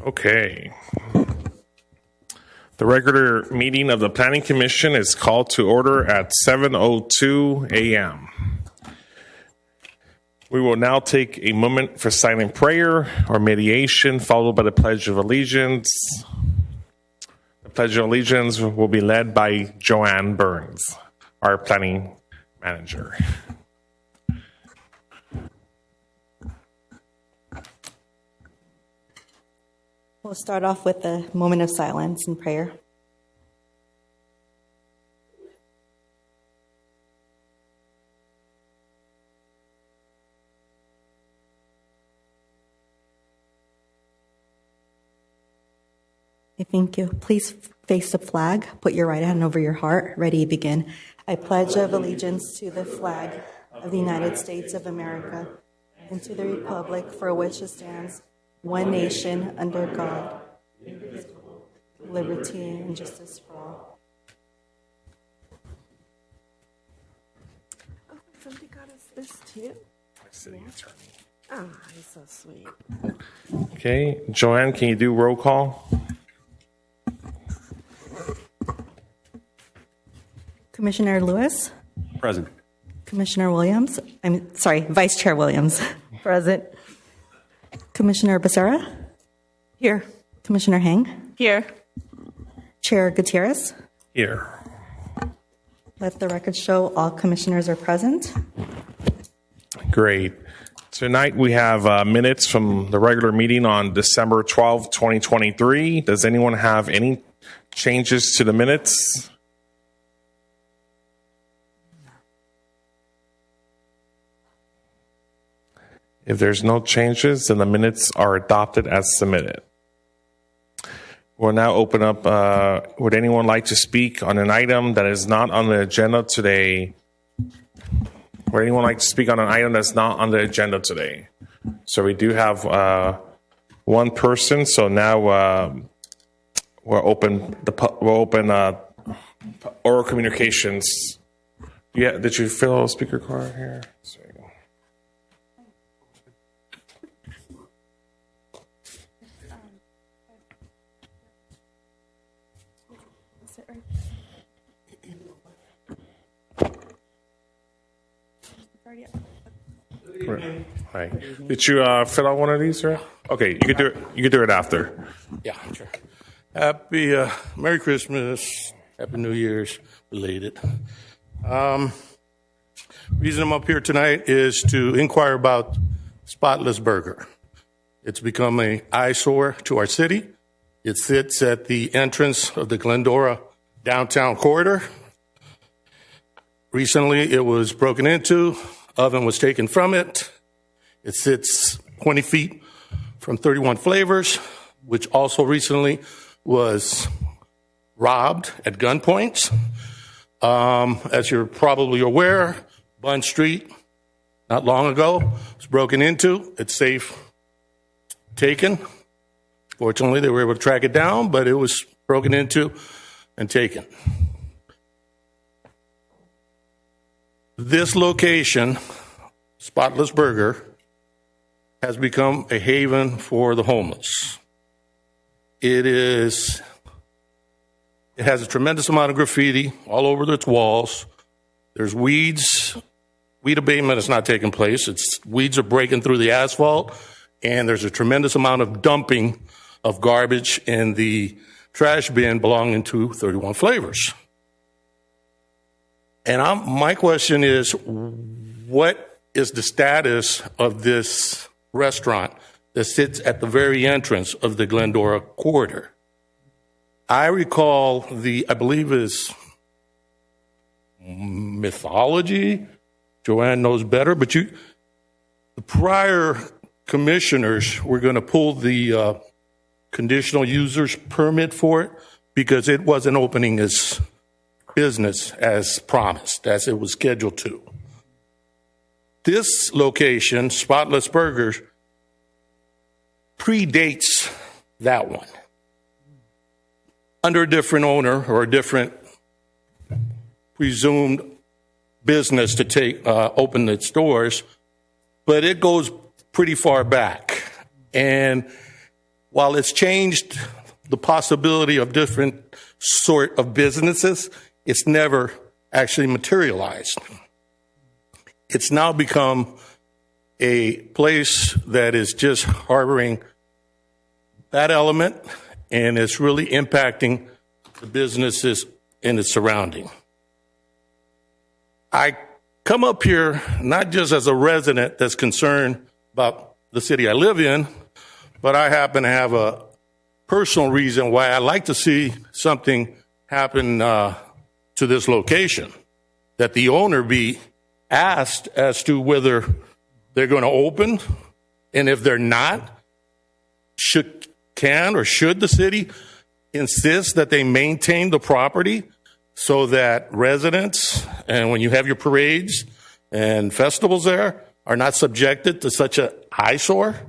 Okay. The regular meeting of the Planning Commission is called to order at 7:02 a.m. We will now take a moment for silent prayer or mediation, followed by the Pledge of Allegiance. The Pledge of Allegiance will be led by Joanne Burns, our planning manager. We'll start off with a moment of silence and prayer. I thank you. Please face the flag. Put your right hand over your heart. Ready, begin. I pledge allegiance to the flag of the United States of America and to the republic for which it stands, one nation, under God, liberty and justice for all. Somebody got us this too. Our city attorney. Oh, he's so sweet. Okay, Joanne, can you do roll call? Commissioner Lewis? Present. Commissioner Williams? Vice Chair Williams. Present. Commissioner Becerra? Here. Commissioner Hang? Here. Chair Gutierrez? Here. Let the record show all commissioners are present. Great. Tonight we have minutes from the regular meeting on December 12, 2023. Does anyone have any changes to the minutes? If there's no changes, then the minutes are adopted as submitted. We'll now open up. Would anyone like to speak on an item that is not on the agenda today? Would anyone like to speak on an item that's not on the agenda today? So we do have one person. So now we'll open oral communications. Yeah, did you fill a speaker card here? Sorry. Hi. Did you fill out one of these, sir? Okay, you could do it. You could do it after. Yeah, sure. Happy Merry Christmas, Happy New Year's, belated. Reason I'm up here tonight is to inquire about Spotless Burger. It's become an eyesore to our city. It sits at the entrance of the Glendora downtown corridor. Recently, it was broken into. Oven was taken from it. It sits 20 feet from 31 Flavors, which also recently was robbed at gunpoint. As you're probably aware, Bund Street, not long ago, was broken into. It's safe, taken. Fortunately, they were able to track it down, but it was broken into and taken. This location, Spotless Burger, has become a haven for the homeless. It has a tremendous amount of graffiti all over its walls. There's weeds. Weed abatement is not taking place. Weeds are breaking through the asphalt, and there's a tremendous amount of dumping of garbage in the trash bin belonging to 31 Flavors. And my question is, what is the status of this restaurant that sits at the very entrance of the Glendora corridor? I recall I believe is Mythology. Joanne knows better, but the prior commissioners were going to pull the conditional users permit for it because it wasn't opening its business as promised, as it was scheduled to. This location, Spotless Burgers, predates that one. Under a different owner or a different presumed business to open its doors, but it goes pretty far back. And while it's changed the possibility of different sort of businesses, it's never actually materialized. It's now become a place that is just harboring that element, and it's really impacting the businesses in its surrounding. I come up here not just as a resident that's concerned about the city I live in, but I happen to have a personal reason why I'd like to see something happen to this location, that the owner be asked as to whether they're going to open, and if they're not, can or should the city insist that they maintain the property so that residents, and when you have your parades and festivals there, are not subjected to such an eyesore.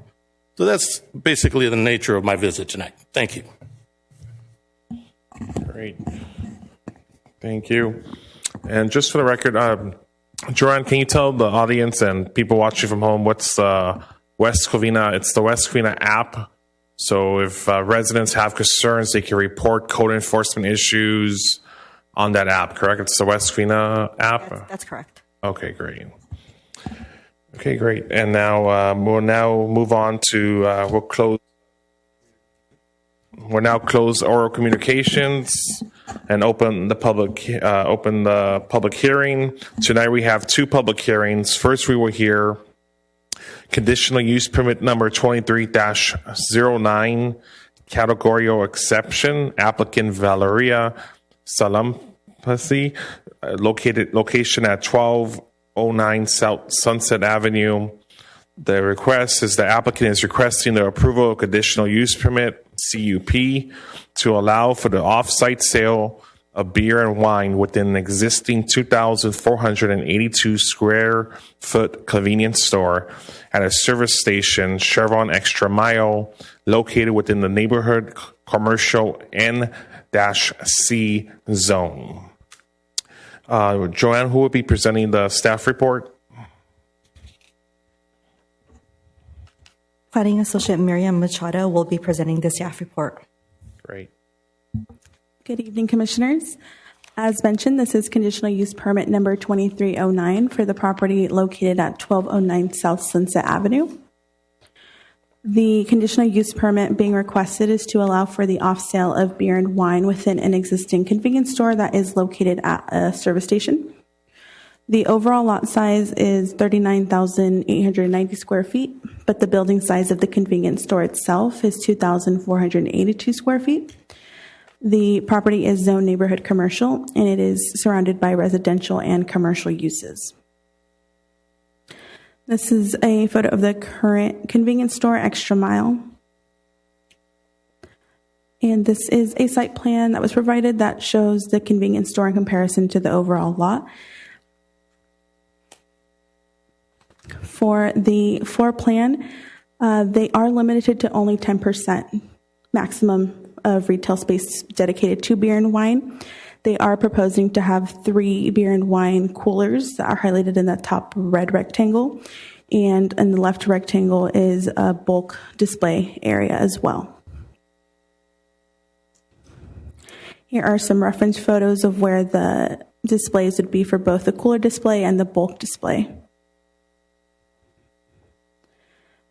So that's basically the nature of my visit tonight. Thank you. Great. Thank you. And just for the record, Joanne, can you tell the audience and people watching from home what's West Covina? It's the West Covina app. So if residents have concerns, they can report code enforcement issues on that app, correct? It's the West Covina app? That's correct. Okay, great. Okay, great. And now we'll now move on to we'll now close oral communications and open the public hearing. Tonight we have two public hearings. First, we will hear conditional use permit number 23-09, categorical exception, applicant Valeria Salampasi, location at 1209 South Sunset Avenue. The request is the applicant is requesting the approval of conditional use permit, CUP, to allow for the off-site sale of beer and wine within an existing 2,482 square foot convenience store at a service station, Chevron Extra Mile, located within the neighborhood commercial N-C zone. Joanne, who will be presenting the staff report? Planning Associate Miriam Machado will be presenting the staff report. Great. Good evening, Commissioners. As mentioned, this is conditional use permit number 2309 for the property located at 1209 South Sunset Avenue. The conditional use permit being requested is to allow for the off-sale of beer and wine within an existing convenience store that is located at a service station. The overall lot size is 39,890 square feet, but the building size of the convenience store itself is 2,482 square feet. The property is zoned neighborhood commercial, and it is surrounded by residential and commercial uses. This is a photo of the current convenience store, Extra Mile. And this is a site plan that was provided that shows the convenience store in comparison to the overall lot. For the floor plan, they are limited to only 10% maximum of retail space dedicated to beer and wine. They are proposing to have 3 beer and wine coolers that are highlighted in the top red rectangle. And in the left rectangle is a bulk display area as well. Here are some reference photos of where the displays would be for both the cooler display and the bulk display.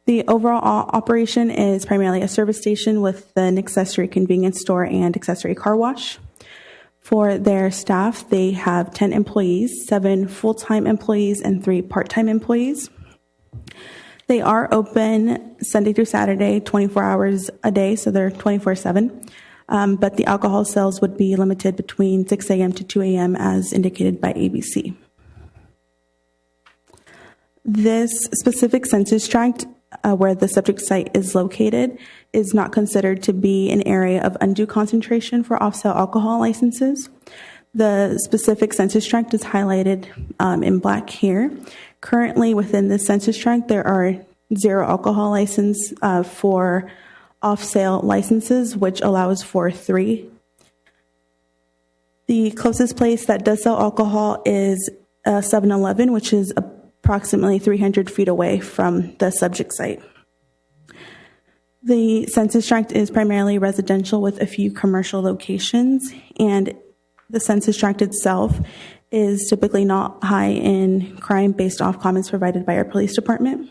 The overall operation is primarily a service station with an accessory convenience store and accessory car wash. For their staff, they have 10 employees, 7 full-time employees, and 3 part-time employees. They are open Sunday through Saturday, 24 hours a day, so they're 24/7. But the alcohol sales would be limited between 6 a.m. to 2 a.m. as indicated by ABC. This specific census tract where the subject site is located is not considered to be an area of undue concentration for off-sale alcohol licenses. The specific census tract is highlighted in black here. Currently within this census tract, there are 0 alcohol license for off-sale licenses, which allows for 3. The closest place that does sell alcohol is 7-Eleven, which is approximately 300 feet away from the subject site. The census tract is primarily residential with a few commercial locations, and the census tract itself is typically not high in crime based off comments provided by our police department.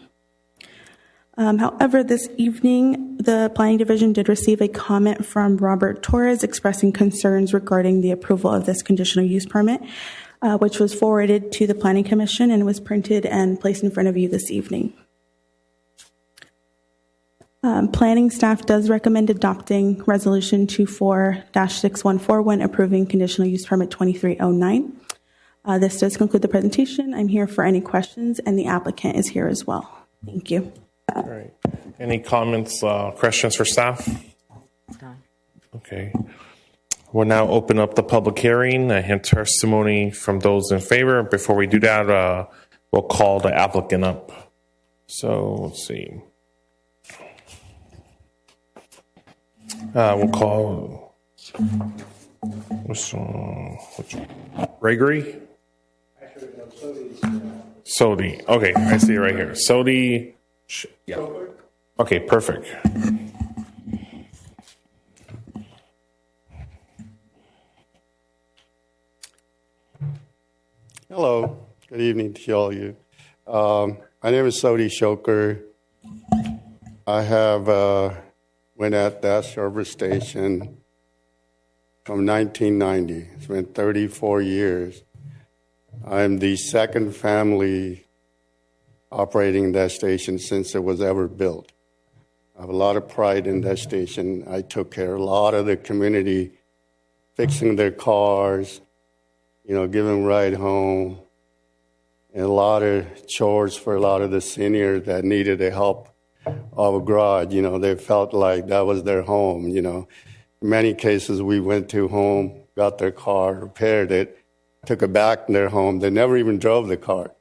However, this evening, the Planning Division did receive a comment from Robert Torres expressing concerns regarding the approval of this conditional use permit, which was forwarded to the Planning Commission and was printed and placed in front of you this evening. Planning staff does recommend adopting Resolution 24-614 when approving conditional use permit 2309. This does conclude the presentation. I'm here for any questions, and the applicant is here as well. Thank you. All right. Any comments, questions for staff? Okay. We'll now open up the public hearing and hear testimony from those in favor. Before we do that, we'll call the applicant up. So let's see. We'll call which one? Gregory? Sodi. Okay, I see it right here. Sodi. Yeah. Okay, perfect. Hello. Good evening to all of you. My name is Sodi Shoker. I have been at that service station from 1990. It's been 34 years. I'm the second family operating that station since it was ever built. I have a lot of pride in that station. I took care of a lot of the community, fixing their cars, giving them a ride home, and a lot of chores for a lot of the seniors that needed the help of a garage. They felt like that was their home. In many cases, we went to home, got their car, repaired it, took it back in their home. They never even drove the car.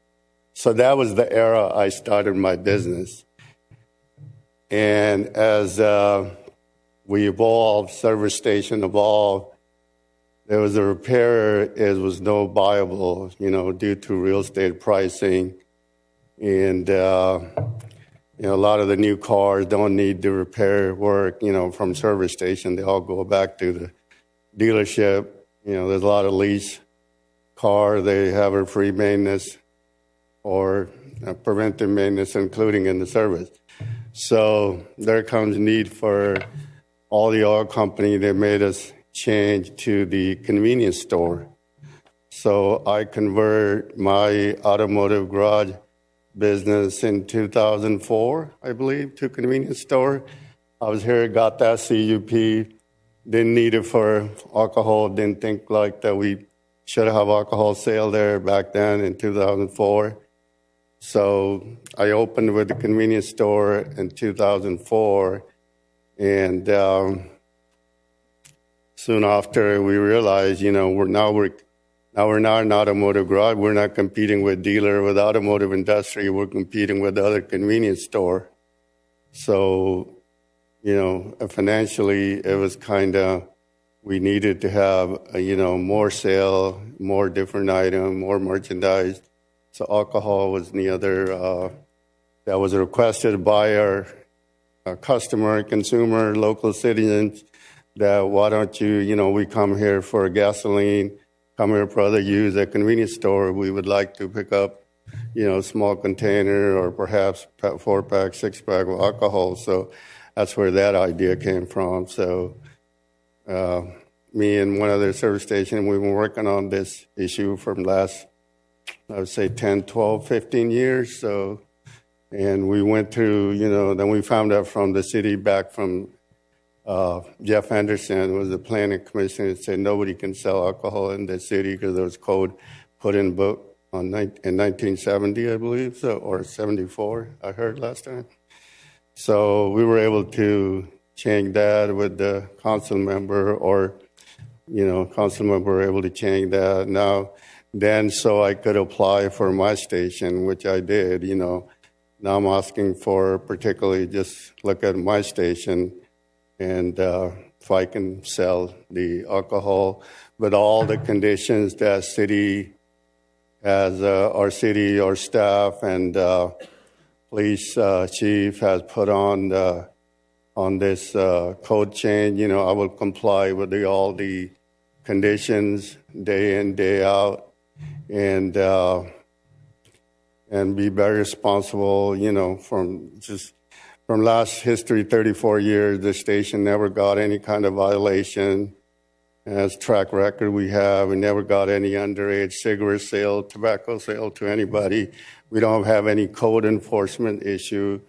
So that was the era I started my business. And as we evolved, service station evolved, there was a repair, it was no viable, due to real estate pricing. And, a lot of the new cars don't need the repair work, from service station. They all go back to the dealership. There's a lot of lease car. They have a free maintenance or preventive maintenance, including in the service. So there comes need for all the oil company. They made us change to the convenience store. So I convert my automotive garage business in 2004, I believe, to convenience store. I was here, got that CUP, didn't need it for alcohol, didn't think like that we should have alcohol sale there back then in 2004. So I opened with the convenience store in 2004, and soon after we realized, we're not an automotive garage. We're not competing with dealer, with automotive industry. We're competing with other convenience store. So, financially, it was we needed to have, more sale, more different item, more merchandise. So alcohol was the other that was requested by our customer, consumer, local citizens, that why don't you, we come here for gasoline, come here for other use at convenience store. We would like to pick up, small container or perhaps 4-pack, 6-pack of alcohol. So that's where that idea came from. So me and one other service station, we've been working on this issue from last, I would say 10, 12, 15 years. So, and we went through, then we found out from the city back from Jeff Anderson, who was the planning commissioner, and said nobody can sell alcohol in the city because there was code put in book in 1970, I believe, so, or 74, I heard last time. So we were able to change that with the council member, or, council member were able to change that. Then so I could apply for my station, which I did, Now I'm asking for particularly just look at my station and if I can sell the alcohol, but all the conditions that city has, our city, our staff, and police chief has put on on this code change. You know, I will comply with all the conditions day in, day out, and be very responsible. You know, from last history, 34 years, the station never got any kind of violation. As track record we have, we never got any underage cigarette sale, tobacco sale to anybody. We don't have any code enforcement issue.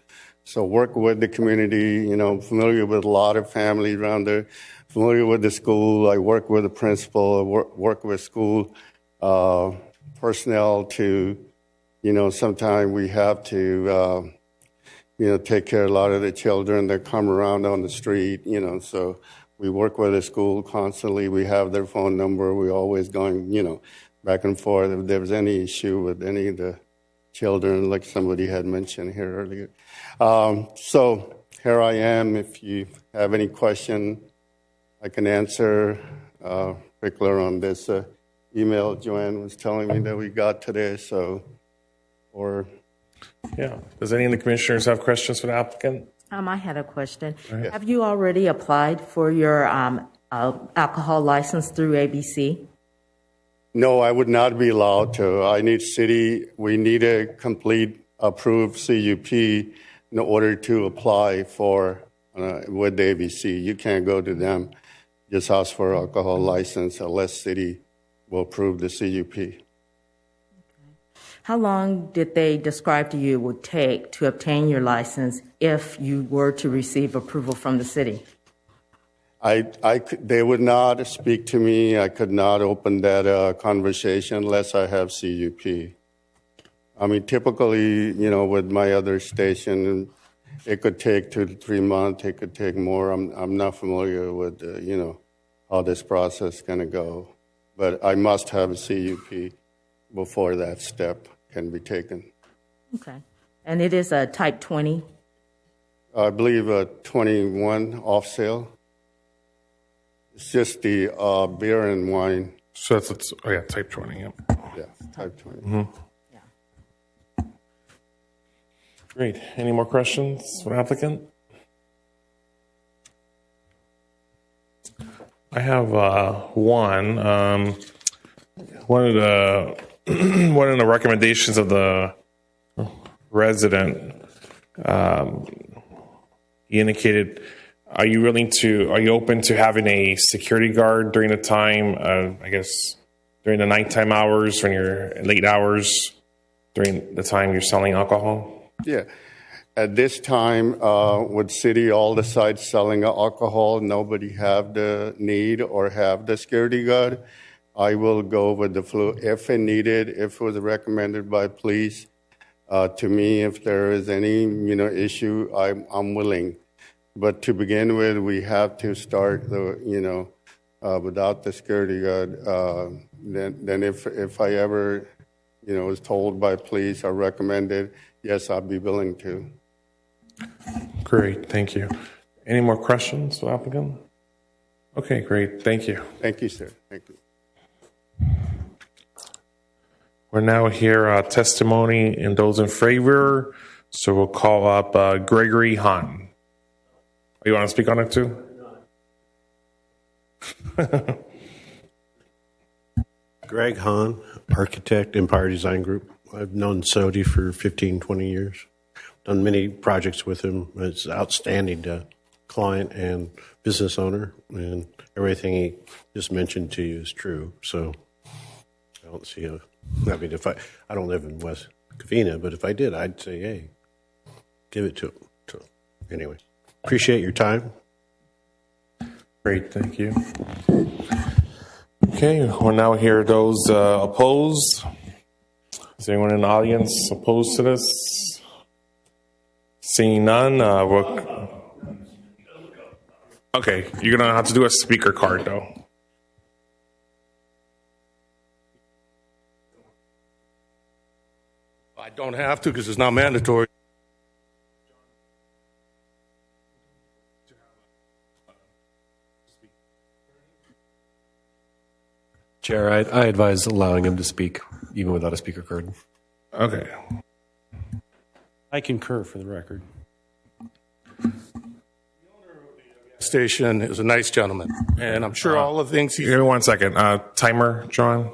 So work with the community, you know, familiar with a lot of families around there, familiar with the school. I work with the principal, work with school personnel to, you know, sometimes we have to, you know, take care of a lot of the children that come around on the street, you know, so we work with the school constantly. We have their phone number. We're always going, you know, back and forth. If there's any issue with any of the children, like somebody had mentioned here earlier. So here I am. If you have any question, I can answer, particular on this email Joanne was telling me that we got today. So, or Yeah. Does any of the commissioners have questions for the applicant? I had a question. ahead. Have you already applied for your alcohol license through ABC? no, I would not be allowed to. We need a complete approved CUP in order to apply for with the ABC. You can't go to them, just ask for alcohol license unless city will approve the CUP. How long did they describe to you it would take to obtain your license if you were to receive approval from the city? They would not speak to me. I could not open that conversation unless I have CUP. I mean, typically, you know, with my other station, it could take 2 to 3 months. It could take more. I'm not familiar with, you know, how this process is going to go. But I must have a CUP before that step can be taken. Okay. And it is a type 20? I believe a 21 off sale. It's just the beer and wine. So that's type 20. Yep. Yeah, type 20. Yeah. Great. Any more questions for the applicant? I have one. One of the one of the recommendations of the resident, he indicated, are you open to having a security guard during the time, I guess, during the nighttime hours, during your late hours, during the time you're selling alcohol? Yeah. At this time, with city, all the sites selling alcohol, nobody have the need or have the security guard. I will go with the flow if it needed, if it was recommended by police. To me, if there is any, you know, issue, I'm willing. But to begin with, we have to start the, you know, without the security guard. Then if I ever, you know, was told by police or recommended, yes, I'd be willing to. Great, thank you. Any more questions for the applicant? Okay, great, thank you. Thank you, sir. Thank you. We're now here testimony in those in favor. So we'll call up Gregory Hahn. You want to speak on it too? Greg Hahn, architect, Empire Design Group. I've known Sodi for 15, 20 years. Done many projects with him. It's an outstanding client and business owner, and everything he just mentioned to you is true. So I don't see I mean, I don't live in West Covina, but if I did, I'd say, hey, give it to him. So anyway, appreciate your time. Great, thank you. Okay, we'll now hear those opposed. Is anyone in the audience opposed to this? Seeing none, okay, you're going to have to do a speaker card, though. I don't have to because it's not mandatory. Chair, I advise allowing him to speak even without a speaker card. Okay. I concur for the record. The owner station is a nice gentleman, and I'm sure all the things he's... Give me 1 second. Timer, John.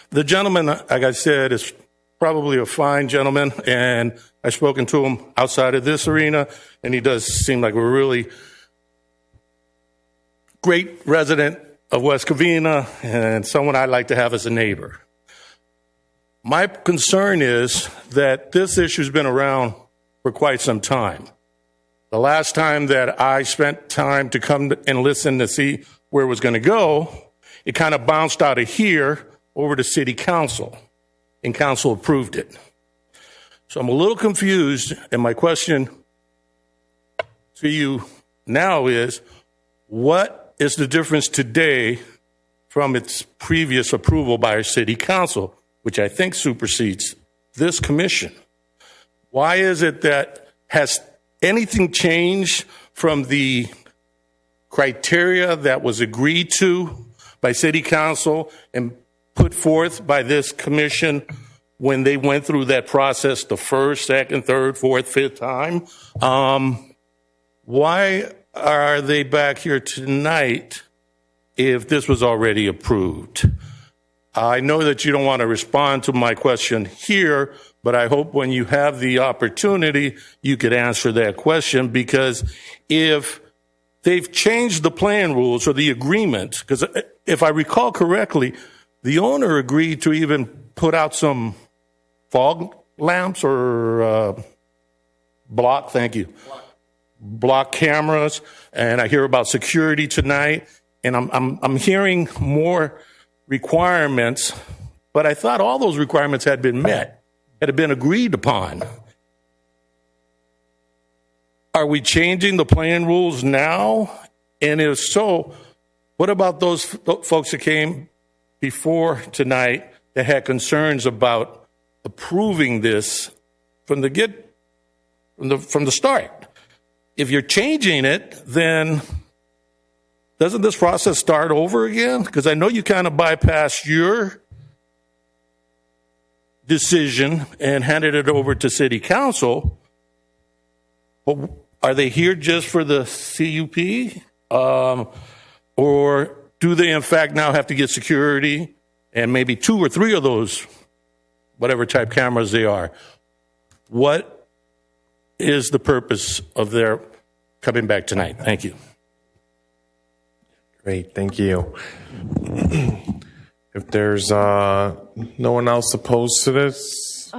The gentleman, like I said, is probably a fine gentleman, and I've spoken to him outside of this arena, and he does seem like a really great resident of West Covina and someone I'd like to have as a neighbor. My concern is that this issue's been around for quite some time. The last time that I spent time to come and listen to see where it was going to go, it kind of bounced out of here over to City Council, and Council approved it. So I'm a little confused, and my question to you now is, what is the difference today from its previous approval by our City Council, which I think supersedes this commission? Why is it that, has anything changed from the criteria that was agreed to by City Council and put forth by this commission when they went through that process the first, second, third, fourth, fifth time? Why are they back here tonight if this was already approved? I know that you don't want to respond to my question here, but I hope when you have the opportunity, you could answer that question, because if they've changed the plan rules or the agreement, because if I recall correctly, the owner agreed to even put out some fog lamps or block cameras, and I hear about security tonight, and I'm hearing more requirements, but I thought all those requirements had been met, had been agreed upon. Are we changing the plan rules now? And if so, what about those folks that came before tonight that had concerns about approving this from the start? If you're changing it, then doesn't this process start over again? Because I know you kind of bypassed your decision and handed it over to City Council. But are they here just for the CUP? Or do they in fact now have to get security and maybe 2 or 3 of those, whatever type cameras they are? What is the purpose of their coming back tonight? Thank you. Great, thank you. If there's no one else opposed to this,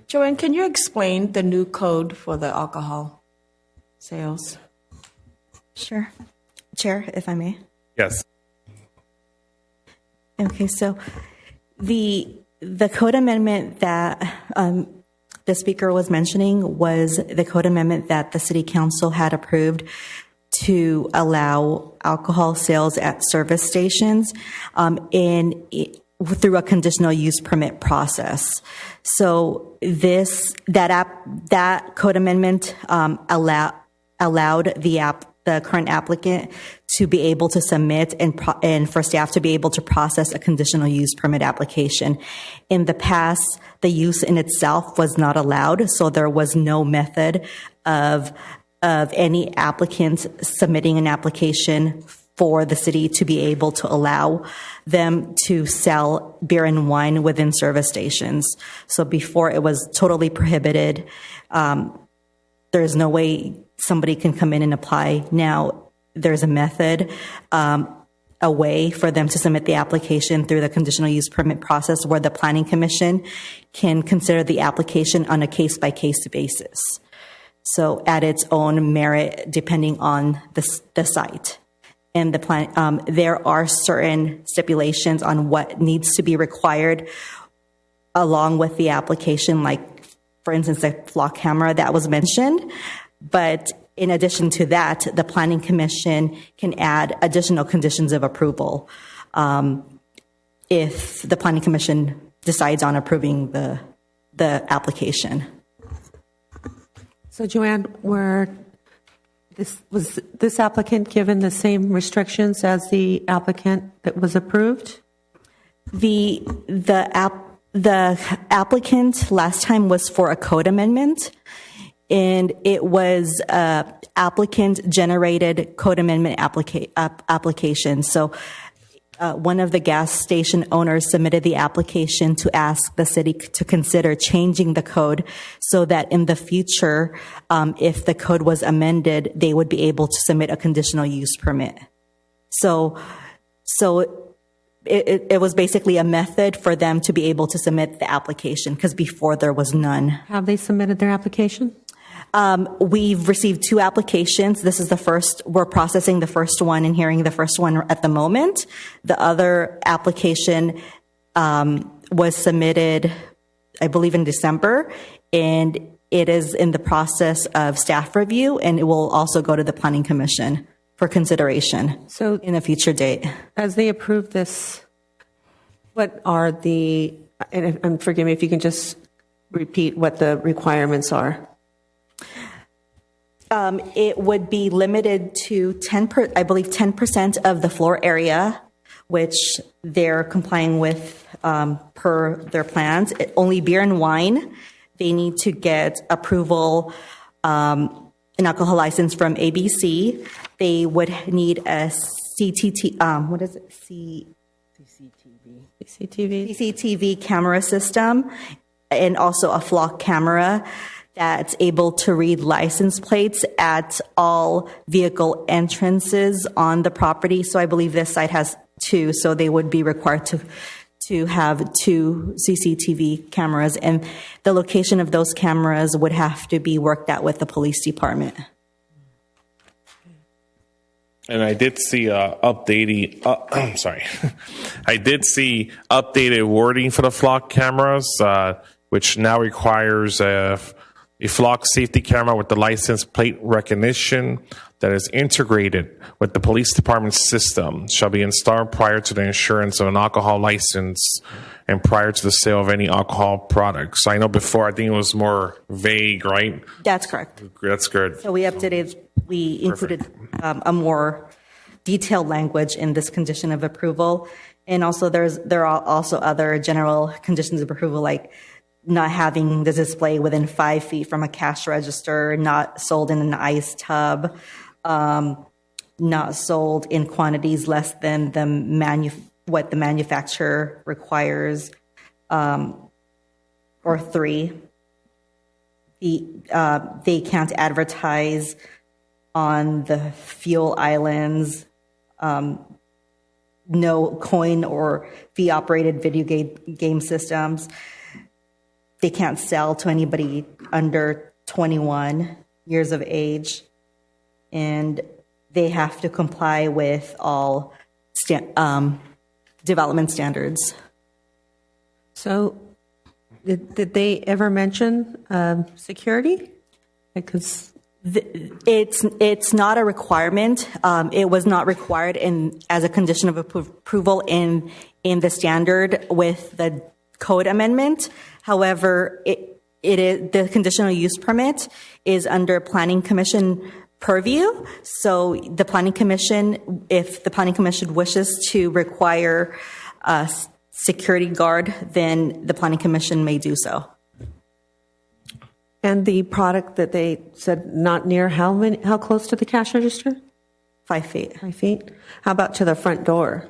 Joanne, can you explain the new code for the alcohol sales? Sure. Chair, if I may. yes. Okay, so the code amendment that the speaker was mentioning was the code amendment that the City Council had approved to allow alcohol sales at service stations through a conditional use permit process. So that code amendment allowed the current applicant to be able to submit and for staff to be able to process a conditional use permit application. In the past, the use in itself was not allowed, so there was no method of any applicant submitting an application for the city to be able to allow them to sell beer and wine within service stations. So before, it was totally prohibited. There's no way somebody can come in and apply. Now there's a method, a way for them to submit the application through the conditional use permit process, where the Planning Commission can consider the application on a case-by-case basis. So at its own merit, depending on the site. And the plan, there are certain stipulations on what needs to be required along with the application, like, for instance, the flock camera that was mentioned. But in addition to that, the Planning Commission can add additional conditions of approval if the Planning Commission decides on approving the application. So, Joanne, was this applicant given the same restrictions as the applicant that was approved? The The applicant last time was for a code amendment, and it was a applicant-generated code amendment application. So one of the gas station owners submitted the application to ask the city to consider changing the code so that in the future, if the code was amended, they would be able to submit a conditional use permit. So it was basically a method for them to be able to submit the application, because before there was none. Have they submitted their application? We've received 2 applications. This is the first. We're processing the first one and hearing the first one at the moment. The other application was submitted, I believe, in December, and it is in the process of staff review, and it will also go to the Planning Commission for consideration in a future date. As they approve this, what are the, and forgive me if you can just repeat what the requirements are. It would be limited to 10% of the floor area, which they're complying with per their plans. Only beer and wine. They need to get approval, an alcohol license from ABC. They would need a CCTV camera system, and also a flock camera that's able to read license plates at all vehicle entrances on the property. So I believe this site has 2, so they would be required to have 2 CCTV cameras, and the location of those cameras would have to be worked out with the police department. And I did see updated wording for the flock cameras, which now requires a flock safety camera with the license plate recognition that is integrated with the police department's system shall be installed prior to the issuance of an alcohol license and prior to the sale of any alcohol products. So I know before, I think it was more vague, right? That's correct. That's good. So we included a more detailed language in this condition of approval. And also there are also other general conditions of approval, like not having the display within 5 feet from a cash register, not sold in an ice tub, not sold in quantities less than what the manufacturer requires, or 3, they can't advertise on the fuel islands, no coin or fee-operated video game systems. They can't sell to anybody under 21 years of age, and they have to comply with all development standards. So did they ever mention security? Because it's not a requirement. It was not required as a condition of approval in the standard with the code amendment. However, the conditional use permit is under Planning Commission purview. So the Planning Commission, if the Planning Commission wishes to require a security guard, then the Planning Commission may do so. And the product that they said not near, how close to the cash register? 5 feet. 5 feet. How about to the front door?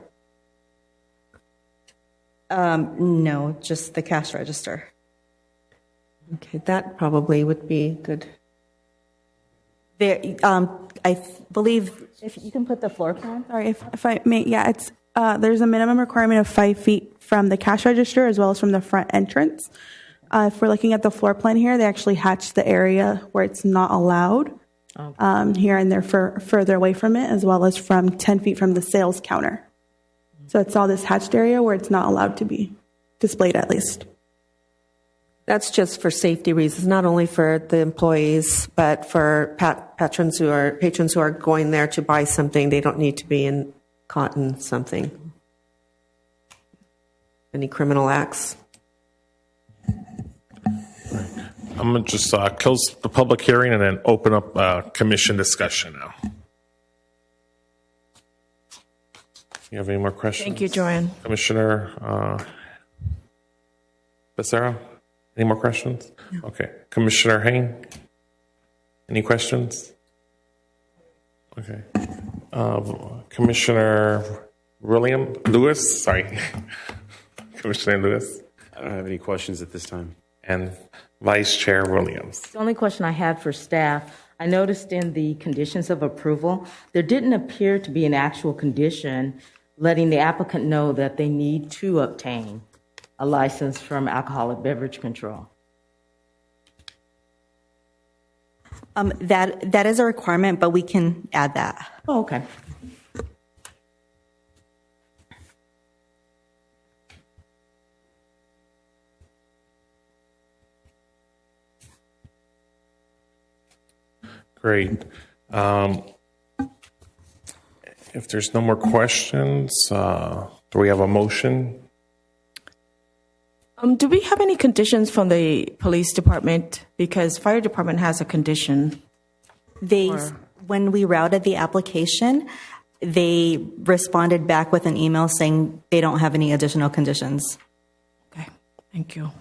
No, just the cash register. Okay, that probably would be good. There, I believe if you can put the floor plan. Sorry, if I may, yeah, it's there's a minimum requirement of 5 feet from the cash register as well as from the front entrance. If we're looking at the floor plan here, they actually hatched the area where it's not allowed here and there further away from it, as well as from 10 feet from the sales counter. So it's all this hatched area where it's not allowed to be displayed, at least. That's just for safety reasons, not only for the employees, but for patrons who are going there to buy something. They don't need to be caught in something. Any criminal acts? I'm going to just close the public hearing and then open up commission discussion now. You have any more questions? Thank you, Joanne. Commissioner? Becerra, any more questions? No. Okay. Commissioner Hain, any questions? Okay. Commissioner Lewis, sorry. Commissioner Lewis. I don't have any questions at this time. And Vice Chair Williams. The only question I had for staff, I noticed in the conditions of approval, there didn't appear to be an actual condition letting the applicant know that they need to obtain a license from Alcoholic Beverage Control. That is a requirement, but we can add that. Oh, okay. Great. If there's no more questions, do we have a motion? Do we have any conditions from the police department? Because fire department has a condition. When we routed the application, they responded back with an email saying they don't have any additional conditions. Okay, thank you.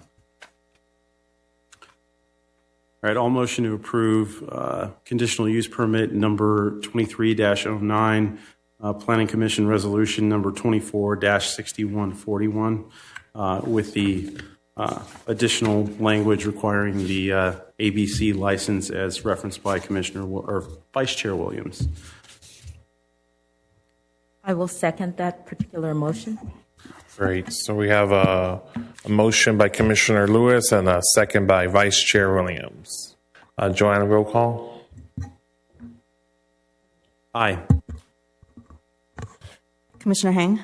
All right, all motion to approve conditional use permit number 23-09, Planning Commission resolution number 24-6141, with the additional language requiring the ABC license as referenced by Vice Chair Williams. I will second that particular motion. Great. So we have a motion by Commissioner Lewis and a second by Vice Chair Williams. Joanna, roll call. Aye. Commissioner Hang?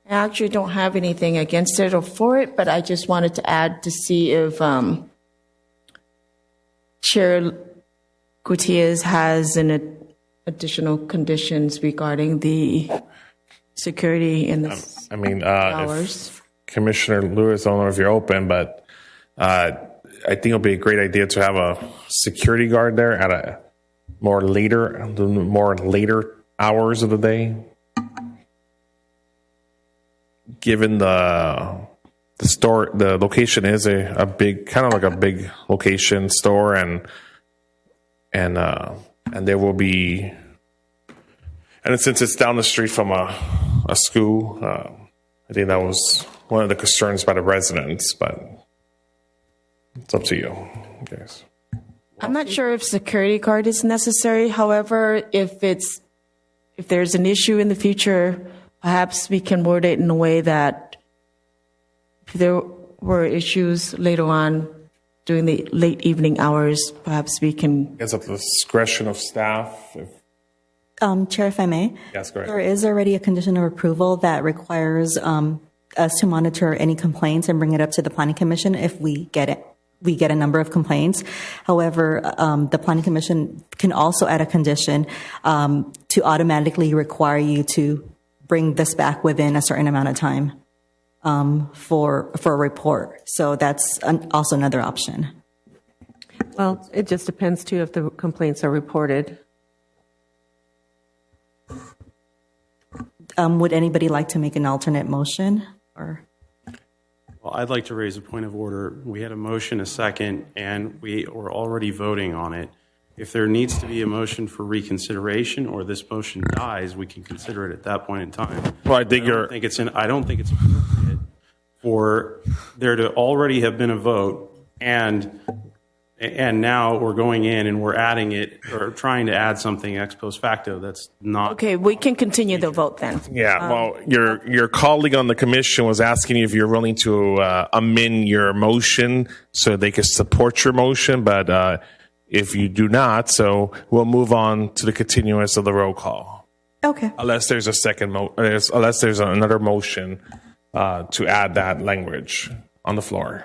I actually don't have anything against it or for it, but I just wanted to add to see if Chair Gutierrez has an additional conditions regarding the security in the hours. If Commissioner Lewis, I don't know if you're open, but I think it'll be a great idea to have a security guard there at a more later hours of the day. Given the store, the location is a big, kind of like a big location store, and there will be, and since it's down the street from a school, I think that was one of the concerns by the residents, but it's up to you, guys. I'm not sure if security guard is necessary. However, if there's an issue in the future, perhaps we can word it in a way that if there were issues later on during the late evening hours, perhaps we can. It's at the discretion of staff. Chair, if I may? Yes, go ahead. There is already a condition of approval that requires us to monitor any complaints and bring it up to the Planning Commission if we get it. We get a number of complaints. However, the Planning Commission can also add a condition to automatically require you to bring this back within a certain amount of time for a report. So that's also another option. Well, it just depends, too, if the complaints are reported. Would anybody like to make an alternate motion? Or? Well, I'd like to raise a point of order. We had a motion, a second, and we were already voting on it. If there needs to be a motion for reconsideration or this motion dies, we can consider it at that point in time. Well, I think I don't think it's appropriate for there to already have been a vote, and now we're going in and we're adding it or trying to add something ex post facto. That's not Okay, we can continue the vote then. Yeah, well, your colleague on the commission was asking you if you're willing to amend your motion so they could support your motion, but if you do not, so we'll move on to the continuance of the roll call. Okay. Unless there's a unless there's another motion to add that language on the floor.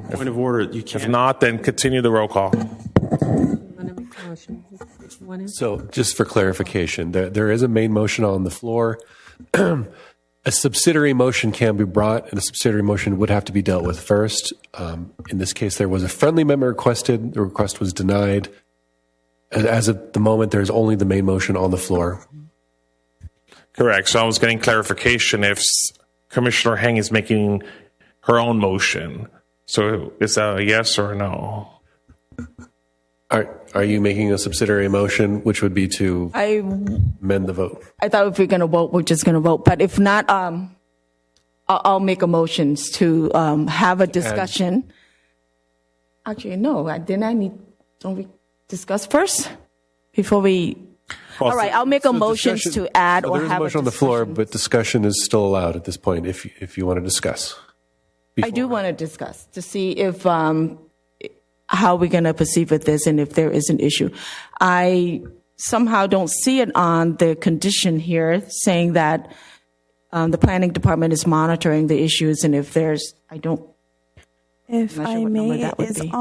Point of order. You can't. If not, then continue the roll call. So just for clarification, there is a main motion on the floor. A subsidiary motion can be brought, and a subsidiary motion would have to be dealt with first. In this case, there was a friendly amendment requested. The request was denied. As of the moment, there's only the main motion on the floor. Correct. So I was getting clarification if Commissioner Heng is making her own motion. So is that a yes or a no? Are you making a subsidiary motion, which would be to amend the vote? I thought if we're going to vote, we're just going to vote. But if not, I'll make a motion to have a discussion. Actually, no. Don't we discuss first before we? Well, all right, I'll make a motion to add or there is have a motion on the floor, but discussion is still allowed at this point if you want to discuss. I do want to discuss to see if how we're going to proceed with this and if there is an issue. I somehow don't see it on the condition here saying that the planning department is monitoring the issues, and if there's, If I'm not sure I what number may, that would be.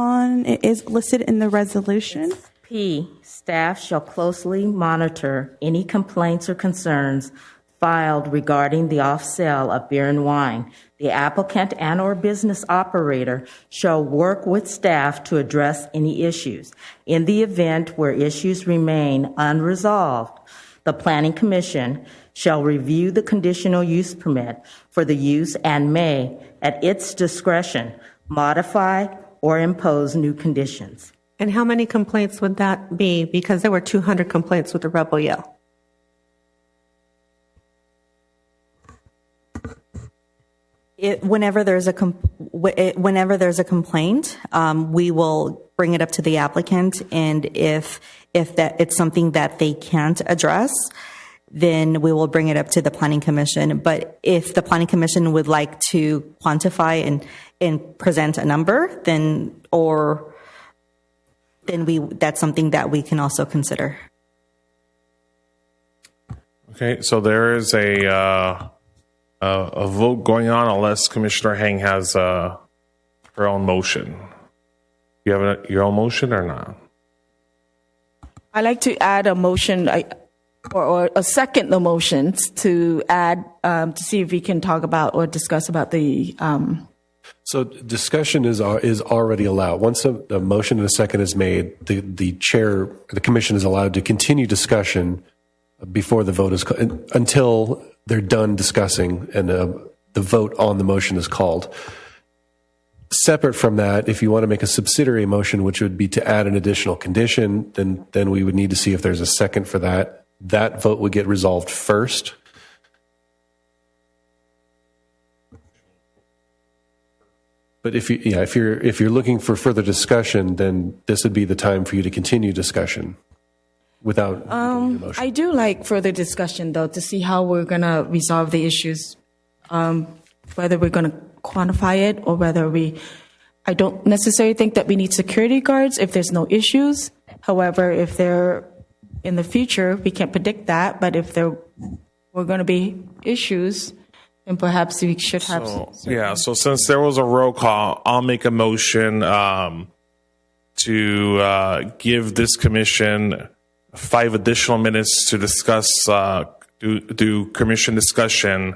it is listed in the resolution. P, staff shall closely monitor any complaints or concerns filed regarding the off-sale of beer and wine. The applicant and/or business operator shall work with staff to address any issues. In the event where issues remain unresolved, the Planning Commission shall review the conditional use permit for the use and may, at its discretion, modify or impose new conditions. And how many complaints would that be? Because there were 200 complaints with the Rebel Yell. Whenever there's a complaint, we will bring it up to the applicant, and if that it's something that they can't address, then we will bring it up to the Planning Commission. But if the Planning Commission would like to quantify and present a number, then that's something that we can also consider. Okay, so there is a vote going on unless Commissioner Heng has her own motion. You have your own motion or not? I'd like to add a motion or a second the motions to add to see if we can talk about or discuss about the. So discussion is already allowed. Once a motion and a second is made, the commission is allowed to continue discussion before the vote is until they're done discussing and the vote on the motion is called. Separate from that, if you want to make a subsidiary motion, which would be to add an additional condition, then we would need to see if there's a second for that. That vote would get resolved first. But if you're looking for further discussion, then this would be the time for you to continue discussion without doing your motion. I do like further discussion though to see how we're going to resolve the issues, whether we're going to quantify it or whether I don't necessarily think that we need security guards if there's no issues. However, if they're in the future, we can't predict that. But if there were going to be issues, then perhaps we should have. So since there was a roll call, I'll make a motion to give this commission 5 additional minutes to discuss, do commission discussion,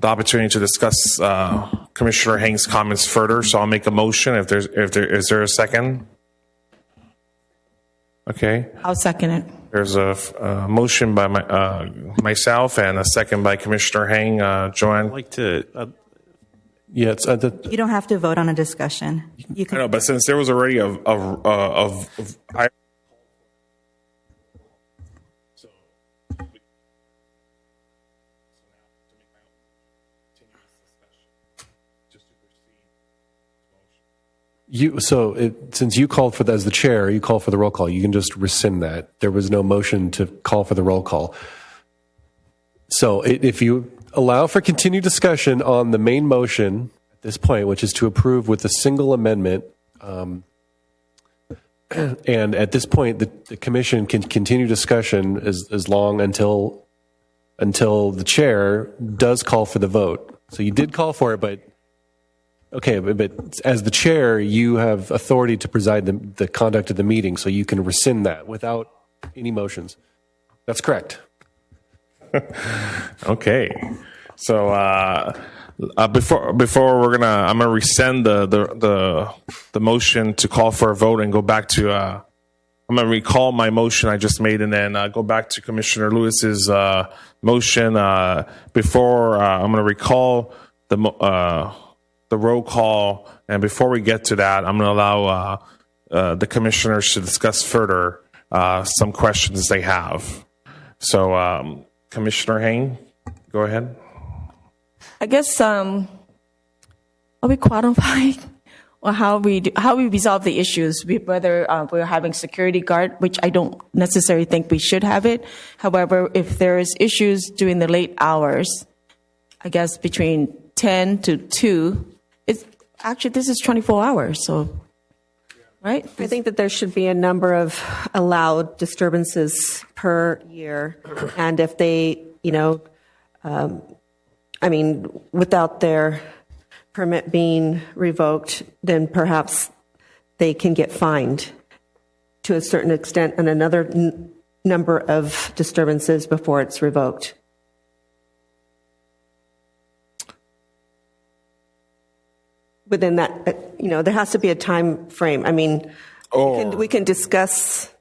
the opportunity to discuss Commissioner Heng's comments further. So I'll make a motion. Is there a second? Okay. I'll second it. There's a motion by myself and a second by Commissioner Heng. Joanne? I'd like to. Yeah, it's You don't have to vote on a discussion. You can. I know, but since there was already since you called for that as the chair, you called for the roll call. You can just rescind that. There was no motion to call for the roll call. So if you allow for continued discussion on the main motion at this point, which is to approve with a single amendment, and at this point the commission can continue discussion as long until the chair does call for the vote. So you did call for it, but. Okay, but as the chair, you have authority to preside the conduct of the meeting, so you can rescind that without any motions. That's correct. Okay. So before I'm gonna rescind the motion to call for a vote and go back to I'm going to recall my motion I just made and then go back to Commissioner Lewis's motion. Before I'm going to recall the roll call, and before we get to that, I'm going to allow the commissioners to discuss further some questions they have. So, Commissioner Hain, go ahead. I guess are we quantifying or how we resolve the issues, whether we're having security guard, which I don't necessarily think we should have it. However, if there is issues during the late hours, I guess between 10 to 2, it's actually this is 24 hours, so right? I think that there should be a number of allowed disturbances per year, and if they, without their permit being revoked, then perhaps they can get fined to a certain extent and another number of disturbances before it's revoked. Within that, there has to be a time frame. I mean, we can discuss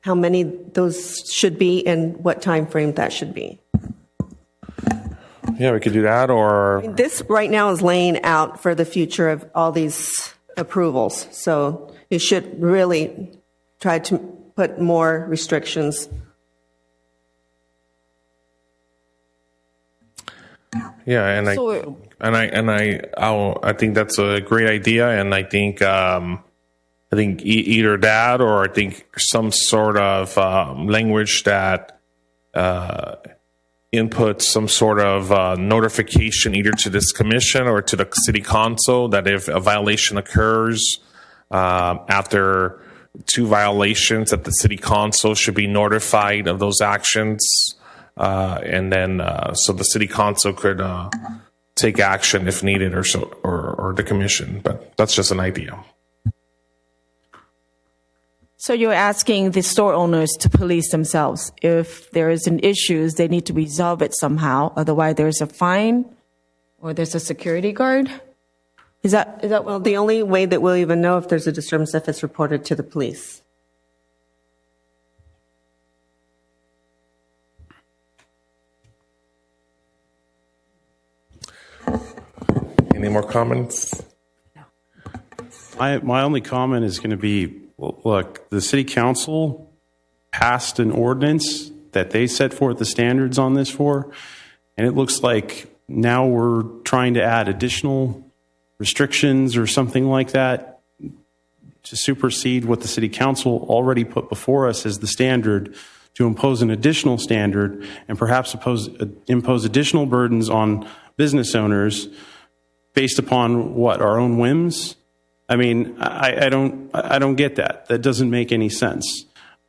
how many those should be and what time frame that should be. Yeah, we could do that, or this right now is laying out for the future of all these approvals. So you should really try to put more restrictions. Yeah, and I think that's a great idea, and I think either that or I think some sort of language that inputs some sort of notification either to this commission or to the city council that if a violation occurs after 2 violations, that the city council should be notified of those actions, and then so the city council could take action if needed, or the commission. But that's just an idea. So you're asking the store owners to police themselves. If there is an issue, they need to resolve it somehow. Otherwise, there's a fine or there's a security guard. Is that well? The only way that we'll even know if there's a disturbance if it's reported to the police. Any more comments? My only comment is going to be, look, the city council passed an ordinance that they set forth the standards on this for, and it looks like now we're trying to add additional restrictions or something like that to supersede what the city council already put before us as the standard, to impose an additional standard and perhaps impose additional burdens on business owners based upon what, our own whims? I mean, I don't get that. That doesn't make any sense.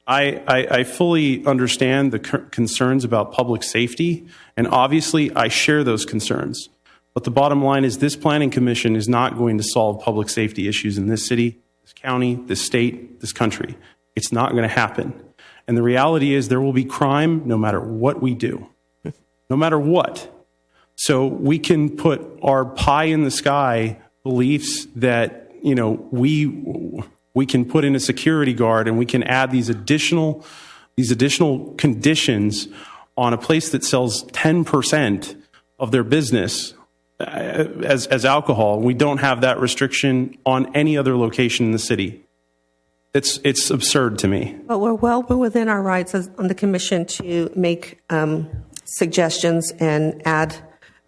I fully understand the concerns about public safety, and obviously I share those concerns. But the bottom line is this planning commission is not going to solve public safety issues in this city, this county, this state, this country. It's not going to happen. And the reality is there will be crime no matter what we do, no matter what. So we can put our pie in the sky beliefs that, we can put in a security guard and we can add these additional conditions on a place that sells 10% of their business as alcohol. We don't have that restriction on any other location in the city. It's absurd to me. But we're well within our rights on the commission to make suggestions and add,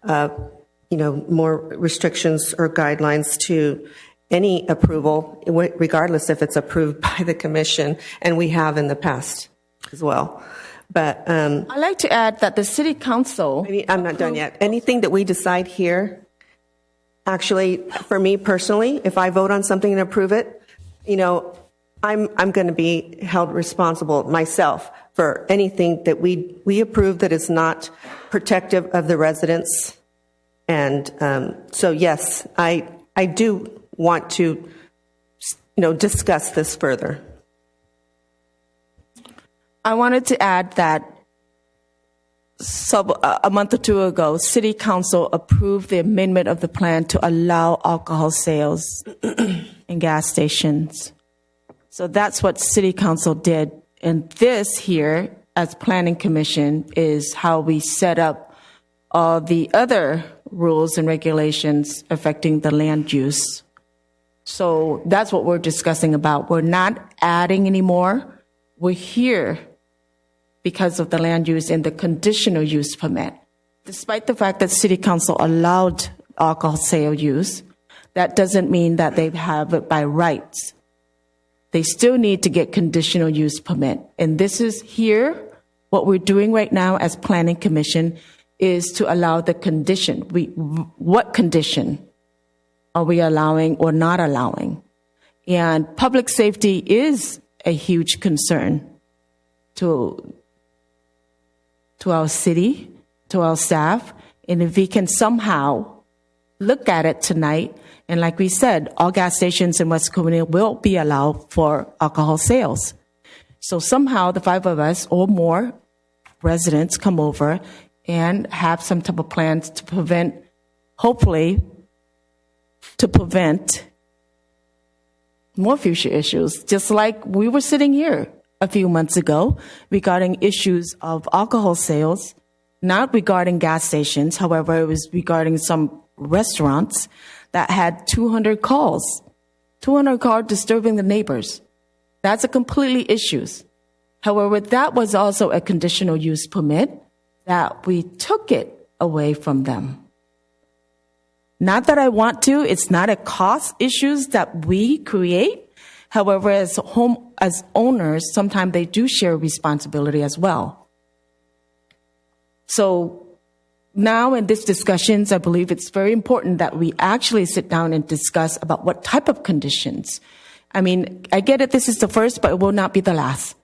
more restrictions or guidelines to any approval, regardless if it's approved by the commission, and we have in the past as well. But I'd like to add that the city council... I'm not done yet. Anything that we decide here, actually, for me personally, if I vote on something and approve it, I'm going to be held responsible myself for anything that we approve that is not protective of the residents. And so, yes, I do want to, discuss this further. I wanted to add that a month or 2 ago, City Council approved the amendment of the plan to allow alcohol sales in gas stations. So that's what City Council did. And this here, as Planning Commission, is how we set up all the other rules and regulations affecting the land use. So that's what we're discussing about. We're not adding anymore. We're here because of the land use and the conditional use permit. Despite the fact that City Council allowed alcohol sale use, that doesn't mean that they have it by rights. They still need to get conditional use permit. And this is here, what we're doing right now as Planning Commission is to allow the condition. What condition are we allowing or not allowing? And public safety is a huge concern to our city, to our staff. And if we can somehow look at it tonight, and like we said, all gas stations in West Covina will be allowed for alcohol sales. So somehow the five of us or more residents come over and have some type of plans to prevent, hopefully, to prevent more future issues. Just like we were sitting here a few months ago regarding issues of alcohol sales, not regarding gas stations. However, it was regarding some restaurants that had 200 calls disturbing the neighbors. That's a completely issues. However, that was also a conditional use permit that we took it away from them. Not that I want to, it's not a cost issues that we create. However, as owners, sometimes they do share responsibility as well. So now in these discussions, I believe it's very important that we actually sit down and discuss about what type of conditions. I mean, I get it, this is the first, but it will not be the last.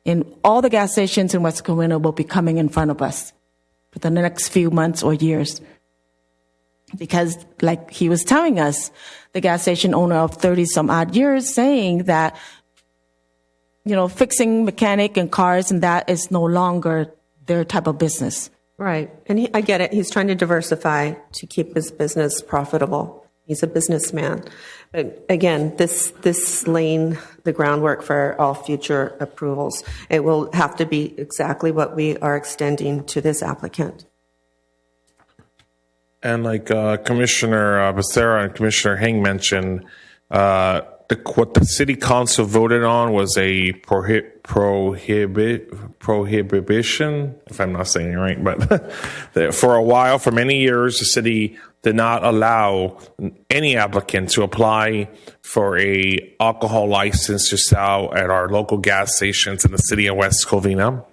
And all the gas stations in West Covina will be coming in front of us for the next few months or years. Because like he was telling us, the gas station owner of 30 some odd years saying that, fixing mechanic and cars and that is no longer their type of business. Right. And I get it. He's trying to diversify to keep his business profitable. He's a businessman. But again, this laying the groundwork for all future approvals. It will have to be exactly what we are extending to this applicant. And like Commissioner Becerra and Commissioner Heng mentioned, what the city council voted on was a prohibition, if I'm not saying it right, but for a while, for many years, the city did not allow any applicant to apply for a alcohol license to sell at our local gas stations in the city of West Covina.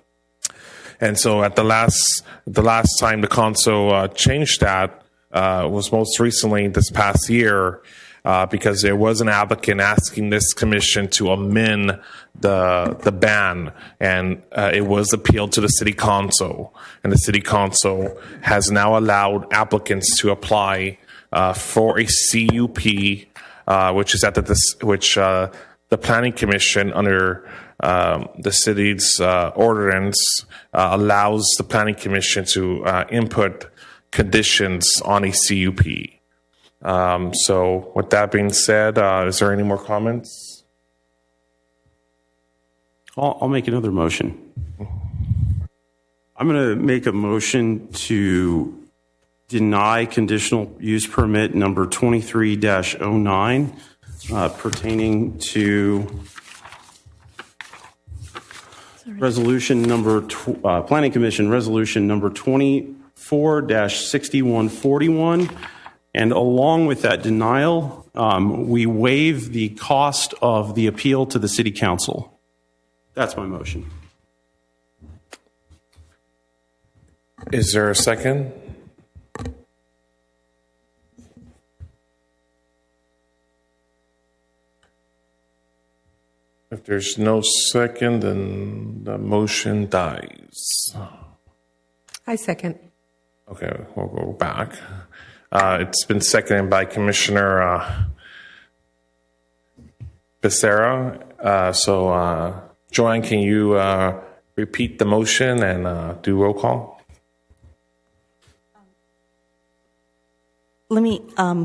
And so at the last time the council changed that was most recently this past year, because there was an applicant asking this commission to amend the ban, and it was appealed to the city council, and the city council has now allowed applicants to apply for a CUP, which is the planning commission under the city's ordinance allows the planning commission to input conditions on a CUP. So with that being said, is there any more comments? I'll make another motion. I'm going to make a motion to deny conditional use permit number 23-09 pertaining to resolution number Planning Commission resolution number 24-6141. And along with that denial, we waive the cost of the appeal to the city council. That's my motion. Is there a second? If there's no second, then the motion dies. I second. Okay, we'll go back. It's been seconded by Commissioner Becerra. So, Joanne, can you repeat the motion and do roll call? Let me,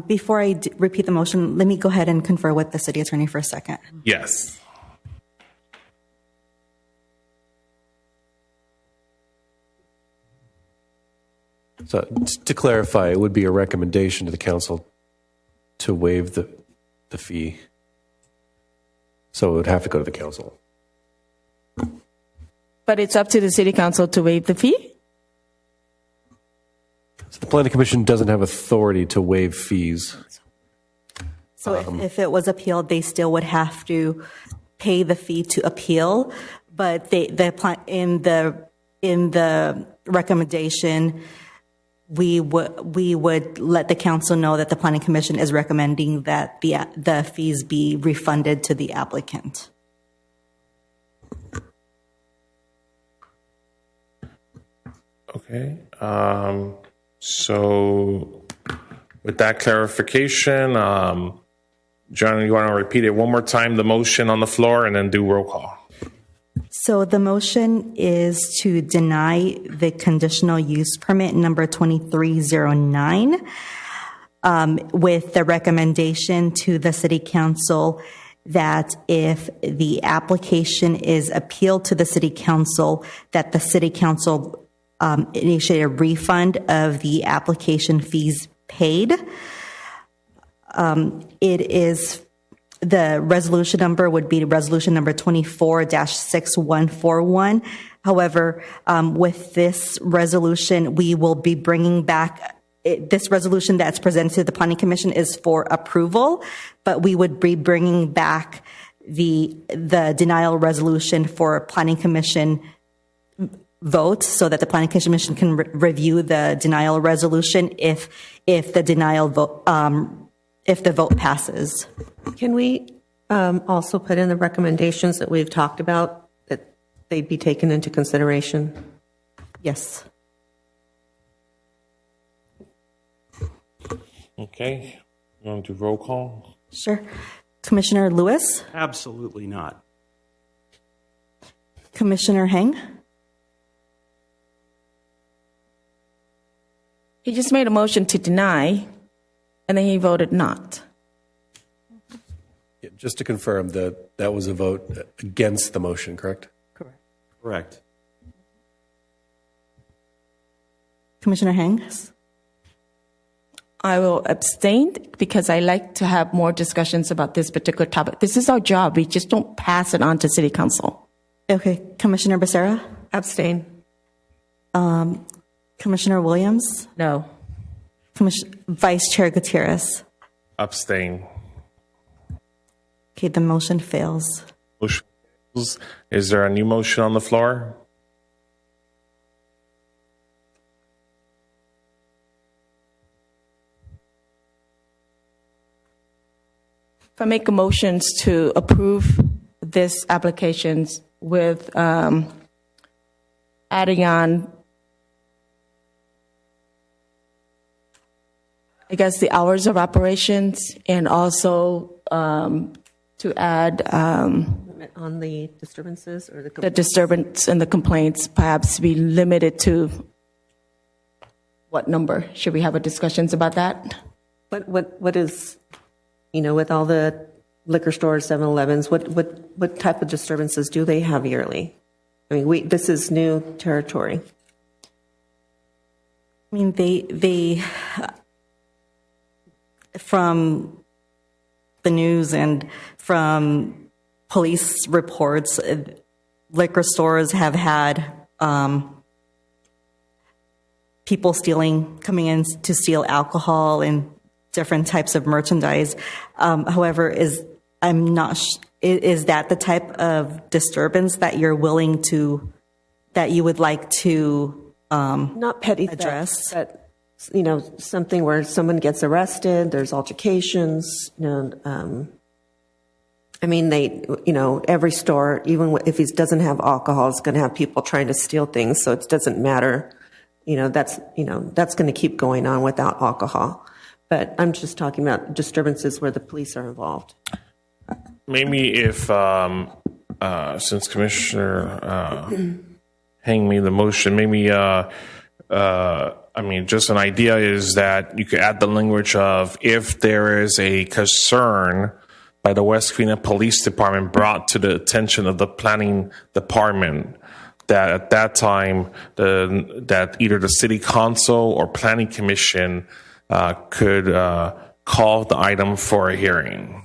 before I repeat the motion, let me go ahead and confer with the city attorney for a second. Yes. So to clarify, it would be a recommendation to the council to waive the fee. So it would have to go to the council. But it's up to the city council to waive the fee? So the planning commission doesn't have authority to waive fees. So if it was appealed, they still would have to pay the fee to appeal, but in the recommendation, we would let the council know that the planning commission is recommending that the fees be refunded to the applicant. Okay. So with that clarification, John, you want to repeat it one more time, the motion on the floor, and then do roll call? So the motion is to deny the conditional use permit number 2309 with the recommendation to the city council that if the application is appealed to the city council, that the city council initiate a refund of the application fees paid. It is, the resolution number would be resolution number 24-6141. However, with this resolution, we will be bringing back, this resolution that's presented to the Planning Commission is for approval, but we would be bringing back the denial resolution for Planning Commission vote so that the Planning Commission can review the denial resolution if the denial vote, if the vote passes. Can we also put in the recommendations that we've talked about, that they'd be taken into consideration? Yes. Okay. You want to do roll call? Sure. Commissioner Lewis? Absolutely not. Commissioner Heng? He just made a motion to deny, and then he voted not. Yeah, just to confirm that was a vote against the motion, correct? Correct. Commissioner Heng? I will abstain because I like to have more discussions about this particular topic. This is our job. We just don't pass it on to City Council. Okay. Commissioner Becerra? Abstain. Commissioner Williams? No. Vice Chair Gutierrez? Abstain. Okay, the motion fails. Motion fails. Is there a new motion on the floor? If I make a motions to approve this applications with adding on, I guess, the hours of operations, and also to add On the disturbances or the disturbance and the complaints perhaps be limited to what number? Should we have a discussions about that? What is, with all the liquor stores, 7-Elevens, what type of disturbances do they have yearly? I mean, this is new territory. I mean, they from the news and from police reports, liquor stores have had people coming in to steal alcohol and different types of merchandise. However, is that the type of disturbance that you're willing to, that you would like to Not petty address? theft, but something where someone gets arrested, there's altercations. I mean, every store, even if he doesn't have alcohol, is going to have people trying to steal things. So it doesn't matter. That's going to keep going on without alcohol. But I'm just talking about disturbances where the police are involved. Maybe if, since Commissioner Heng made the motion, maybe, just an idea is that you could add the language of if there is a concern by the West Covina Police Department brought to the attention of the planning department, that at that time, that either the city council or planning commission could call the item for a hearing.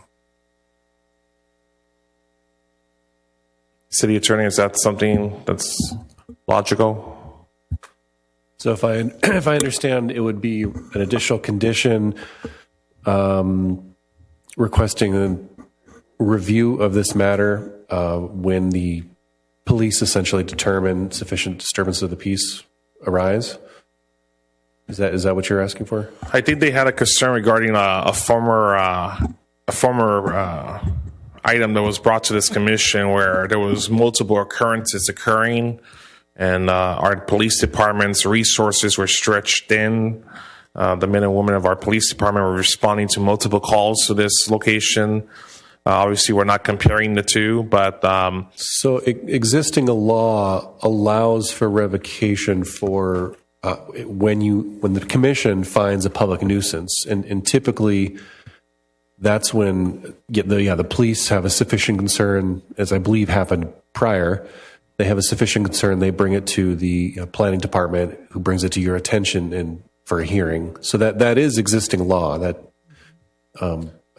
City Attorney, is that something that's logical? So if I understand, it would be an additional condition requesting a review of this matter when the police essentially determine sufficient disturbance of the peace arise. Is that what you're asking for? I think they had a concern regarding a former item that was brought to this commission where there was multiple occurrences occurring, and our police department's resources were stretched thin. The men and women of our police department were responding to multiple calls to this location. Obviously, we're not comparing the two, but so existing law allows for revocation for when the commission finds a public nuisance, and typically that's when the police have a sufficient concern, as I believe happened prior. They have a sufficient concern. They bring it to the planning department, who brings it to your attention and for a hearing. So that is existing law. That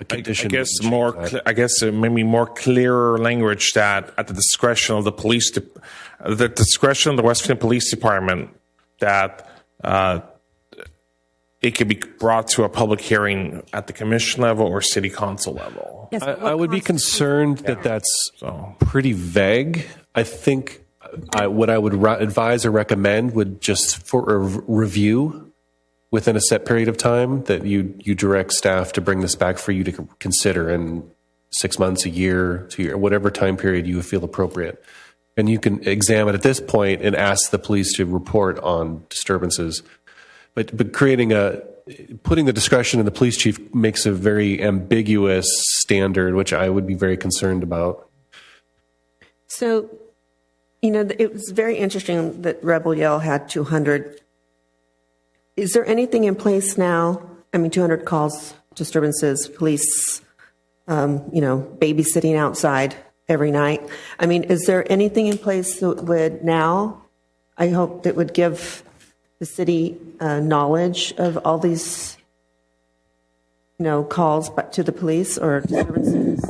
a condition. I guess maybe more clearer language that at the discretion of the police, the discretion of the West Virginia Police Department, that it could be brought to a public hearing at the commission level or city council level. Yes, I would be concerned that that's pretty vague. I think what I would advise or recommend would just for a review within a set period of time, that you direct staff to bring this back for you to consider in 6 months, a year, 2 years, whatever time period you feel appropriate. And you can examine at this point and ask the police to report on disturbances. But putting the discretion in the police chief makes a very ambiguous standard, which I would be very concerned about. So, it was very interesting that Rebel Yell had 200. Is there anything in place now? 200 calls, disturbances, police, babysitting outside every night. Is there anything in place that would now, I hope, that would give the city knowledge of all these, calls back to the police or disturbances?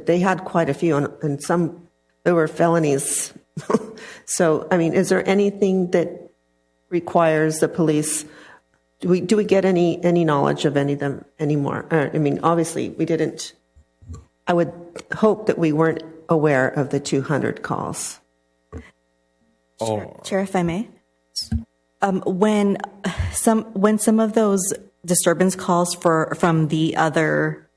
They had quite a few, and some, there were felonies. So, is there anything that requires the police? Do we get any knowledge of any of them anymore? Obviously we didn't. I would hope that we weren't aware of the 200 calls. Chair, if I may, when some of those disturbance calls from the other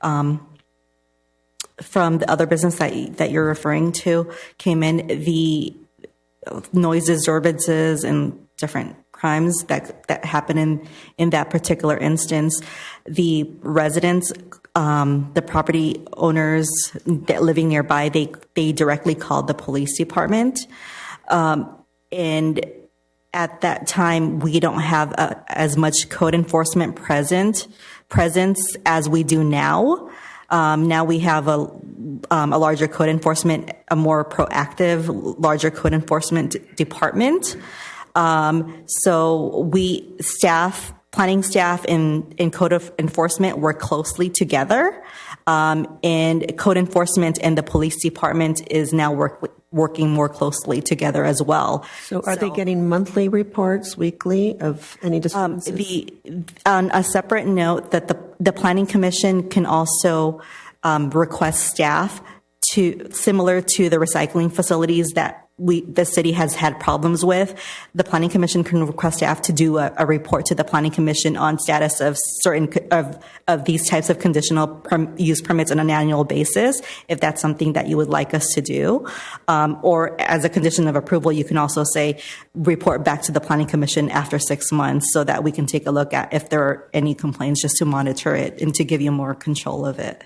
business that you're referring to came in, the noise disturbances and different crimes that happen in that particular instance, the residents, the property owners that living nearby, they directly called the police department, and at that time we don't have as much code enforcement presence as we do now. Now we have a larger code enforcement, a more proactive, larger code enforcement department. So planning staff and code of enforcement work closely together. And code enforcement and the police department is now working more closely together as well. So are they getting monthly reports, weekly, of any disturbances? On a separate note, that the Planning Commission can also request staff similar to the recycling facilities that the city has had problems with. The Planning Commission can request staff to do a report to the Planning Commission on status of certain of these types of conditional use permits on an annual basis, if that's something that you would like us to do. Or as a condition of approval, you can also say report back to the Planning Commission after 6 months, so that we can take a look at if there are any complaints, just to monitor it and to give you more control of it.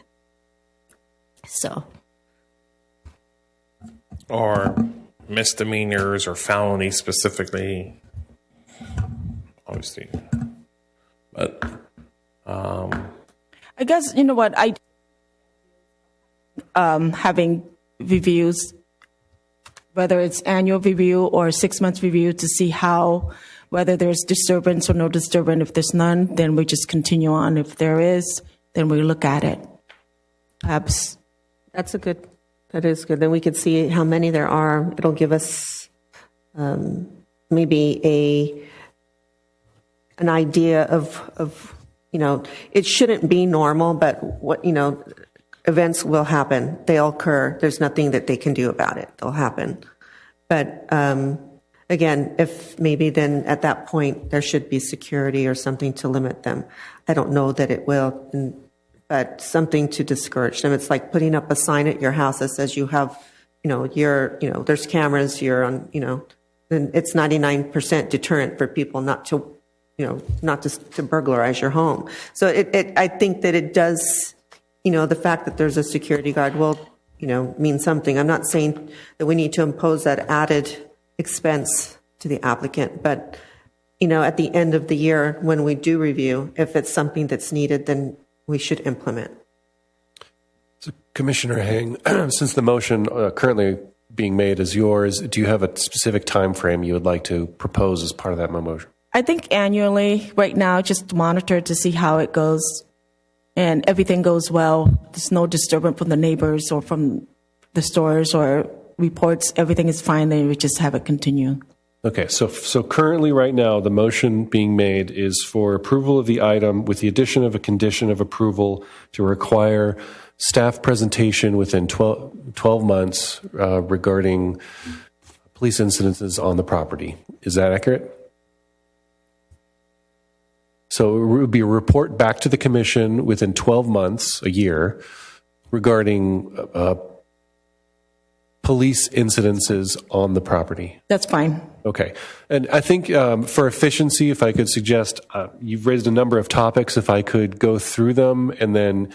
Or misdemeanors or felonies specifically, obviously. But I guess, having reviews whether it's annual review or 6 months review, to see whether there's disturbance or no disturbance. If there's none, then we just continue on. If there is, then we look at it. Perhaps That is good. Then we could see how many there are. It'll give us maybe an idea of, it shouldn't be normal, but events will happen. They'll occur. There's nothing that they can do about it. They'll happen. But again, if maybe then at that point there should be security or something to limit them. I don't know that it will, but something to discourage them. It's like putting up a sign at your house that says you have, there's cameras, you're on, then it's 99% deterrent for people not to burglarize your home. So I think that it does, the fact that there's a security guard will, mean something. I'm not saying that we need to impose that added expense to the applicant, but, at the end of the year, when we do review, if it's something that's needed, then we should implement. So Commissioner Hang, since the motion currently being made is yours, do you have a specific time frame you would like to propose as part of that motion? I think annually, right now, just monitor to see how it goes, and everything goes well. There's no disturbance from the neighbors or from the stores or reports. Everything is fine. Then we just have it continue. Okay, so currently right now, the motion being made is for approval of the item with the addition of a condition of approval to require staff presentation within 12 months regarding police incidences on the property. Is that accurate? So it would be a report back to the commission within 12 months, a year, regarding police incidences on the property. That's fine. Okay. And I think for efficiency, if I could suggest, you've raised a number of topics. If I could go through them, and then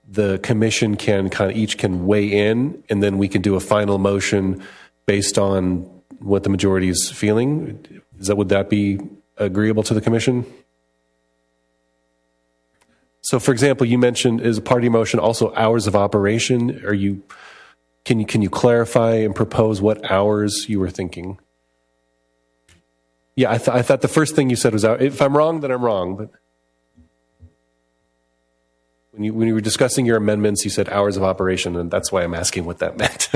the commission can each weigh in, and then we can do a final motion based on what the majority is feeling. Would that be agreeable to the commission? So, for example, you mentioned as a party motion also hours of operation. Can you clarify and propose what hours you were thinking? Yeah, I thought the first thing you said was, if I'm wrong, then I'm wrong. But when you were discussing your amendments, you said hours of operation, and that's why I'm asking what that meant.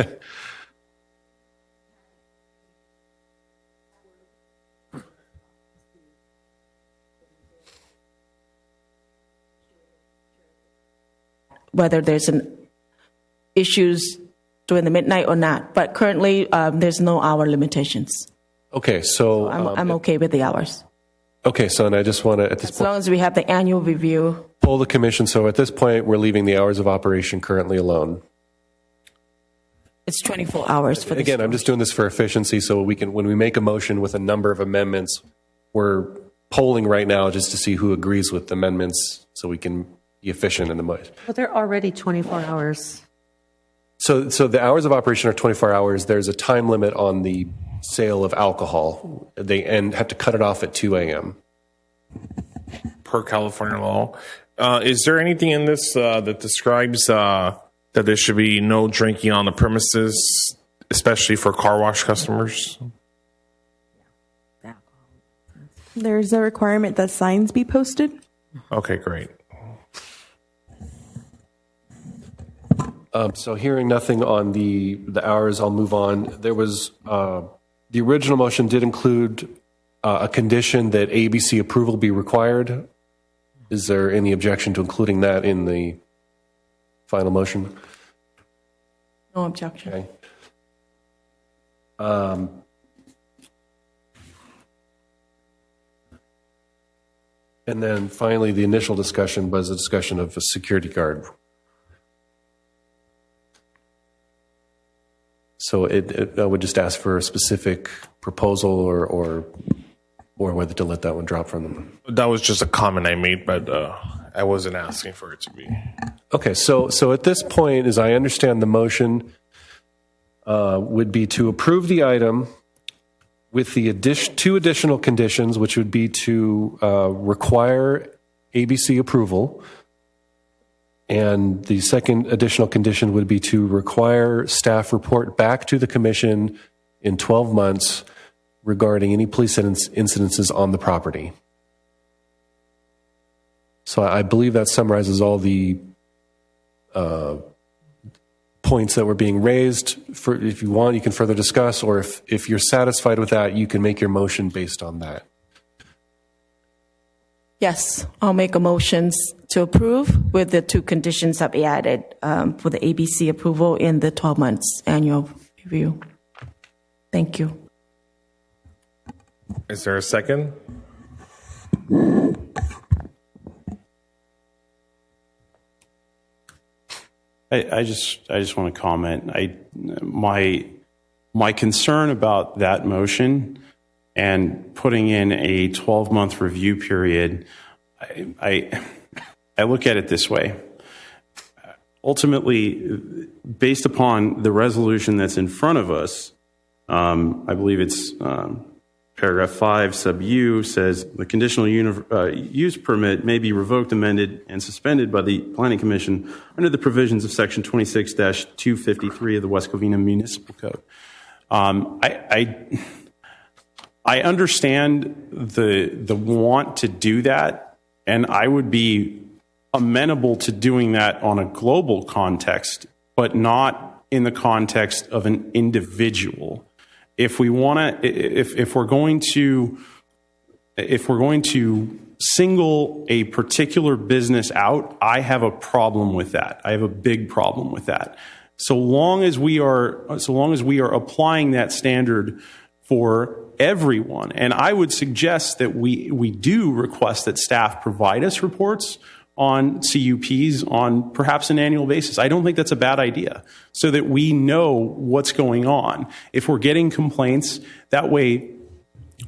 Whether there's issues during the midnight or not, but currently there's no hour limitations. Okay, so I'm okay with the hours. Okay, so and I just want to at this as long as we have the annual review. Poll the commission. So at this point, we're leaving the hours of operation currently alone. It's 24 hours for this. Again, I'm just doing this for efficiency, so we can, when we make a motion with a number of amendments, we're polling right now just to see who agrees with the amendments, so we can be efficient in the motion. Well, they're already 24 hours. So the hours of operation are 24 hours. There's a time limit on the sale of alcohol. They have to cut it off at 2 a.m. Per California law. Is there anything in this that describes that there should be no drinking on the premises, especially for car wash customers? There's a requirement that signs be posted. Okay, great. So hearing nothing on the hours, I'll move on. There was the original motion did include a condition that ABC approval be required. Is there any objection to including that in the final motion? No objection. Okay. And then finally, the initial discussion was a discussion of a security guard. So I would just ask for a specific proposal or whether to let that one drop from them. That was just a comment I made, but I wasn't asking for it to be. Okay, so at this point, as I understand the motion, would be to approve the item with the two additional conditions, which would be to require ABC approval. And the second additional condition would be to require staff report back to the commission in 12 months regarding any police incidences on the property. So I believe that summarizes all the points that were being raised. If you want, you can further discuss, or if you're satisfied with that, you can make your motion based on that. Yes, I'll make a motion to approve with the 2 conditions that we added for the ABC approval in the 12 months annual review. Thank you. Is there a second? I just want to comment. My concern about that motion and putting in a 12-month review period, I look at it this way. Ultimately, based upon the resolution that's in front of us, I believe it's paragraph 5 sub U says the conditional use permit may be revoked, amended, and suspended by the Planning Commission under the provisions of Section 26-253 of the West Covina Municipal Code. I understand the want to do that, and I would be amenable to doing that on a global context, but not in the context of an individual. If we want to, if we're going to single a particular business out, I have a problem with that. I have a big problem with that. So long as we are applying that standard for everyone, and I would suggest that we do request that staff provide us reports on CUPs on perhaps an annual basis. I don't think that's a bad idea, so that we know what's going on. If we're getting complaints, that way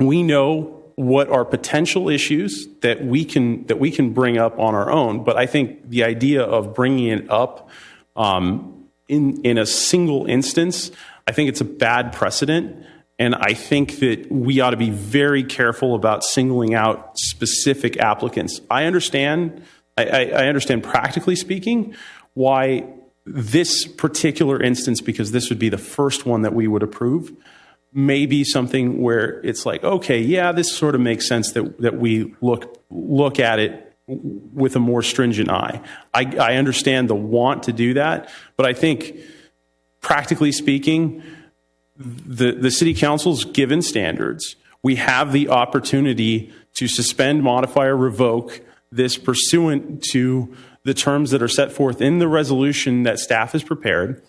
we know what are potential issues that we can bring up on our own. But I think the idea of bringing it up in a single instance, I think it's a bad precedent. And I think that we ought to be very careful about singling out specific applicants. I understand practically speaking why this particular instance, because this would be the first one that we would approve, may be something where it's like, okay, yeah, this sort of makes sense that we look at it with a more stringent eye. I understand the want to do that, but I think practically speaking, the city council's given standards. We have the opportunity to suspend, modify, or revoke this pursuant to the terms that are set forth in the resolution that staff has prepared.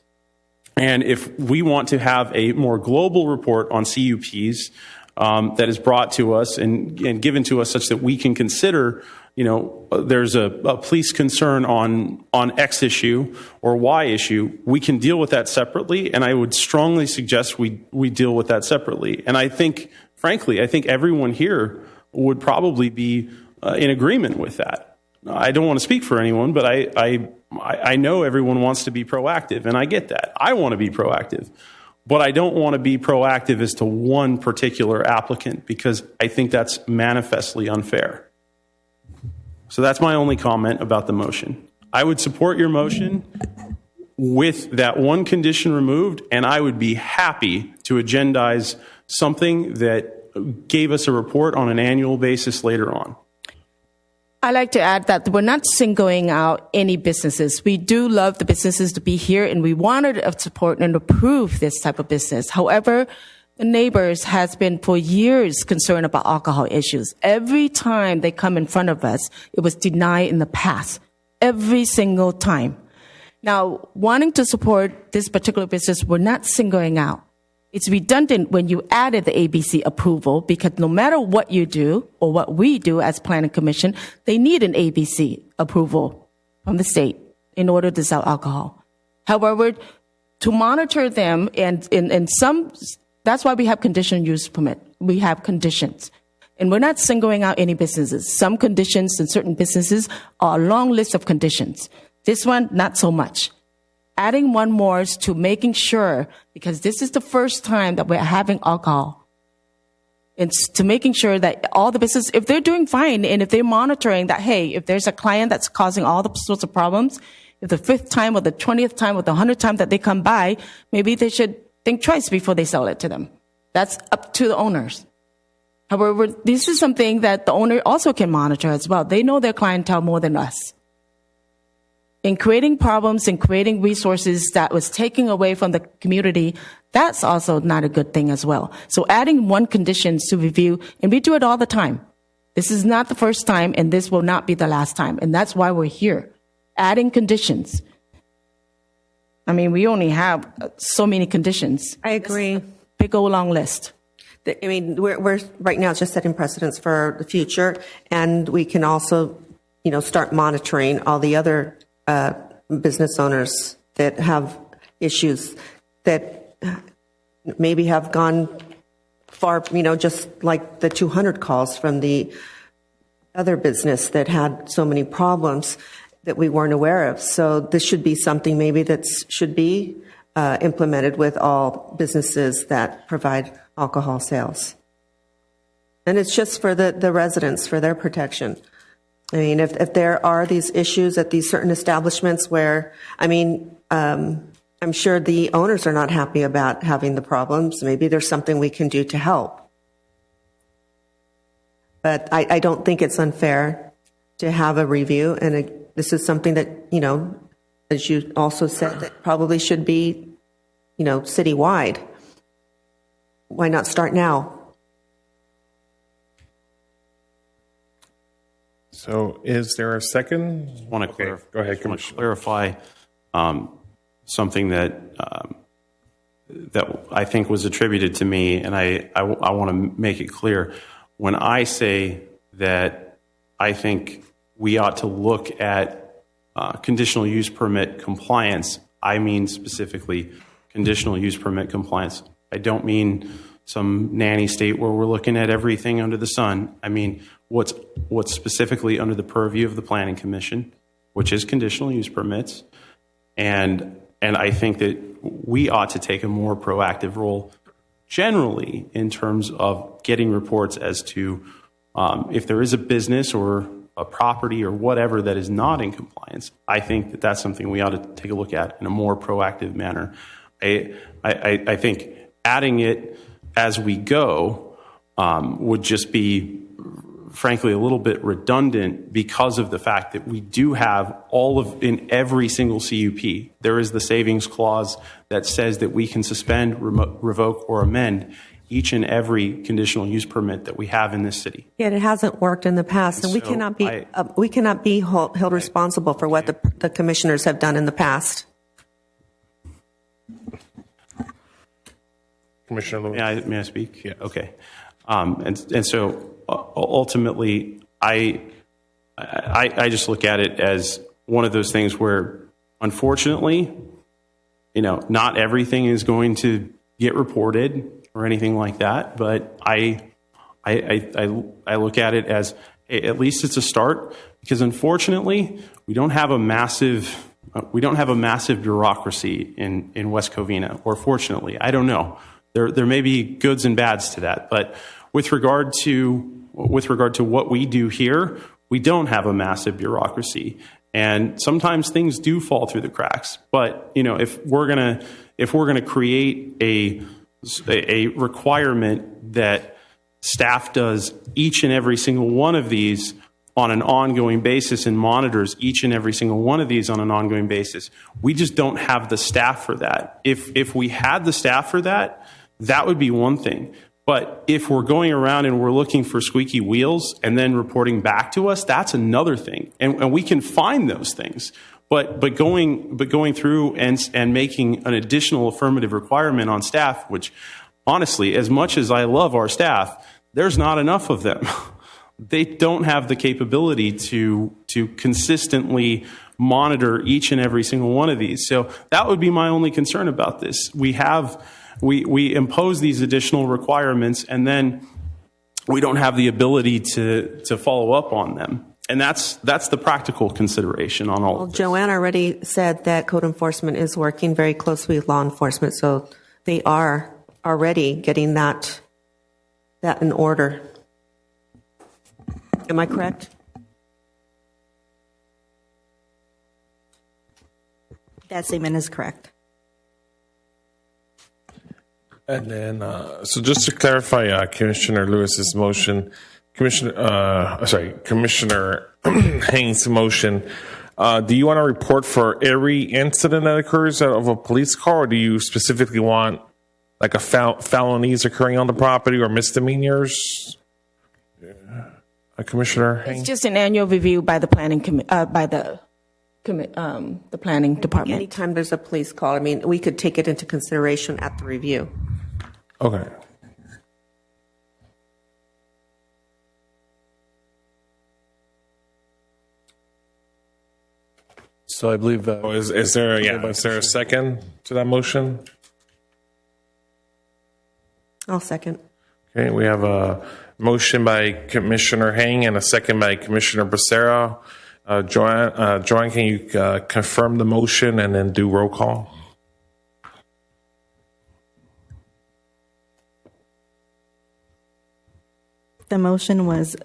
And if we want to have a more global report on CUPs that is brought to us and given to us such that we can consider, there's a police concern on X issue or Y issue, we can deal with that separately. And I would strongly suggest we deal with that separately. And I think, frankly, everyone here would probably be in agreement with that. I don't want to speak for anyone, but I know everyone wants to be proactive, and I get that. I want to be proactive, but I don't want to be proactive as to one particular applicant because I think that's manifestly unfair. So that's my only comment about the motion. I would support your motion with that one condition removed, and I would be happy to agendize something that gave us a report on an annual basis later on. I'd like to add that we're not singling out any businesses. We do love the businesses to be here, and we wanted to support and approve this type of business. However, the neighbors has been for years concerned about alcohol issues. Every time they come in front of us, it was denied in the past. Every single time. Now, wanting to support this particular business, we're not singling out. It's redundant when you added the ABC approval because no matter what you do or what we do as Planning Commission, they need an ABC approval from the state in order to sell alcohol. However, to monitor them and some, that's why we have conditional use permit. We have conditions. And we're not singling out any businesses. Some conditions in certain businesses are a long list of conditions. This one, not so much. Adding one more to making sure, because this is the first time that we're having alcohol, it's to making sure that all the business, if they're doing fine and if they're monitoring that, hey, if there's a client that's causing all the sorts of problems, if the 5th time or the 20th time or the 100th time that they come by, maybe they should think twice before they sell it to them. That's up to the owners. However, this is something that the owner also can monitor as well. They know their clientele more than us. In creating problems and creating resources that was taken away from the community, that's also not a good thing as well. So adding one condition to review, and we do it all the time. This is not the first time, and this will not be the last time. And that's why we're here, adding conditions. I mean, we only have so many conditions. I agree. Big old long list. I mean, we're right now just setting precedents for the future, and we can also, start monitoring all the other business owners that have issues that maybe have gone far, just like the 200 calls from the other business that had so many problems that we weren't aware of. So this should be something maybe that should be implemented with all businesses that provide alcohol sales. And it's just for the residents, for their protection. I mean, if there are these issues at these certain establishments where, I'm sure the owners are not happy about having the problems. Maybe there's something we can do to help. But I don't think it's unfair to have a review. And this is something that, as you also said, that probably should be, citywide. Why not start now? So is there a second? I want to clarify. Go ahead, I want to Commissioner. clarify something that I think was attributed to me, and I want to make it clear. When I say that I think we ought to look at conditional use permit compliance, I mean specifically conditional use permit compliance. I don't mean some nanny state where we're looking at everything under the sun. I mean what's specifically under the purview of the Planning Commission, which is conditional use permits. And I think that we ought to take a more proactive role generally in terms of getting reports as to if there is a business or a property or whatever that is not in compliance. I think that that's something we ought to take a look at in a more proactive manner. I think adding it as we go would just be, frankly, a little bit redundant because of the fact that we do have in every single CUP, there is the savings clause that says that we can suspend, revoke, or amend each and every conditional use permit that we have in this city. Yet it hasn't worked in the past, and we cannot be held responsible for what the commissioners have done in the past. Commissioner Lewis. May I speak? Yeah. Okay. And so ultimately, I just look at it as one of those things where, unfortunately, not everything is going to get reported or anything like that. But I look at it as at least it's a start, because unfortunately, we don't have a massive bureaucracy in West Covina, or fortunately, I don't know. There may be goods and bads to that, but with regard to what we do here, we don't have a massive bureaucracy, and sometimes things do fall through the cracks. But if we're gonna create a requirement that staff does each and every single one of these on an ongoing basis and monitors each and every single one of these on an ongoing basis, we just don't have the staff for that. If we had the staff for that, that would be one thing. But if we're going around and we're looking for squeaky wheels and then reporting back to us, that's another thing. And we can find those things. But going through and making an additional affirmative requirement on staff, which honestly, as much as I love our staff, there's not enough of them. They don't have the capability to consistently monitor each and every single one of these. So that would be my only concern about this. We impose these additional requirements, and then we don't have the ability to follow up on them. And that's the practical consideration on all of this. Joanne already said that code enforcement is working very closely with law enforcement, so they are already getting that in order. Am I correct? That statement is correct. And then, so just to clarify, Commissioner Lewis's motion, Commissioner Haing's motion, do you want to report for every incident that occurs of a police car, or do you specifically want like a felonies occurring on the property or misdemeanors? Commissioner Haing? It's just an annual review by the planning the planning department. Anytime there's a police call, I mean, we could take it into consideration at the review. Okay. So I believe. Is there a second to that motion? I'll second. Okay, we have a motion by Commissioner Haing and a second by Commissioner Becerra. Joanne, can you confirm the motion and then do roll call? The motion was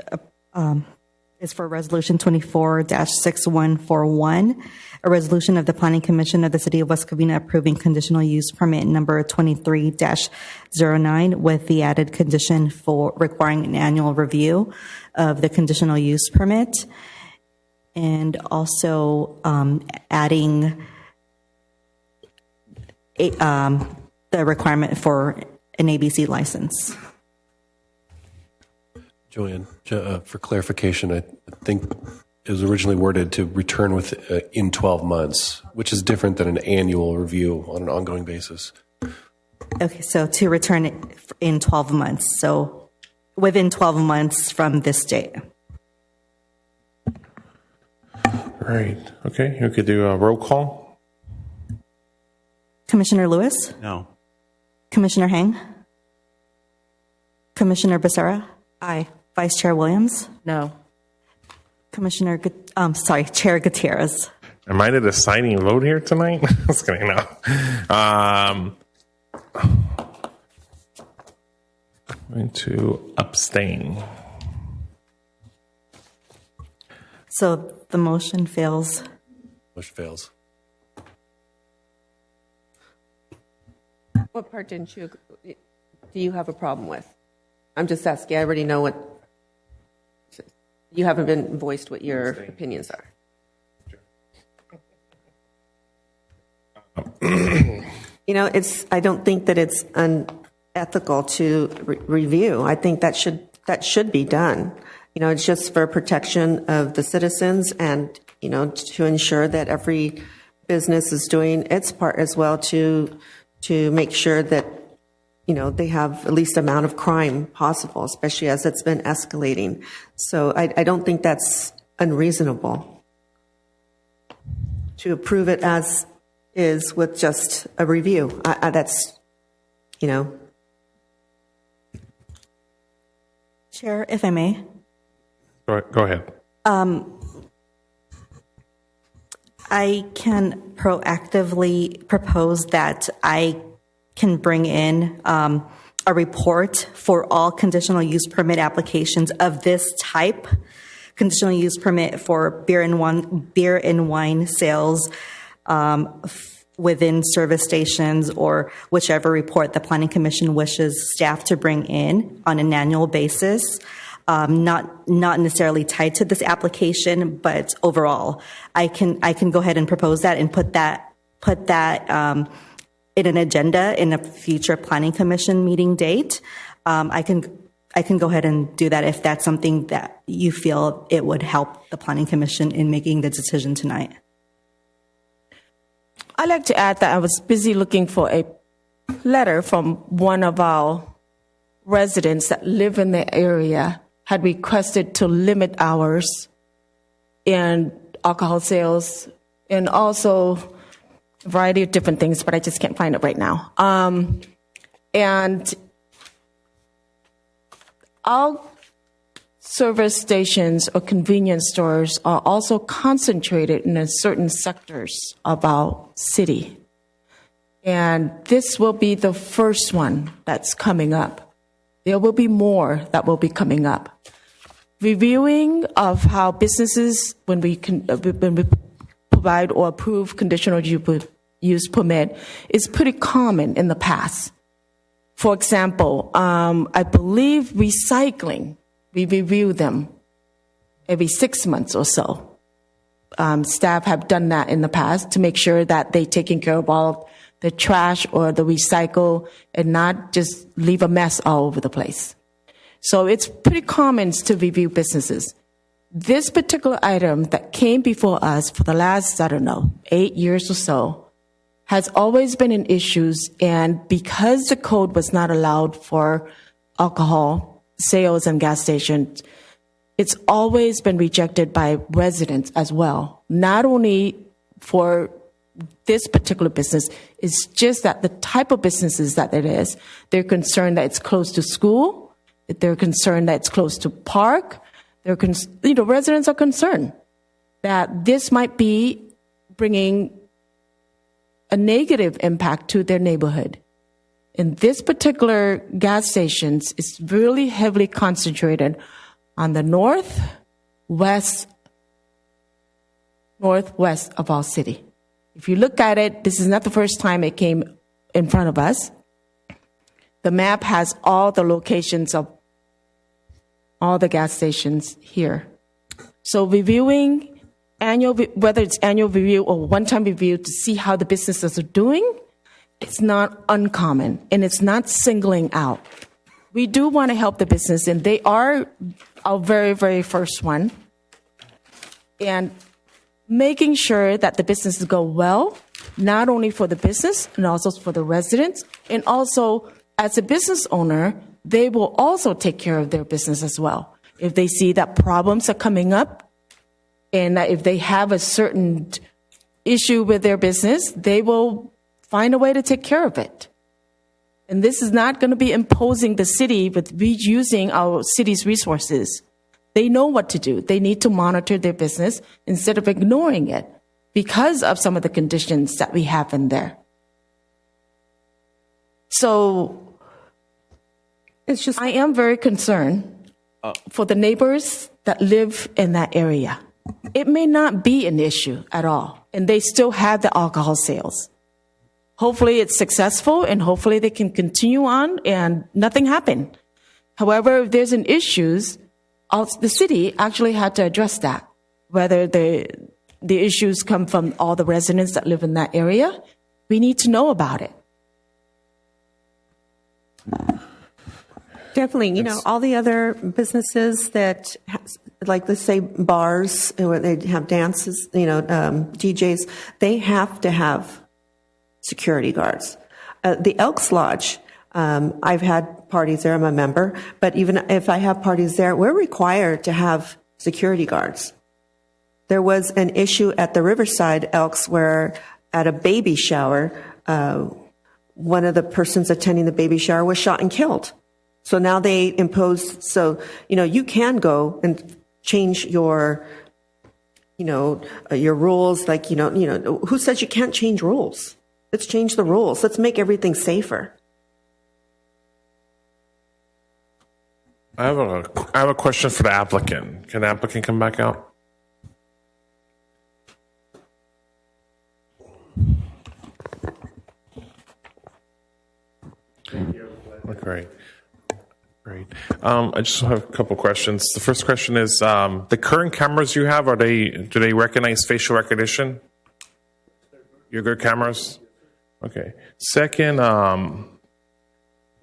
is for Resolution 24-6141, a resolution of the Planning Commission of the City of West Covina approving conditional use permit number 23-09 with the added condition for requiring an annual review of the conditional use permit, and also adding the requirement for an ABC license. Joanne, for clarification, I think it was originally worded to return in 12 months, which is different than an annual review on an ongoing basis. Okay, so to return it in 12 months, so within 12 months from this date. Right. Okay, you could do a roll call. Commissioner Lewis? No. Commissioner Haing? Commissioner Becerra? Aye. Vice Chair Williams? No. Chair Gutierrez. Am I the deciding vote here tonight? Just kidding, no. Going to abstain. So the motion fails. Motion fails. What part do you have a problem with? I'm just asking. I already know what. You haven't been voiced what your opinions are. I don't think that it's unethical to review. I think that should be done. It's just for protection of the citizens and, to ensure that every business is doing its part as well to make sure that, they have at least amount of crime possible, especially as it's been escalating. So I don't think that's unreasonable to approve it as is with just a review. That's. Chair, if I may. Go ahead. I can proactively propose that I can bring in a report for all conditional use permit applications of this type, conditional use permit for beer and wine sales within service stations, or whichever report the Planning Commission wishes staff to bring in on an annual basis. Not necessarily tied to this application, but overall, I can go ahead and propose that and put that in an agenda in a future Planning Commission meeting date. I can go ahead and do that if that's something that you feel it would help the Planning Commission in making the decision tonight. I'd like to add that I was busy looking for a letter from one of our residents that live in the area, had requested to limit hours in alcohol sales and also a variety of different things, but I just can't find it right now. And our service stations or convenience stores are also concentrated in certain sectors of our city. And this will be the first one that's coming up. There will be more that will be coming up. Reviewing of how businesses, when we provide or approve conditional use permit, is pretty common in the past. For example, I believe recycling, we review them every 6 months or so. Staff have done that in the past to make sure that they're taking care of all the trash or the recycle and not just leave a mess all over the place. So it's pretty common to review businesses. This particular item that came before us for the last, 8 years or so, has always been an issue. And because the code was not allowed for alcohol sales and gas stations, it's always been rejected by residents as well. Not only for this particular business, it's just that the type of businesses that it is, they're concerned that it's close to school, they're concerned that it's close to park, residents are concerned that this might be bringing a negative impact to their neighborhood. In this particular gas stations, it's really heavily concentrated on the northwest of our city. If you look at it, this is not the first time it came in front of us. The map has all the locations of all the gas stations here. So reviewing whether it's annual review or one-time review to see how the businesses are doing, it's not uncommon and it's not singling out. We do want to help the business, and they are our very, very first one. And making sure that the businesses go well, not only for the business and also for the residents, and also as a business owner, they will also take care of their business as well. If they see that problems are coming up, and that if they have a certain issue with their business, they will find a way to take care of it. And this is not going to be imposing the city with reusing our city's resources. They know what to do. They need to monitor their business instead of ignoring it because of some of the conditions that we have in there. So I am very concerned for the neighbors that live in that area. It may not be an issue at all, and they still have the alcohol sales. Hopefully it's successful, and hopefully they can continue on and nothing happened. However, if there's an issue, the city actually had to address that, whether the issues come from all the residents that live in that area. We need to know about it. Definitely. All the other businesses that, like, let's say bars, where they have dances, DJs, they have to have security guards. The Elks Lodge, I've had parties there, I'm a member, but even if I have parties there, we're required to have security guards. There was an issue at the Riverside Elks where at a baby shower, one of the persons attending the baby shower was shot and killed. So now they imposed, you can go and change your rules, like, who says you can't change rules? Let's change the rules. Let's make everything safer. I have a question for the applicant. Can the applicant come back out? Great. I just have a couple questions. The first question is, the current cameras you have, do they recognize facial recognition? Your good cameras? Okay. Second, the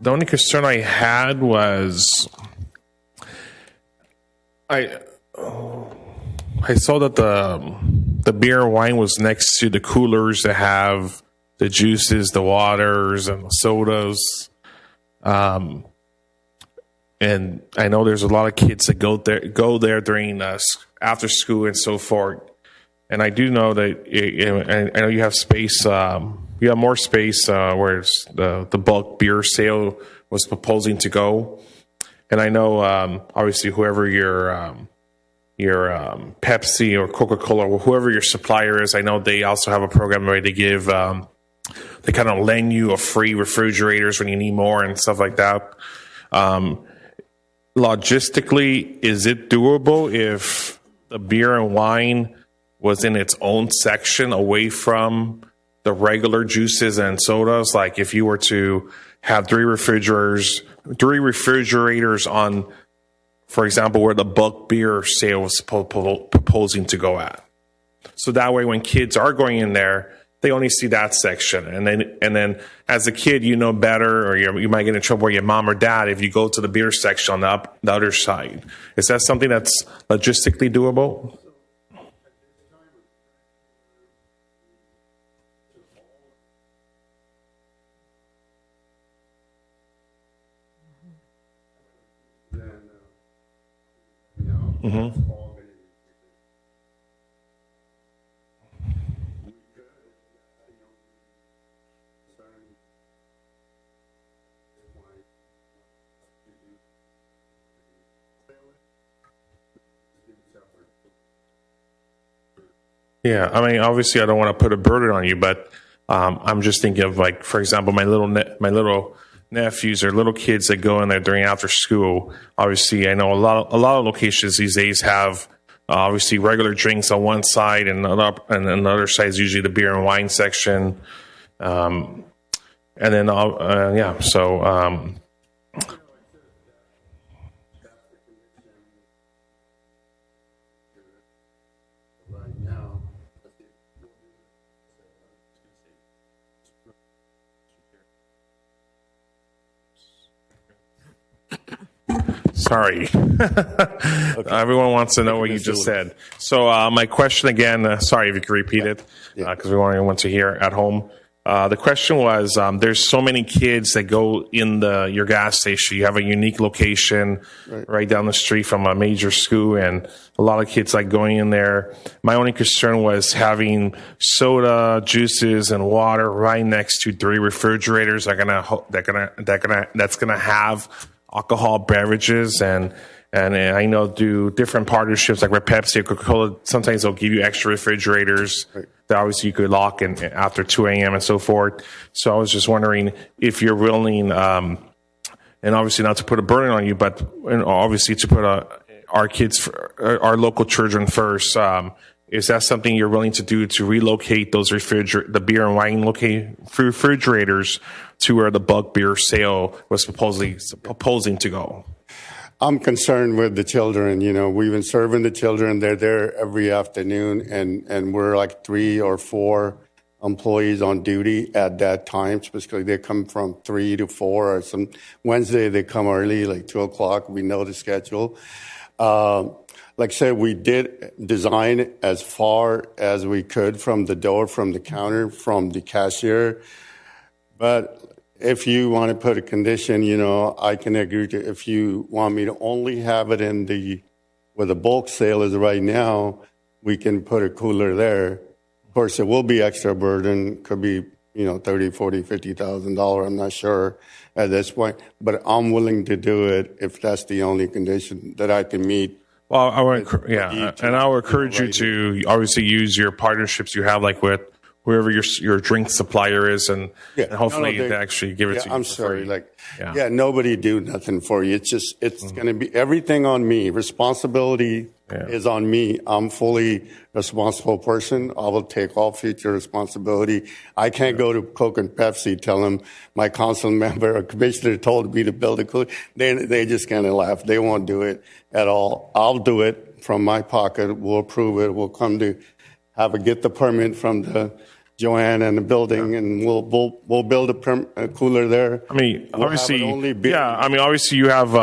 only concern I had was I saw that the beer and wine was next to the coolers that have the juices, the waters, and the sodas. And I know there's a lot of kids that go there during after school and so forth. And I do know that I know you have space. You have more space where the bulk beer sale was proposing to go. And I know obviously whoever your Pepsi or Coca-Cola or whoever your supplier is, I know they also have a program where they give they kind of lend you a free refrigerators when you need more and stuff like that. Logistically, is it doable if the beer and wine was in its own section away from the regular juices and sodas? Like if you were to have three refrigerators on, for example, where the bulk beer sale was proposing to go at. So that way, when kids are going in there, they only see that section, and then as a kid, you know better, or you might get in trouble with your mom or dad if you go to the beer section on the other side. Is that something that's logistically doable? Mm-hmm. Yeah, I mean, obviously, I don't want to put a burden on you, but I'm just thinking of, like, for example, my little nephews or little kids that go in there during after school. Obviously, I know a lot of locations these days have obviously regular drinks on one side, and the other side is usually the beer and wine section. And then yeah, so. Sorry. Everyone wants to know what you just said. So my question again, sorry if you could repeat it, because we want everyone to hear at home. The question was, there's so many kids that go in your gas station. You have a unique location right down the street from a major school, and a lot of kids like going in there. My only concern was having soda, juices, and water right next to three refrigerators that's gonna have alcohol beverages, and I know do different partnerships like with Pepsi or Coca-Cola. Sometimes they'll give you extra refrigerators that obviously you could lock in after 2 a.m. and so forth. So I was just wondering if you're willing, and obviously not to put a burden on you, but obviously to put our kids, our local children first. Is that something you're willing to do, to relocate those the beer and wine refrigerators to where the bulk beer sale was proposing to go? I'm concerned with the children. You know, we've been serving the children. They're there every afternoon, and we're like 3 or 4 employees on duty at that time. Basically, they come from 3 to 4, or some Wednesday they come early, like 2 o'clock. We know the schedule. Like I said, we did design as far as we could from the door, from the counter, from the cashier. But if you want to put a condition, you know, I can agree to, if you want me to only have it where the bulk sale is right now, we can put a cooler there. Of course, it will be extra burden, could be, you know, $30,000, $40,000, $50,000. I'm not sure at this point, but I'm willing to do it if that's the only condition that I can meet. Well, I would encourage you to obviously use your partnerships you have, like with whoever your drink supplier is, and hopefully they actually give it to you. I'm sorry, free. Nobody do nothing for you. It's going to be everything on me. Responsibility is on me. I'm fully responsible person. I will take all future responsibility. I can't go to Coke and Pepsi, tell them my council member or commissioner told me to build a cooler. They just kind of laugh. They won't do it at all. I'll do it from my pocket. We'll approve it. We'll come to get the permit from the Joanne and the building, and we'll build a cooler there. I mean, obviously, I mean, obviously, you have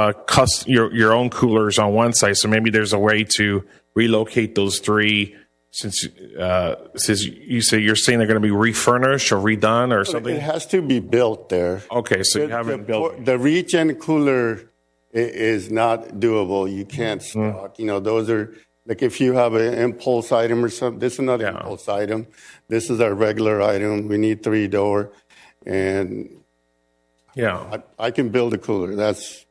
your own coolers on one side, so maybe there's a way to relocate those 3. Since you say you're saying they're going to be refurnished or redone or something, it has to be built there. Okay, so you haven't built the regen cooler is not doable. You can't stock. You know, those are. Like if you have an impulse item or something, this is not an impulse item. This is our regular item. We need 3-door, and I can build a cooler. That's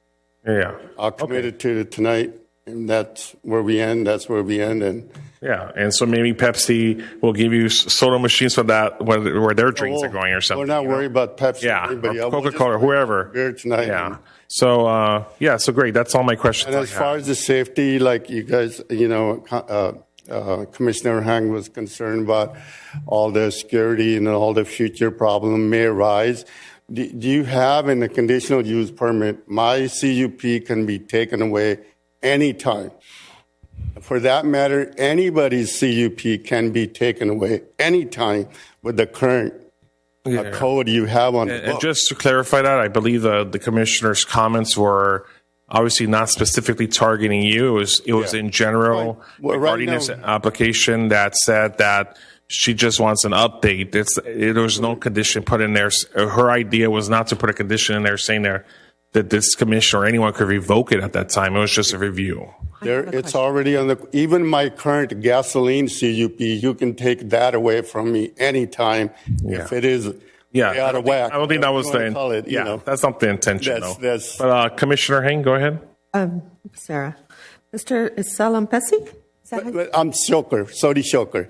I'll commit it to tonight, and that's where we end. That's where we end, and and so maybe Pepsi will give you soda machines for that where their drinks are going or something. We're not worried about Pepsi. Or Coca-Cola, whoever. Beer tonight. So, so great. That's all my questions. And as far as the safety, like you guys, you know, Commissioner Hang was concerned about all the security and all the future problem may arise. do you have in the conditional use permit, my CUP can be taken away anytime. For that matter, anybody's CUP can be taken away anytime with the current code you have on the And book. just to clarify that, I believe the commissioner's comments were obviously not specifically targeting you. It was in general Right. Well, regarding right this now- application that said that she just wants an update. There was no condition put in there. Her idea was not to put a condition in there saying that this commissioner or anyone could revoke it at that time. It was just a review. It's already on the, even my current gasoline CUP, you can take that away from me anytime if it is way out of whack. I don't think that was Whatever you the wanna call it, you know. that's not the intention, That's- though. But Commissioner Hain, go ahead. Sarah. Mr. Salampesi? But I'm Shoker, Sodi Shoker.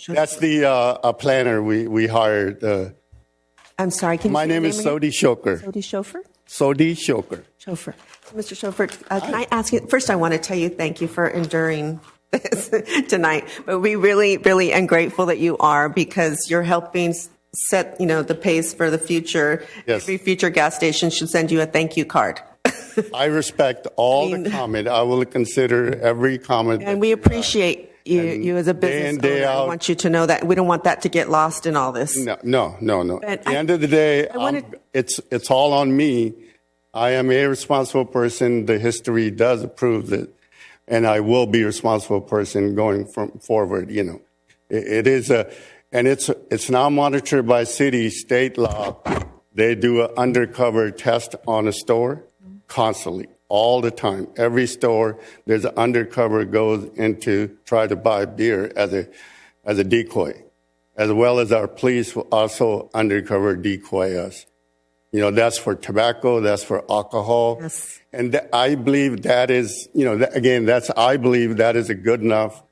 That's the planner we hired. I'm sorry, can you My say your name is again? Sodi Shoker. Sodi Chauffeur? Sodi Shoker. Chauffeur. Mr. Chauffeur, can I ask you, first I want to tell you thank you for enduring this tonight, but we really, really am grateful that you are, because you're helping set, the pace for the future. Yes. Every future gas station should send you a thank you card. I respect all the comment. I will consider every comment. And we appreciate you as a day in, business day owner. I out- want you to know that we don't want that to get lost in all this. No. But At the end of the day, I wanted- it's all on me. I am a responsible person. The history does approve it, and I will be a responsible person going forward. It is and it's now monitored by city, state law. They do an undercover test on a store constantly, all the time. Every store, there's an undercover goes into try to buy beer as a decoy, as well as our police will also undercover decoy us. That's for tobacco, that's for alcohol. Yes. And I believe that is, I believe that is a good enough,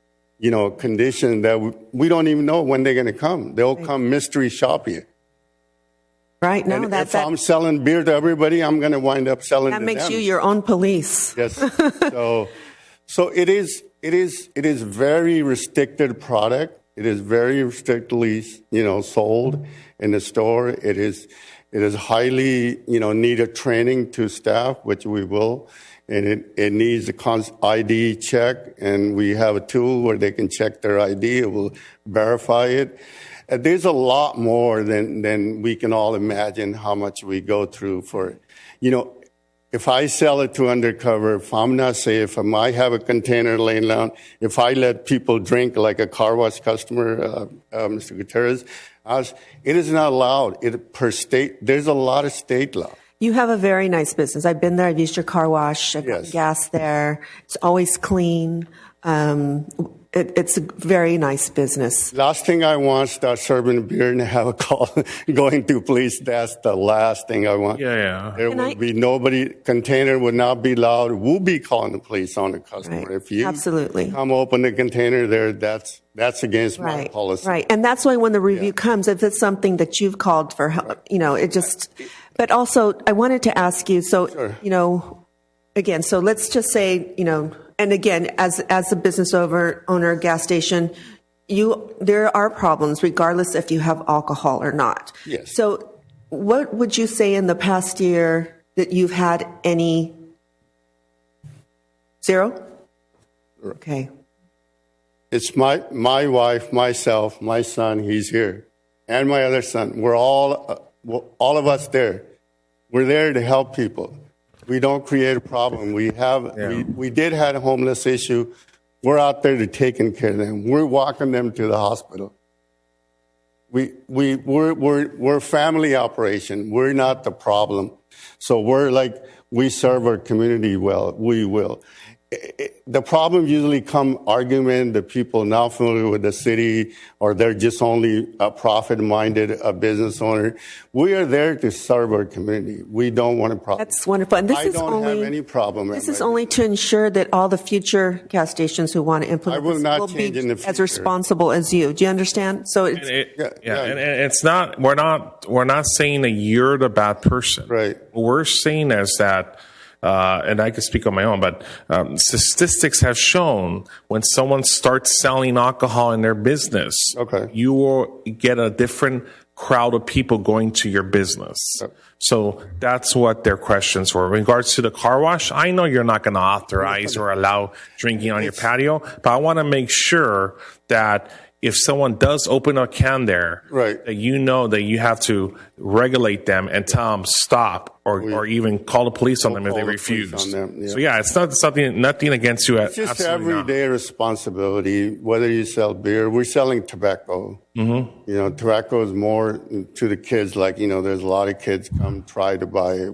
condition that we don't even know when they're going to come. They'll come mystery shopping. Right now, And if I'm selling beer to everybody, I'm going to wind up selling that to makes them. you your own police. Yes. So it is very restricted product. It is very restrictedly, sold in the store. It is highly, needed training to staff, which we will. And it needs a ID check, and we have a tool where they can check their ID. It will verify it. There's a lot more than we can all imagine how much we go through for, if I sell it to undercover, if I'm not safe, if I have a container laying down, if I let people drink like a car wash customer, Mr. Gutierrez, it is not allowed. Per state, there's a lot of state law. You have a very nice business. I've been there. I've used your car wash. I've got Yes. gas there. It's always clean. It's a very nice business. Last thing I want, start serving beer and have a call going to police. That's the last thing I want. Yeah. There will be nobody, container would not be allowed. We'll be calling the police on the customer. Right. If you Absolutely. come open the container there, that's against my policy. Right. And that's why when the review comes, if it's something that you've called for help, it just, but also I wanted to ask you, so, Sure. again, so let's just say, and again, as a business owner, gas station, there are problems regardless if you have alcohol or not. Yes. So what would you say in the past year that you've had any? Zero? Okay. It's my wife, myself, my son, he's here, and my other son. We're all of us there. We're there to help people. We don't create a problem. We did have a homeless issue. We're out there to taking care of them. We're walking them to the hospital. We're a family operation. We're not the problem. So we serve our community well. We will. The problem usually come argument, the people not familiar with the city, or they're just only a profit-minded business owner. We are there to serve our community. We don't want a problem. That's wonderful. And I don't have any problem. This is only to ensure that all the future gas stations who want to implement I will this not will change be in the as future. responsible as you. Do you understand? So it's And it's not. We're not saying that you're the bad person. Right. What we're saying is that. And I can speak on my own, but statistics have shown when someone starts selling alcohol in their business, Okay. you will get a different crowd of people going to your business. So that's what their questions were. In regards to the car wash, I know you're not going to authorize or allow drinking on your patio, but I want to make sure that if someone does open a can there, Right. that you know that you have to regulate them and tell them stop, or even call the police on them if they call the police refuse. on them, yeah. So yeah, it's not nothing against you. It's just absolutely not. everyday responsibility, whether you sell beer. We're selling tobacco. Mm-hmm. You know, tobacco is more to the kids. Like, you know, there's a lot of kids come try to buy it.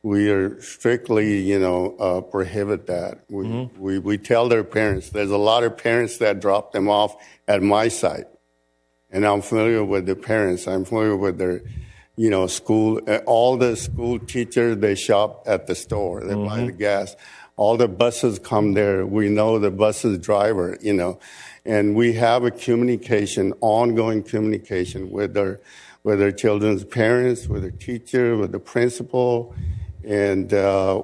We are strictly, you know, prohibit that. We tell their parents. There's a lot of parents that drop them off at my site. And I'm familiar with the parents. I'm familiar with their, you know, school. All the school teachers, they shop at the store. They buy the gas. All the buses come there. We know the bus's driver, you know. And we have a communication, ongoing communication with their children's parents, with the teacher, with the principal, and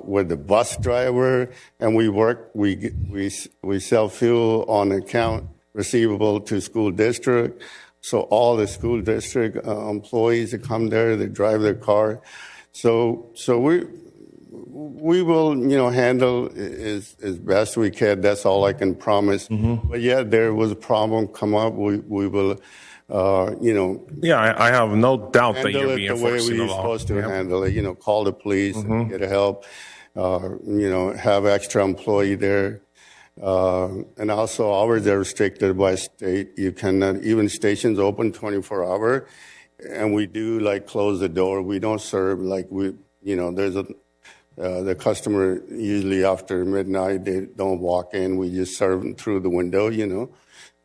with the bus driver. And we sell fuel on account receivable to school district. So all the school district employees that come there, they drive their car. So we will, you know, handle as best we can. That's all I can promise. But yeah, there was a problem come up. We will, you know. Yeah, I have no doubt that handle you're it being the way enforcing the we're law. supposed to Yeah. handle it. You know, call the police, get help. You know, have extra employee there. And also hours are restricted by state. You cannot, even stations open 24 hours, and we do like close the door. We don't serve like you know, there's the customer usually after midnight, they don't walk in. We just serve them through the window, you know,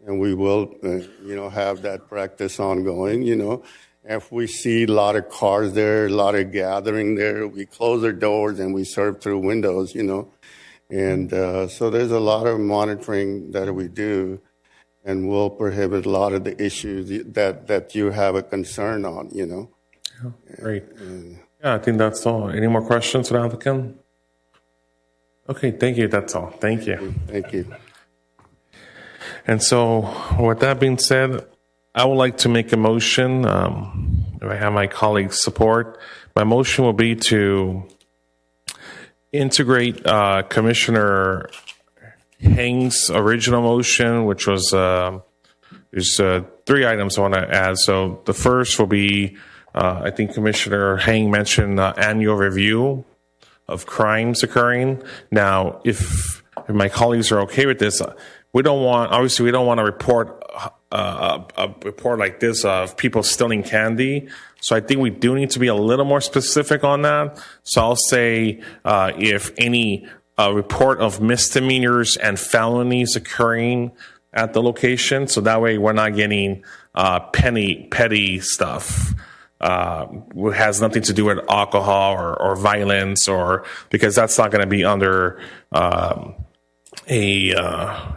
and we will, you know, have that practice ongoing, you know. If we see a lot of cars there, a lot of gathering there, we close our doors and we serve through windows, you know. And so there's a lot of monitoring that we do, and we'll prohibit a lot of the issues that you have a concern on, you know. Yeah, great. Yeah, I think that's all. Any more questions for the applicant? Okay, thank you. That's all. Thank you. Thank you. And so, with that being said, I would like to make a motion. If I have my colleagues' support, my motion will be to integrate Commissioner Heng's original motion, which was there's 3 items I want to add. So the first will be, I think Commissioner Heng mentioned annual review of crimes occurring. Now, if my colleagues are okay with this, we don't want to report a report like this of people stealing candy. So I think we do need to be a little more specific on that. So I'll say if any report of misdemeanors and felonies occurring at the location, so that way we're not getting petty stuff. It has nothing to do with alcohol or violence, or because that's not going to be under an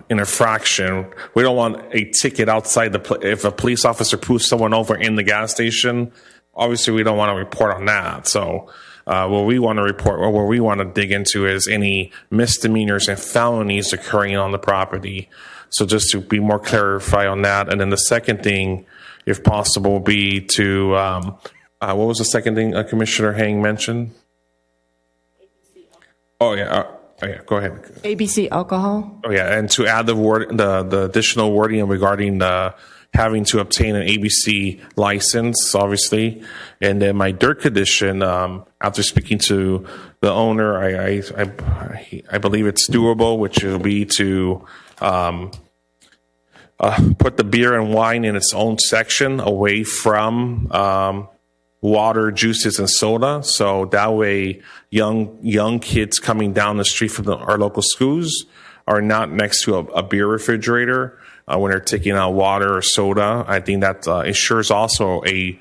infraction. We don't want a ticket outside if a police officer pulls someone over in the gas station. Obviously, we don't want to report on that. So, what we want to report, or what we want to dig into, is any misdemeanors and felonies occurring on the property. So, just to be more clarified on that. And then the second thing, if possible, would be to what was the second thing Commissioner Heng mentioned? Oh yeah. Go ahead. ABC alcohol. Oh yeah, and to add the additional wording regarding having to obtain an ABC license, obviously, and then my dirt condition. After speaking to the owner, I believe it's doable, which will be to put the beer and wine in its own section away from water, juices, and soda. So that way, young kids coming down the street from our local schools are not next to a beer refrigerator when they're taking out water or soda. I think that ensures also a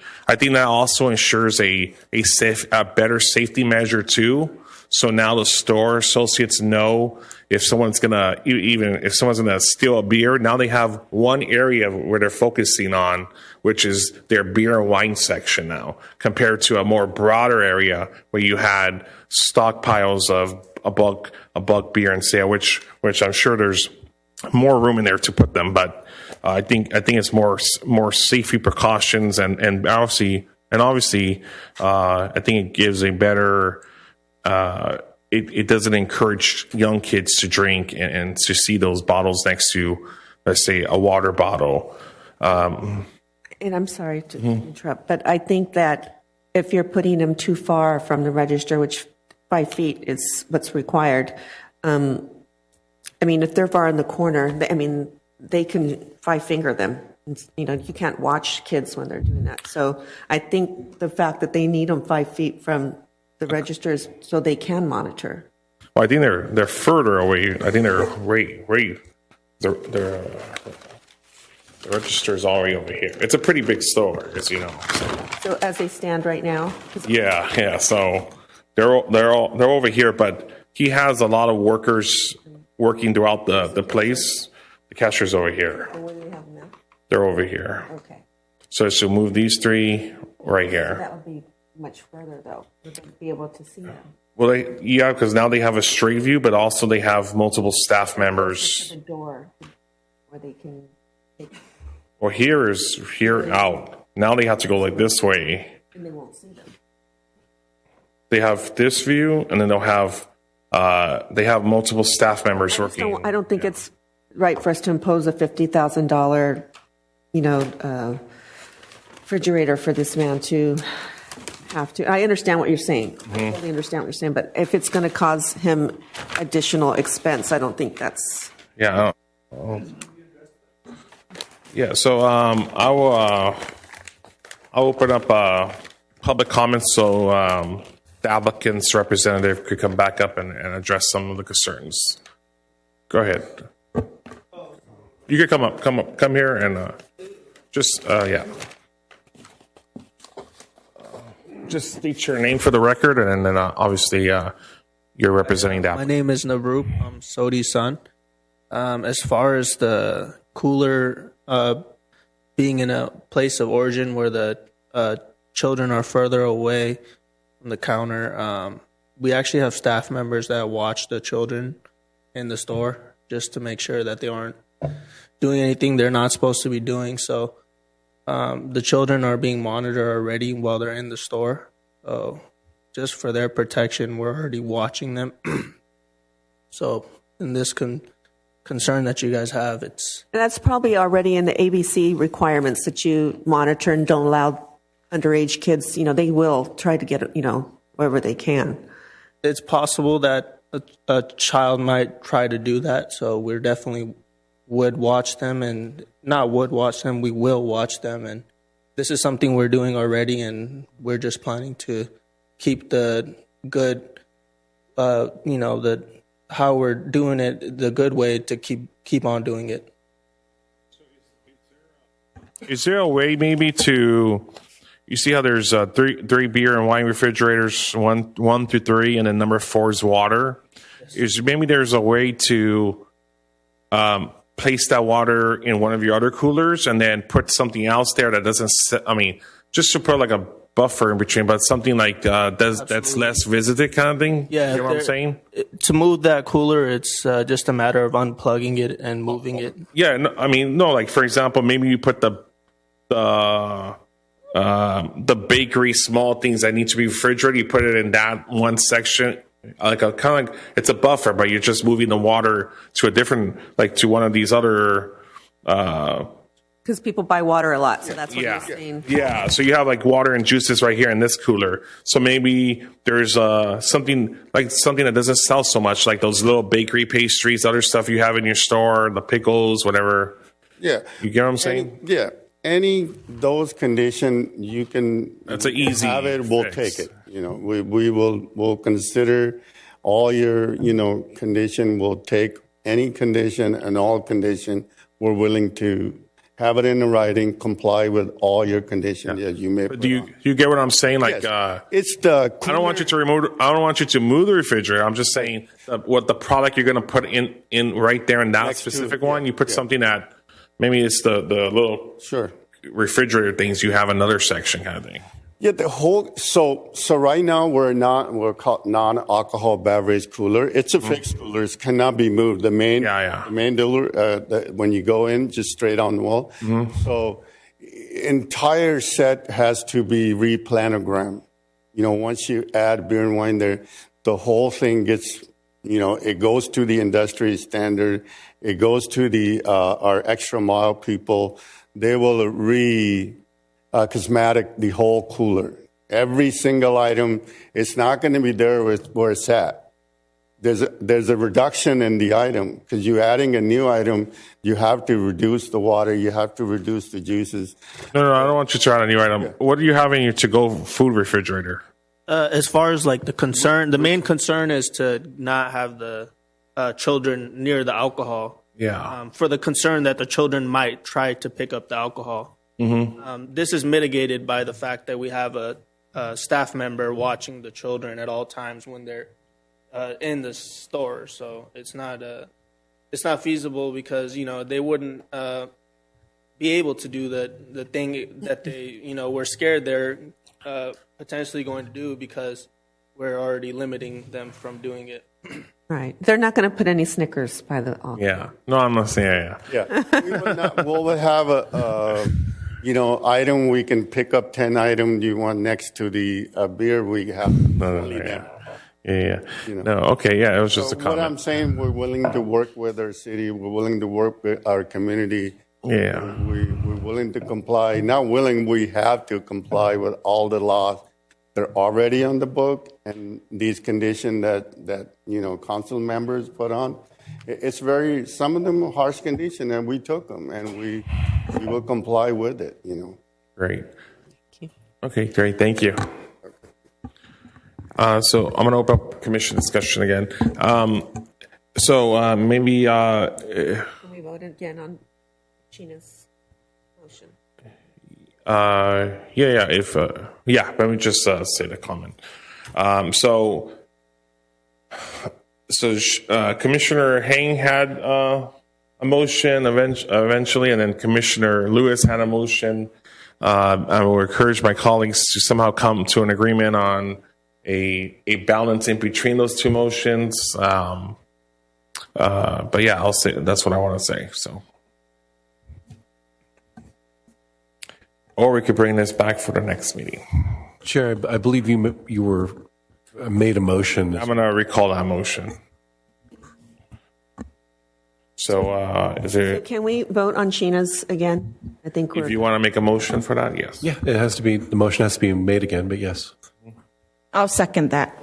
better safety measure too. So now the store associates know if someone's gonna steal a beer, now they have one area where they're focusing on, which is their beer and wine section now, compared to a more broader area where you had stockpiles of a bulk beer and sale, which I'm sure there's more room in there to put them. But I think it's more safety precautions and obviously I think it gives a better. It doesn't encourage young kids to drink and to see those bottles next to, let's say, a water bottle. And I'm sorry to interrupt, but I think that if you're putting them too far from the register, which 5 feet is what's required, I mean, if they're far in the corner, they can 5-finger them. You know, you can't watch kids when they're doing that. So I think the fact that they need them 5 feet from the registers so they can monitor. Well, I think they're further away. I think they're right. The register is already over here. It's a pretty big store, as you know. So as they stand right now? Yeah. So they're over here, but he has a lot of workers working throughout the place. The cashier's over here. And where do they have them now? They're over here. Okay. So she'll move these 3 right here. That would be much further, though. Would they be able to see them? Well, because now they have a straight view, but also they have multiple staff members. The door where they can take, Well, here out. Now they have to go like this way. and they won't see them. They have this view, and then they have multiple staff members working. I don't think it's right for us to impose a $50,000, refrigerator for this man to have to. I understand what you're saying. I totally understand what you're saying. But if it's going to cause him additional expense, I don't think that's. Yeah. Yeah. So I'll open up public comments so the applicant's representative could come back up and address some of the concerns. Go ahead. You could come here and just Just state your name for the record, and then obviously you're representing that. My name is Navroop. I'm Sodi's son. As far as the cooler being in a place of origin where the children are further away from the counter, we actually have staff members that watch the children in the store just to make sure that they aren't doing anything they're not supposed to be doing. So the children are being monitored already while they're in the store. So just for their protection, we're already watching them. So in this concern that you guys have, it's... And that's probably already in the ABC requirements that you monitor and don't allow underage kids. They will try to get, wherever they can. It's possible that a child might try to do that. So we're definitely would watch them, and not would watch them, we will watch them. And this is something we're doing already, and we're just planning to keep the good, how we're doing it, the good way to keep on doing it. Is there a way maybe to, you see how there's three beer and wine refrigerators, one through 3, and then number 4 is water? Yes. Maybe there's a way to place that water in one of your other coolers and then put something else there that doesn't, just to put like a buffer in between, but something like that's less visited kind of thing? Yeah. You know what I'm saying? To move that cooler, it's just a matter of unplugging it and moving it. Yeah, no, like for example, maybe you put the bakery small things that need to be refrigerated, you put it in that one section, like it's a buffer, but you're just moving the water to a different, like to one of these other. Because people buy water a lot, so that's what you're saying. Yeah, so you have like water and juices right here in this cooler. So maybe there's something that doesn't sell so much, like those little bakery pastries, other stuff you have in your store, the pickles, whatever. Yeah. You get what I'm saying? Those condition you can. That's an easy have it. We'll fix. take it. We'll consider all your condition. We'll take any condition and all condition. We're willing to have it in the writing, comply with all your conditions that you may. But do you get what I'm saying? Like, it's the. I don't want you to remove. I don't want you to move the refrigerator. I'm just saying what the product you're going to put in right there in that Next specific to, one. You put something that maybe it's the little sure refrigerator things. You have another section kind of thing. Yeah, the whole so right now we're called non-alcohol beverage cooler. It's a fixed cooler. It cannot be moved. The main the main dealer when you go in, just straight on the wall. So entire set has to be replanogrammed. You know, once you add beer and wine there, the whole thing gets, you know, it goes to the industry standard. It goes to the our extra mile people. They will cosmetic the whole cooler. Every single item, it's not going to be there where it's at. There's a reduction in the item because you're adding a new item. You have to reduce the water. You have to reduce the juices. No, I don't want you to add a new item. Yeah. What do you have in your to-go food refrigerator? As far as like the main concern is to not have the children near the alcohol. Yeah. For the concern that the children might try to pick up the alcohol. This is mitigated by the fact that we have a staff member watching the children at all times when they're in the store. So it's not feasible because, you know, they wouldn't be able to do the thing that they, you know, we're scared they're potentially going to do because we're already limiting them from doing it. Right. They're not going to put any Snickers by the alcohol. Yeah. No, I'm not saying We'll have a you know, item we can pick up 10 items you want next to the beer we have. Yeah. You know. No, okay, yeah, it was just a comment. What I'm saying, we're willing to work with our city. We're willing to work with our community. Yeah. We're willing to comply. Not willing, we have to comply with all the laws. They're already on the book, and these conditions that you know, council members put on. It's some of them are harsh conditions, and we took them, and we will comply with it, you know. Great. Okay, great, thank you. So I'm going to open up commission discussion again. Maybe... Can we vote again on Gina's motion? Let me just say the comment. Commissioner Hang had a motion eventually, and then Commissioner Lewis had a motion. I will encourage my colleagues to somehow come to an agreement on a balance in between those two motions. But yeah, I'll say that's what I want to say. So, or we could bring this back for the next meeting. Chair, I believe you were made a motion. I'm going to recall that motion. So, is there? Can we vote on Sheena's again? I think if you want to make a motion for that, yes. Yeah, it has to be. The motion has to be made again, but yes. I'll second that.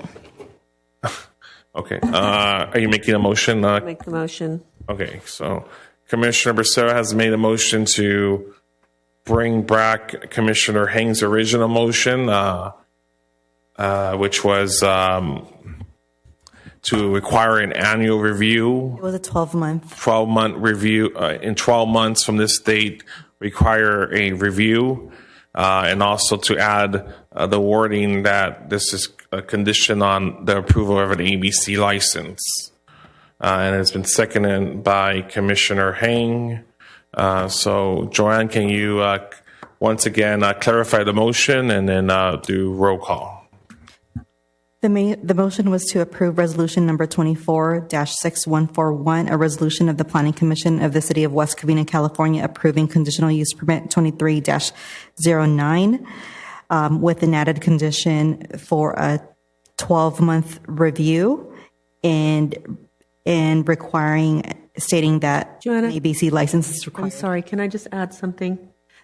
Okay. Are you making a motion? Make the motion. Okay. So, Commissioner Becerra has made a motion to bring back Commissioner Hang's original motion, which was to require an annual review. It was a 12-month. 12-month review. In 12 months from this date, require a review, and also to add the wording that this is a condition on the approval of an ABC license. And it's been seconded by Commissioner Hang. So, Joanne, can you once again clarify the motion and then do roll call? The motion was to approve resolution number 24-6141, a resolution of the Planning Commission of the City of West Covina, California, approving conditional use permit 23-09 with an added condition for a 12-month review and stating that Joanna, an ABC license is required. I'm sorry, can I just add something?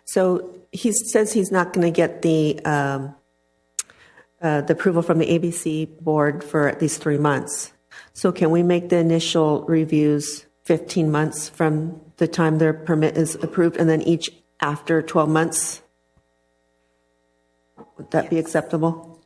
So he says he's not going to get the approval from the ABC board for at least 3 months. So can we make the initial reviews 15 months from the time their permit is approved, and then each after 12 months? Would that be acceptable?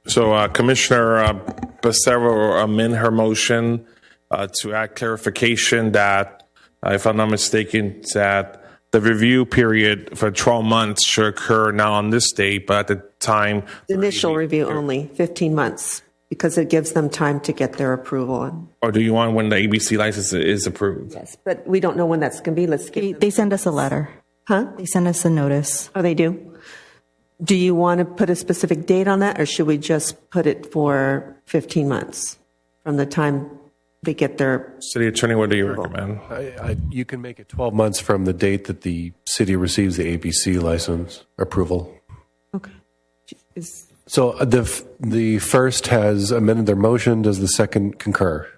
So Commissioner Becerra will amend her motion to add clarification that, if I'm not mistaken, that the review period for 12 months should occur now on this date, but at the time... The initial review only, 15 months, because it gives them time to get their approval. Or do you want when the ABC license is approved? Yes, but we don't know when that's going to be. They send us a letter. Huh? They send us a notice. Oh, they do? Do you want to put a specific date on that, or should we just put it for 15 months from the time they get their... City Attorney, what do you recommend? You can make it 12 months from the date that the city receives the ABC license approval. Okay. So the first has amended their motion. Does the second concur?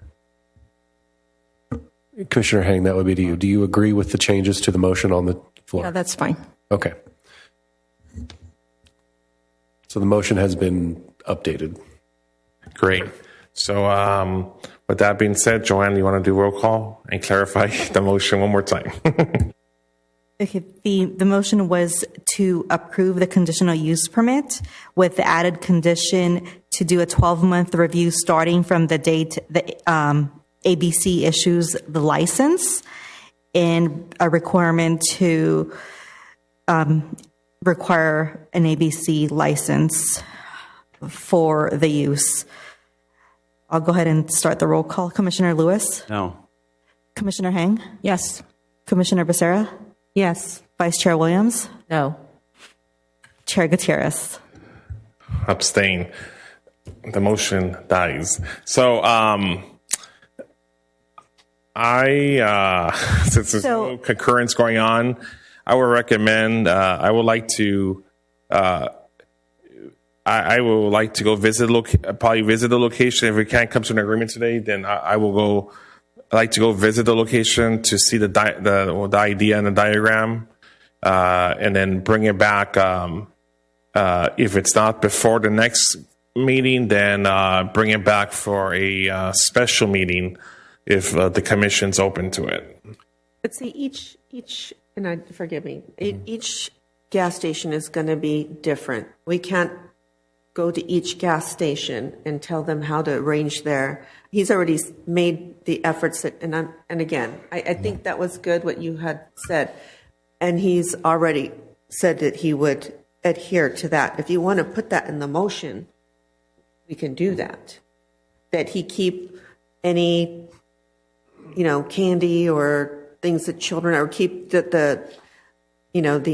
Commissioner Hang, that would be to you. Do you agree with the changes to the motion on the floor? Yeah, that's fine. Okay. So the motion has been updated. Great. So with that being said, Joanne, you want to do roll call and clarify the motion one more time? Okay, the motion was to approve the conditional use permit with the added condition to do a 12-month review starting from the date the ABC issues the license, and a requirement to require an ABC license for the use. I'll go ahead and start the roll call. Commissioner Lewis? No. Commissioner Hang? Yes. Commissioner Becerra? Yes. Vice Chair Williams? No. Chair Gutierrez? Abstain. The motion dies. So since there's no concurrence going on, I would recommend, I would like to go visit, probably visit the location. If we can't come to an agreement today, then I will go. I'd like to go visit the location to see the idea and the diagram, and then bring it back. If it's not before the next meeting, then bring it back for a special meeting if the commission's open to it. But see, each forgive me, each gas station is going to be different. We can't go to each gas station and tell them how to arrange their... He's already made the efforts that, and again, I think that was good what you had said, and he's already said that he would adhere to that. If you want to put that in the motion, we can do that. That he keep any, candy or things that children, or keep the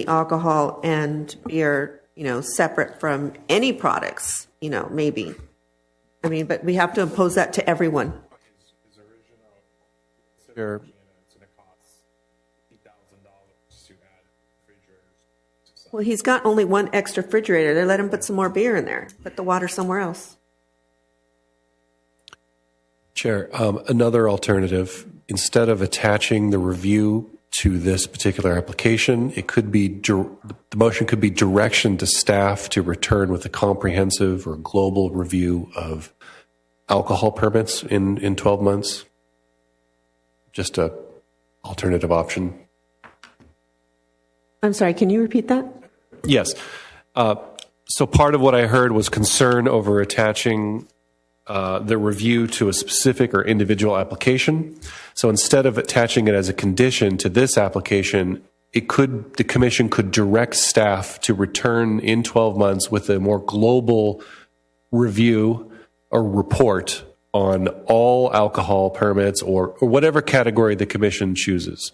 alcohol and beer, separate from any products, maybe. I mean, but we have to impose that to everyone. Sure. Well, he's got only one extra refrigerator. They let him put some more beer in there. Put the water somewhere else. Chair, another alternative, instead of attaching the review to this particular application, it could be the motion could be direction to staff to return with a comprehensive or global review of alcohol permits in 12 months. Just a alternative option. I'm sorry, can you repeat that? Yes. So part of what I heard was concern over attaching the review to a specific or individual application. So instead of attaching it as a condition to this application, the commission could direct staff to return in 12 months with a more global review or report on all alcohol permits or whatever category the commission chooses.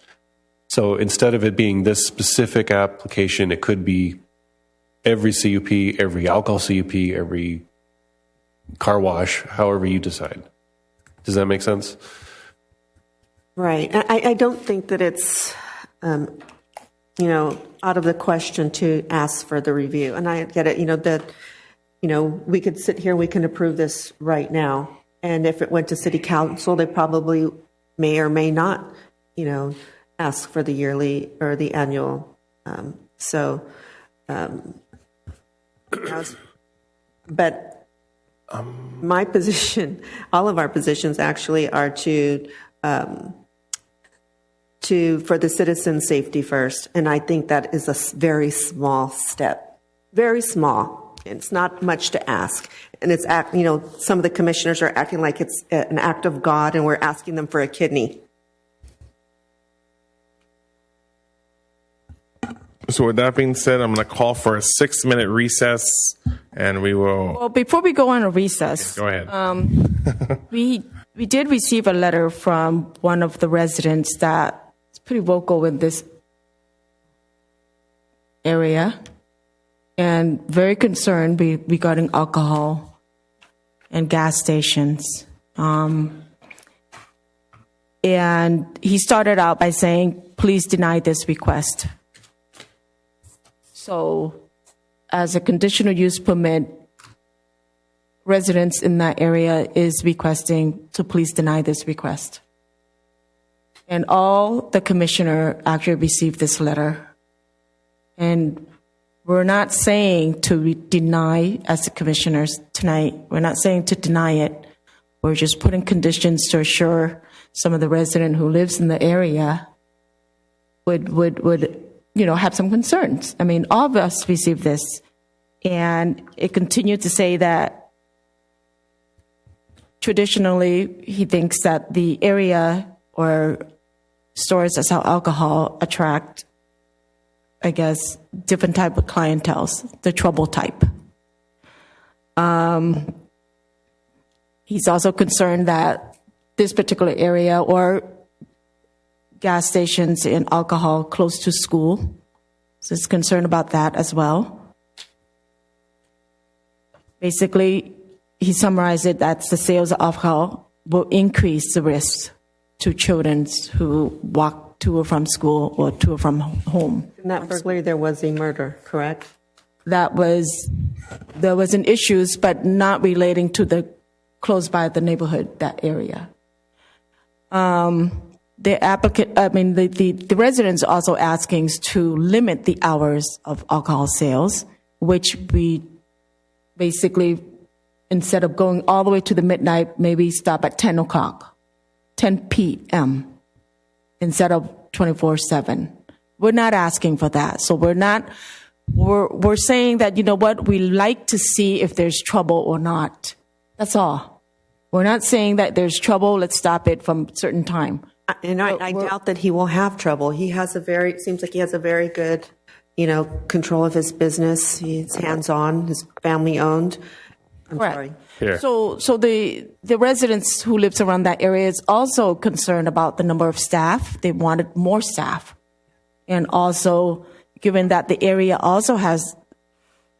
So instead of it being this specific application, it could be every CUP, every alcohol CUP, every car wash, however you decide. Does that make sense? Right. I don't think that it's, out of the question to ask for the review. And I get it, we could sit here, we can approve this right now. And if it went to city council, they probably may or may not, ask for the yearly or the annual. But my position, all of our positions actually are for the citizen safety first. And I think that is a very small step, very small. It's not much to ask. And it's, some of the commissioners are acting like it's an act of God and we're asking them for a kidney. So with that being said, I'm going to call for a 6-minute recess, and we will... Well, before we go on a recess, go ahead. we did receive a letter from one of the residents that is pretty vocal in this area. and very concerned regarding alcohol and gas stations. And he started out by saying, please deny this request. So as a conditional use permit, residents in that area is requesting to please deny this request. And all the commissioner actually received this letter. And we're not saying to deny as the commissioners tonight. We're not saying to deny it. We're just putting conditions to assure some of the resident who lives in the area would have some concerns. I mean, all of us received this. And it continued to say that traditionally he thinks that the area or stores that sell alcohol attract, I guess, different type of clienteles, the trouble type. He's also concerned that this particular area or gas stations and alcohol close to school, so he's concerned about that as well. Basically, he summarized it that the sales of alcohol will increase the risk to children who walk to or from school or to or from home. In that burglary, there was a murder, correct? There was an issues, but not relating to the close by the neighborhood, that area. The residents also asking to limit the hours of alcohol sales, which we basically, instead of going all the way to the midnight, maybe stop at 10 o'clock, 10 p.m. instead of 24/7. We're not asking for that. So we're saying that, you know what, we like to see if there's trouble or not. That's all. We're not saying that there's trouble, let's stop it from a certain time. And I doubt that he will have trouble. It seems like he has a very good, control of his business. He's hands-on, his family owned. I'm Correct. sorry. Here. So the residents who lives around that area is also concerned about the number of staff. They wanted more staff. And also, given that the area also has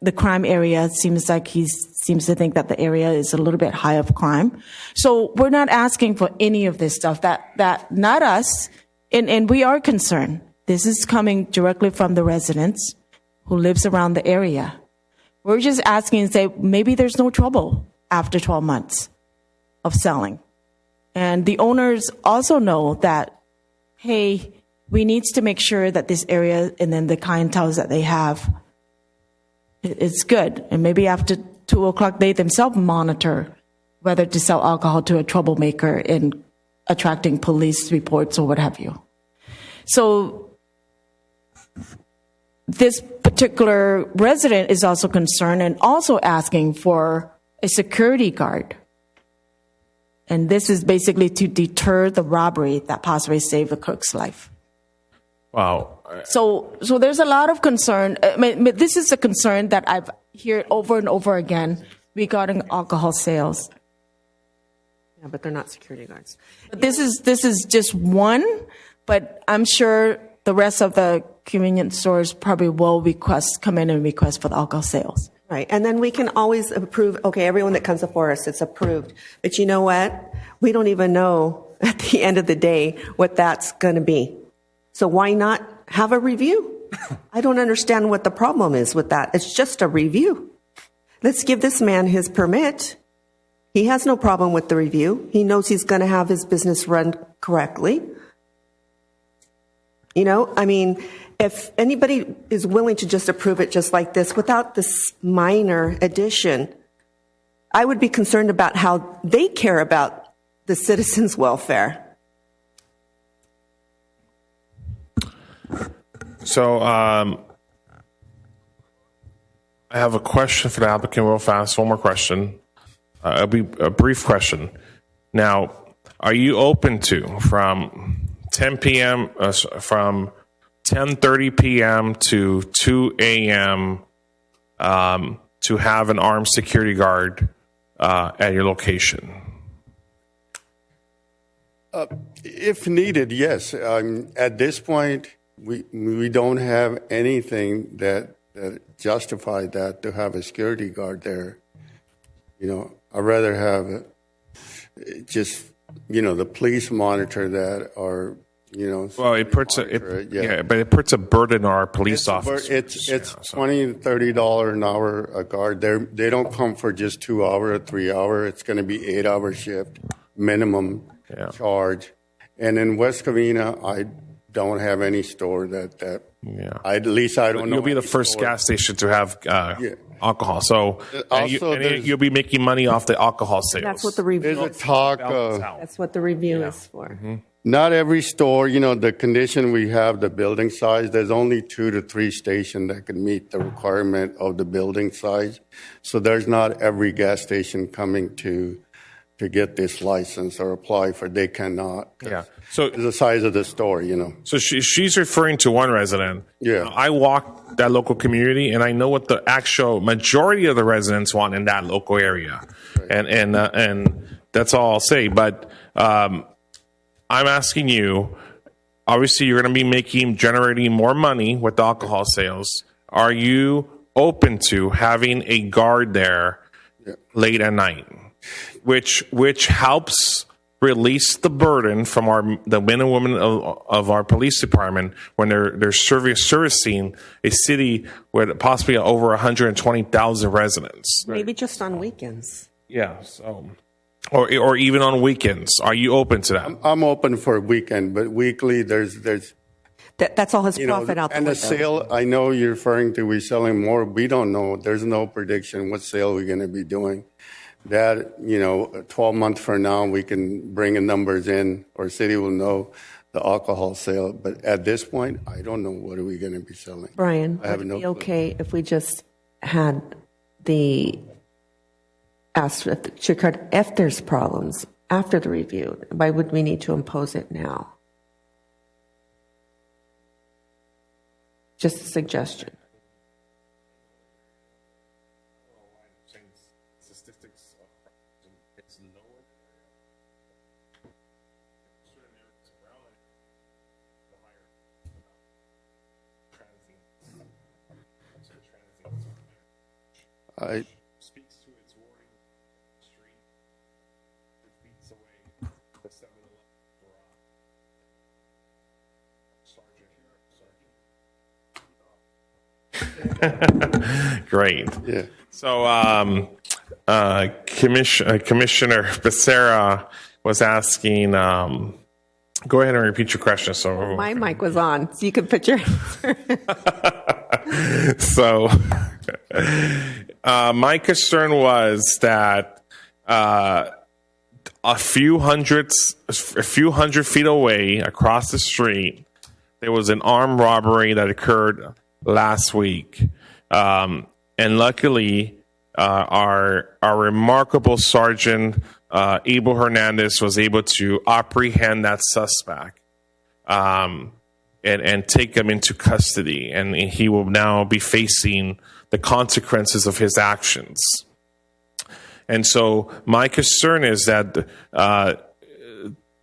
the crime area, it seems like he seems to think that the area is a little bit high of crime. So we're not asking for any of this stuff. That not us, and we are concerned. This is coming directly from the residents who lives around the area. We're just asking and say, maybe there's no trouble after 12 months of selling. And the owners also know that, hey, we need to make sure that this area and then the clientele that they have, it's good. And maybe after 2 o'clock, they themselves monitor whether to sell alcohol to a troublemaker in attracting police reports or what have you. So this particular resident is also concerned and also asking for a security guard. And this is basically to deter the robbery that possibly saved the cook's life. Wow. So there's a lot of concern. I mean, this is a concern that I've heard over and over again regarding alcohol sales. Yeah, but they're not security guards. But this is just one, but I'm sure the rest of the convenience stores probably will come in and request for the alcohol sales. Right. And then we can always approve, okay, everyone that comes before us, it's approved. But you know what? We don't even know at the end of the day what that's going to be. So why not have a review? I don't understand what the problem is with that. It's just a review. Let's give this man his permit. He has no problem with the review. He knows he's going to have his business run correctly. If anybody is willing to just approve it just like this without this minor addition, I would be concerned about how they care about the citizens' welfare. So I have a question for the applicant real fast. One more question. It'll be a brief question. Now, are you open to from 10 p.m. From 10:30 p.m. to 2 a.m. To have an armed security guard at your location? If needed, yes. At this point, we don't have anything that that justify that to have a security guard there. I'd rather have just, the police monitor that, or, Well, it puts but it puts a burden on our police officers. It's $20 to $30 an hour a guard. They don't come for just 2 hour or 3 hour. It's going to be 8-hour shift minimum charge. And in West Covina, I don't have any store that at least I don't know. You'll be the first gas station to have alcohol. So you'll be making money off the alcohol sales. That's what the review. There's a talk of. That's what the review is for. Mm-hmm. Not every store, the condition we have, the building size, there's only 2 to 3 stations that can meet the requirement of the building size. So there's not every gas station coming to get this license or apply for. They cannot. Yeah. So it's the size of the store, So she's referring to one resident. Yeah. I walk that local community, and I know what the actual majority of the residents want in that local area, right. and that's all I'll say. But I'm asking you. Obviously, you're going to be generating more money with the alcohol sales. Are you open to having a guard there late at night? Which helps release the burden from the men and women of our police department when they're servicing a city with possibly over 120,000 residents. Maybe just on weekends. Yeah. So, or even on weekends. Are you open to that? I'm open for a weekend, but weekly there's. That's all his profit out the window. And the sale, I know you're referring to we selling more. We don't know. There's no prediction what sale we're going to be doing. That, 12 months from now, we can bring the numbers in, or city will know the alcohol sale. But at this point, I don't know what are we going to be selling. Brian, would it be okay if we just had asked if there's problems after the review? Why would we need to impose it now? Just a suggestion. Speaks to its warning street 2 feet away, the 7-Eleven garage. Great. Yeah. So, Commissioner Becerra was asking. Go ahead and repeat your question. So my mic was on, so you could put your answer. So. My concern was that a few hundred feet away across the street, there was an armed robbery that occurred last week, and luckily, our remarkable Sergeant Abel Hernandez was able to apprehend that suspect. And take him into custody, and he will now be facing the consequences of his actions. And so my concern is that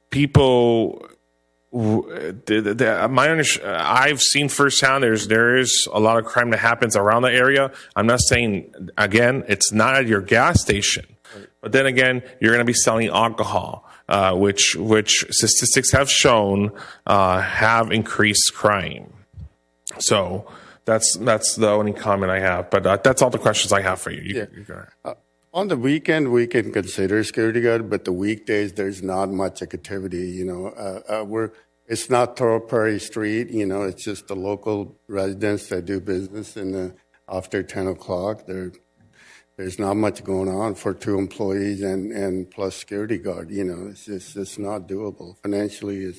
people, I've seen firsthand there is a lot of crime that happens around the area. I'm not saying, again, it's not at your gas station, but then again, you're going to be selling alcohol. Which statistics have shown have increased crime. So that's the only comment I have. But that's all the questions I have for you. On the weekend, we can consider security guard, but the weekdays there's not much activity. It's not Thoroughfare Street. It's just the local residents that do business after 10 o'clock. There's not much going on for 2 employees and plus security guard. It's not doable financially.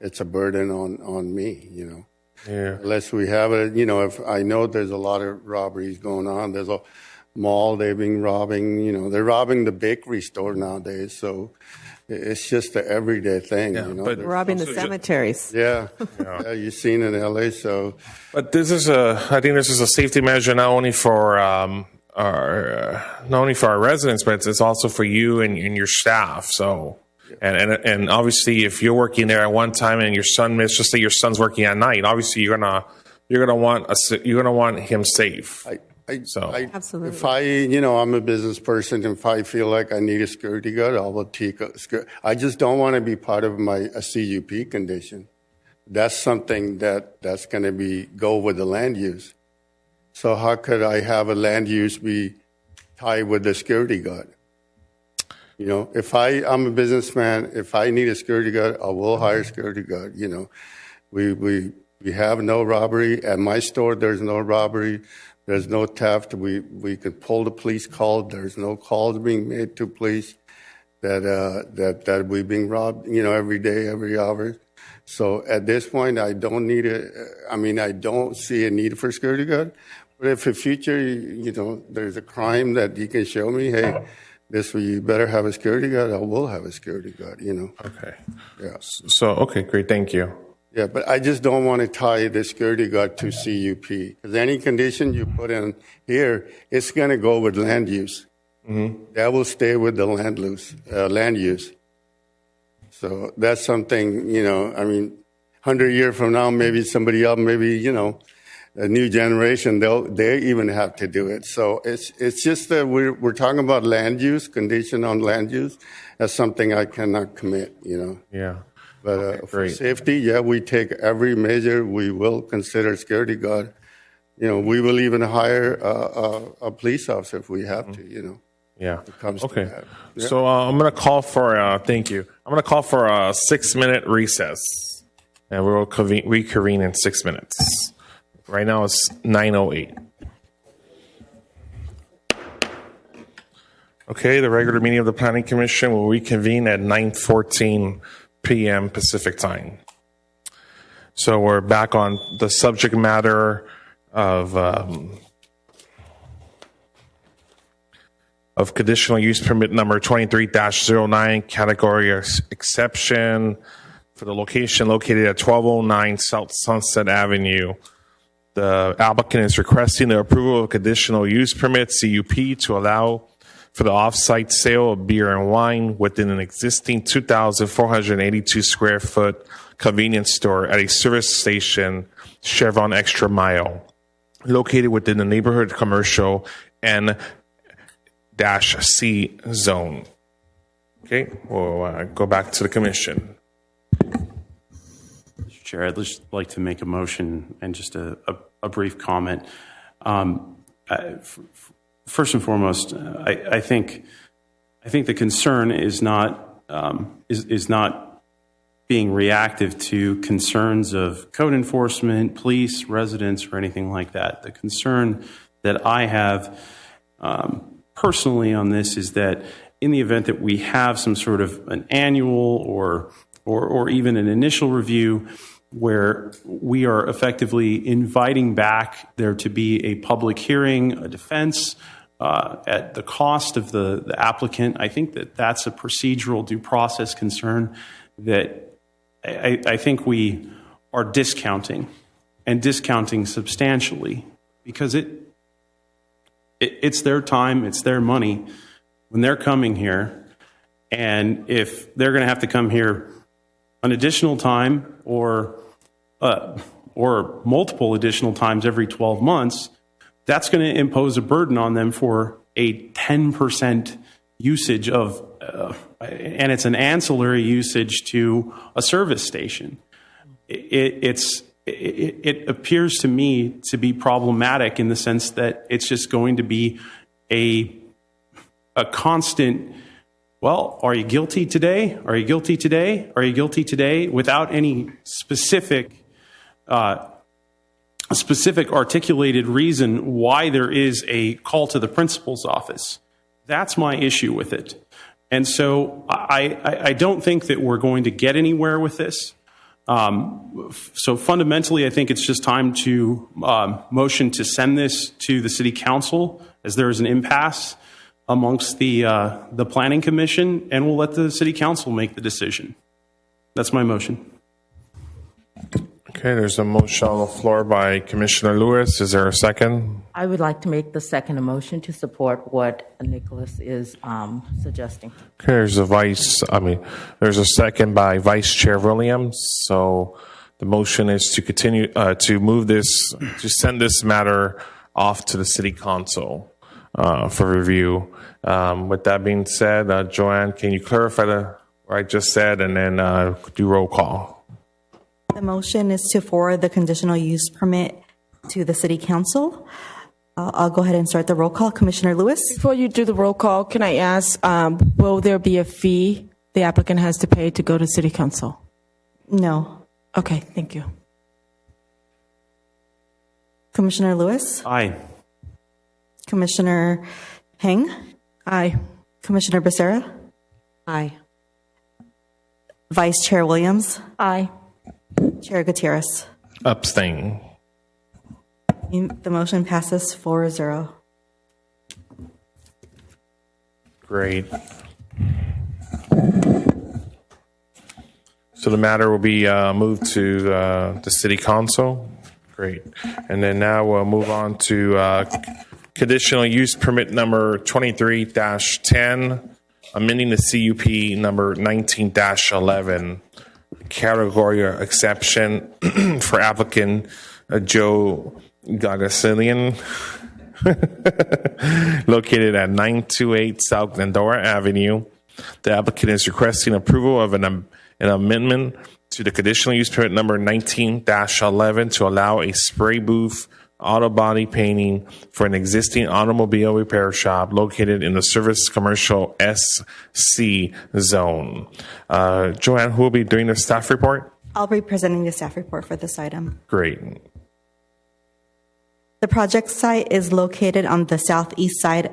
It's a burden on me. Yeah. Unless we have it. If I know there's a lot of robberies going on. There's a mall they've been robbing. They're robbing the bakery store nowadays. So it's just an everyday thing. But robbing the cemeteries. Yeah, you've seen in LA. So, but I think this is a safety measure not only for not only for our residents, but it's also for you and your staff. So, and obviously, if you're working there at one time and your son, let's just say your son's working at night, obviously you're gonna you're gonna want him safe. Absolutely. If I'm a business person. If I feel like I need a security guard, I will take a security. I just don't want to be part of a CUP condition. That's something that's going to go with the land use. So how could I have a land use be tied with the security guard? If I'm a businessman, if I need a security guard, I will hire a security guard. We have no robbery at my store. There's no robbery. There's no theft. We could pull the police call. There's no calls being made to police that we're being robbed. Every day, every hour. So at this point, I don't see a need for a security guard. But if in future, there's a crime that you can show me, hey, you better have a security guard, I will have a security guard, Okay. Yeah. So, okay, great. Thank you. Yeah, but I just don't want to tie the security guard to CUP. Because any condition you put in here, it's going to go with land use. Mm-hmm. That will stay with the land use. So that's something, 100 years from now, maybe somebody else, maybe, a new generation, they even have to do it. So it's just that we're talking about land use, condition on land use. That's something I cannot commit, Yeah. But for safety, we take every measure. We will consider security guard. We will even hire a police officer if we have to, Yeah. It comes to that. Yeah. So I'm going to call for, thank you. I'm going to call for a 6-minute recess. And we'll reconvene in 6 minutes. Right now it's 9:08. Okay, the regular meeting of the Planning Commission will reconvene at 9:14 p.m. Pacific time. So we're back on the subject matter of conditional use permit number 23-09, category exception for the location located at 1209 South Sunset Avenue. The applicant is requesting the approval of conditional use permit, CUP, to allow for the off-site sale of beer and wine within an existing 2,482 square foot convenience store at a service station, Chevron Extra Mile, located within the neighborhood commercial N-C zone. Okay, we'll go back to the commission. Mr. Chair, I'd just like to make a motion and just a brief comment. First and foremost, I think the concern is not being reactive to concerns of code enforcement, police, residents, or anything like that. The concern that I have personally on this is that in the event that we have some sort of an annual or even an initial review where we are effectively inviting back there to be a public hearing, a defense, at the cost of the applicant, I think that's a procedural due process concern that I think we are discounting, and discounting substantially, because it's their time, it's their money when they're coming here, and if they're going to have to come here an additional time or multiple additional times every 12 months, that's going to impose a burden on them for a 10% usage of, and it's an ancillary usage to a service station. It appears to me to be problematic in the sense that it's just going to be a constant, well, are you guilty today? Are you guilty today? Are you guilty today? Without any specific articulated reason why there is a call to the principal's office. That's my issue with it. And so I don't think that we're going to get anywhere with this. So fundamentally, I think it's just time to motion to send this to the city council, as there is an impasse amongst the planning commission, and we'll let the city council make the decision. That's my motion. Okay, there's a motion on the floor by Commissioner Lewis. Is there a second? I would like to make the second motion to support what Nicholas is suggesting. Okay, there's a second by Vice Chair Williams. So The motion is to continue to move this, to send this matter off to the city council for review. With that being said, Joanne, can you clarify what I just said and then do roll call? The motion is to forward the conditional use permit to the city council. I'll go ahead and start the roll call. Commissioner Lewis? Before you do the roll call, can I ask, will there be a fee the applicant has to pay to go to city council? No. Okay, thank you. Commissioner Lewis? Aye. Commissioner Heng? Aye. Commissioner Becerra? Aye. Vice Chair Williams? Aye. Chair Gutierrez? Abstain. The motion passes 4-0. Great. So the matter will be moved to the city council. Great. And then now we'll move on to conditional use permit number 23-10, amending the CUP number 19-11, category exception for applicant Joe Gagasilian, located at 928 South Glendora Avenue. The applicant is requesting approval of an amendment to the conditional use permit number 19-11 to allow a spray booth auto body painting for an existing automobile repair shop located in the Service Commercial SC zone. Joanne, who will be doing the staff report? I'll be presenting the staff report for this item. Great. The project site is located on the southeast side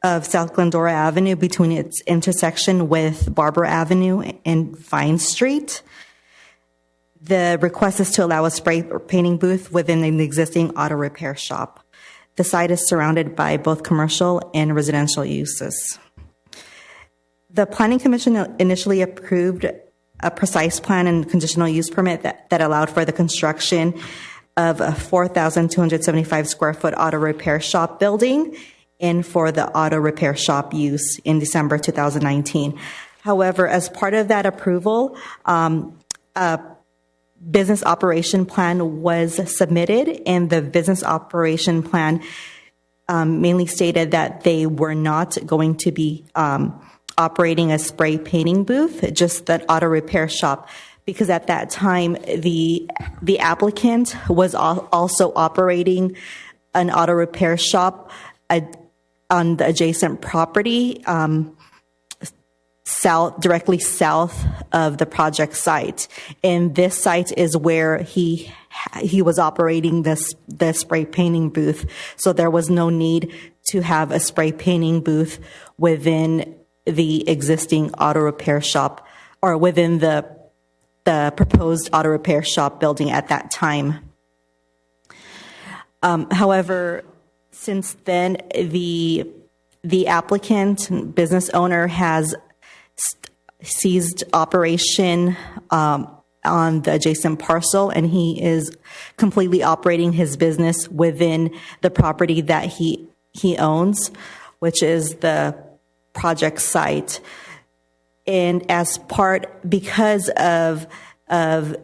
of South Glendora Avenue between its intersection with Barber Avenue and Vine Street. The request is to allow a spray painting booth within an existing auto repair shop. The site is surrounded by both commercial and residential uses. The Planning Commission initially approved a precise plan and conditional use permit that allowed for the construction of a 4,275 square foot auto repair shop building and for the auto repair shop use in December 2019. However, as part of that approval, a business operation plan was submitted, and the business operation plan mainly stated that they were not going to be operating a spray painting booth, just an auto repair shop, because at that time the applicant was also operating an auto repair shop on the adjacent property, directly south of the project site. And this site is where he was operating the spray painting booth. So there was no need to have a spray painting booth within the existing auto repair shop or within the proposed auto repair shop building at that time. However, since then, the applicant, business owner, has ceased operation on the adjacent parcel, and he is completely operating his business within the property that he owns, which is the project site. And because of the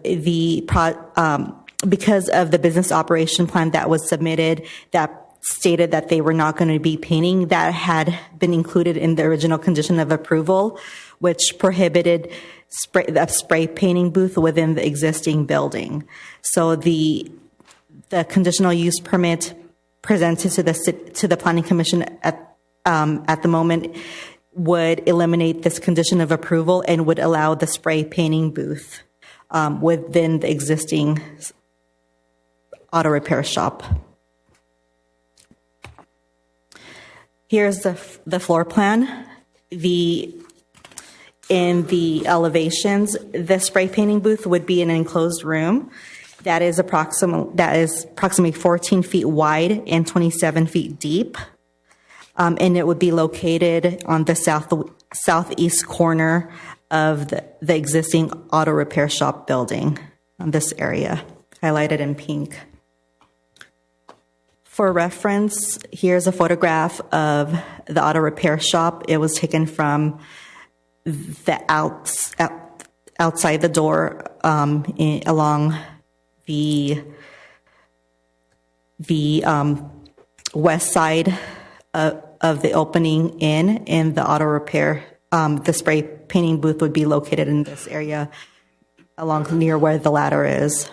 business operation plan that was submitted that stated that they were not going to be painting, that had been included in the original condition of approval, which prohibited a spray painting booth within the existing building. So the conditional use permit presented to the Planning Commission at the moment would eliminate this condition of approval and would allow the spray painting booth within the existing auto repair shop. Here's the floor plan. In the elevations, the spray painting booth would be an enclosed room that is approximately 14 feet wide and 27 feet deep. And it would be located on the southeast corner of the existing auto repair shop building on this area, highlighted in pink. For reference, here's a photograph of the auto repair shop. It was taken from the outside the door along the west side of the opening in the auto repair. The spray painting booth would be located in this area along near where the ladder is.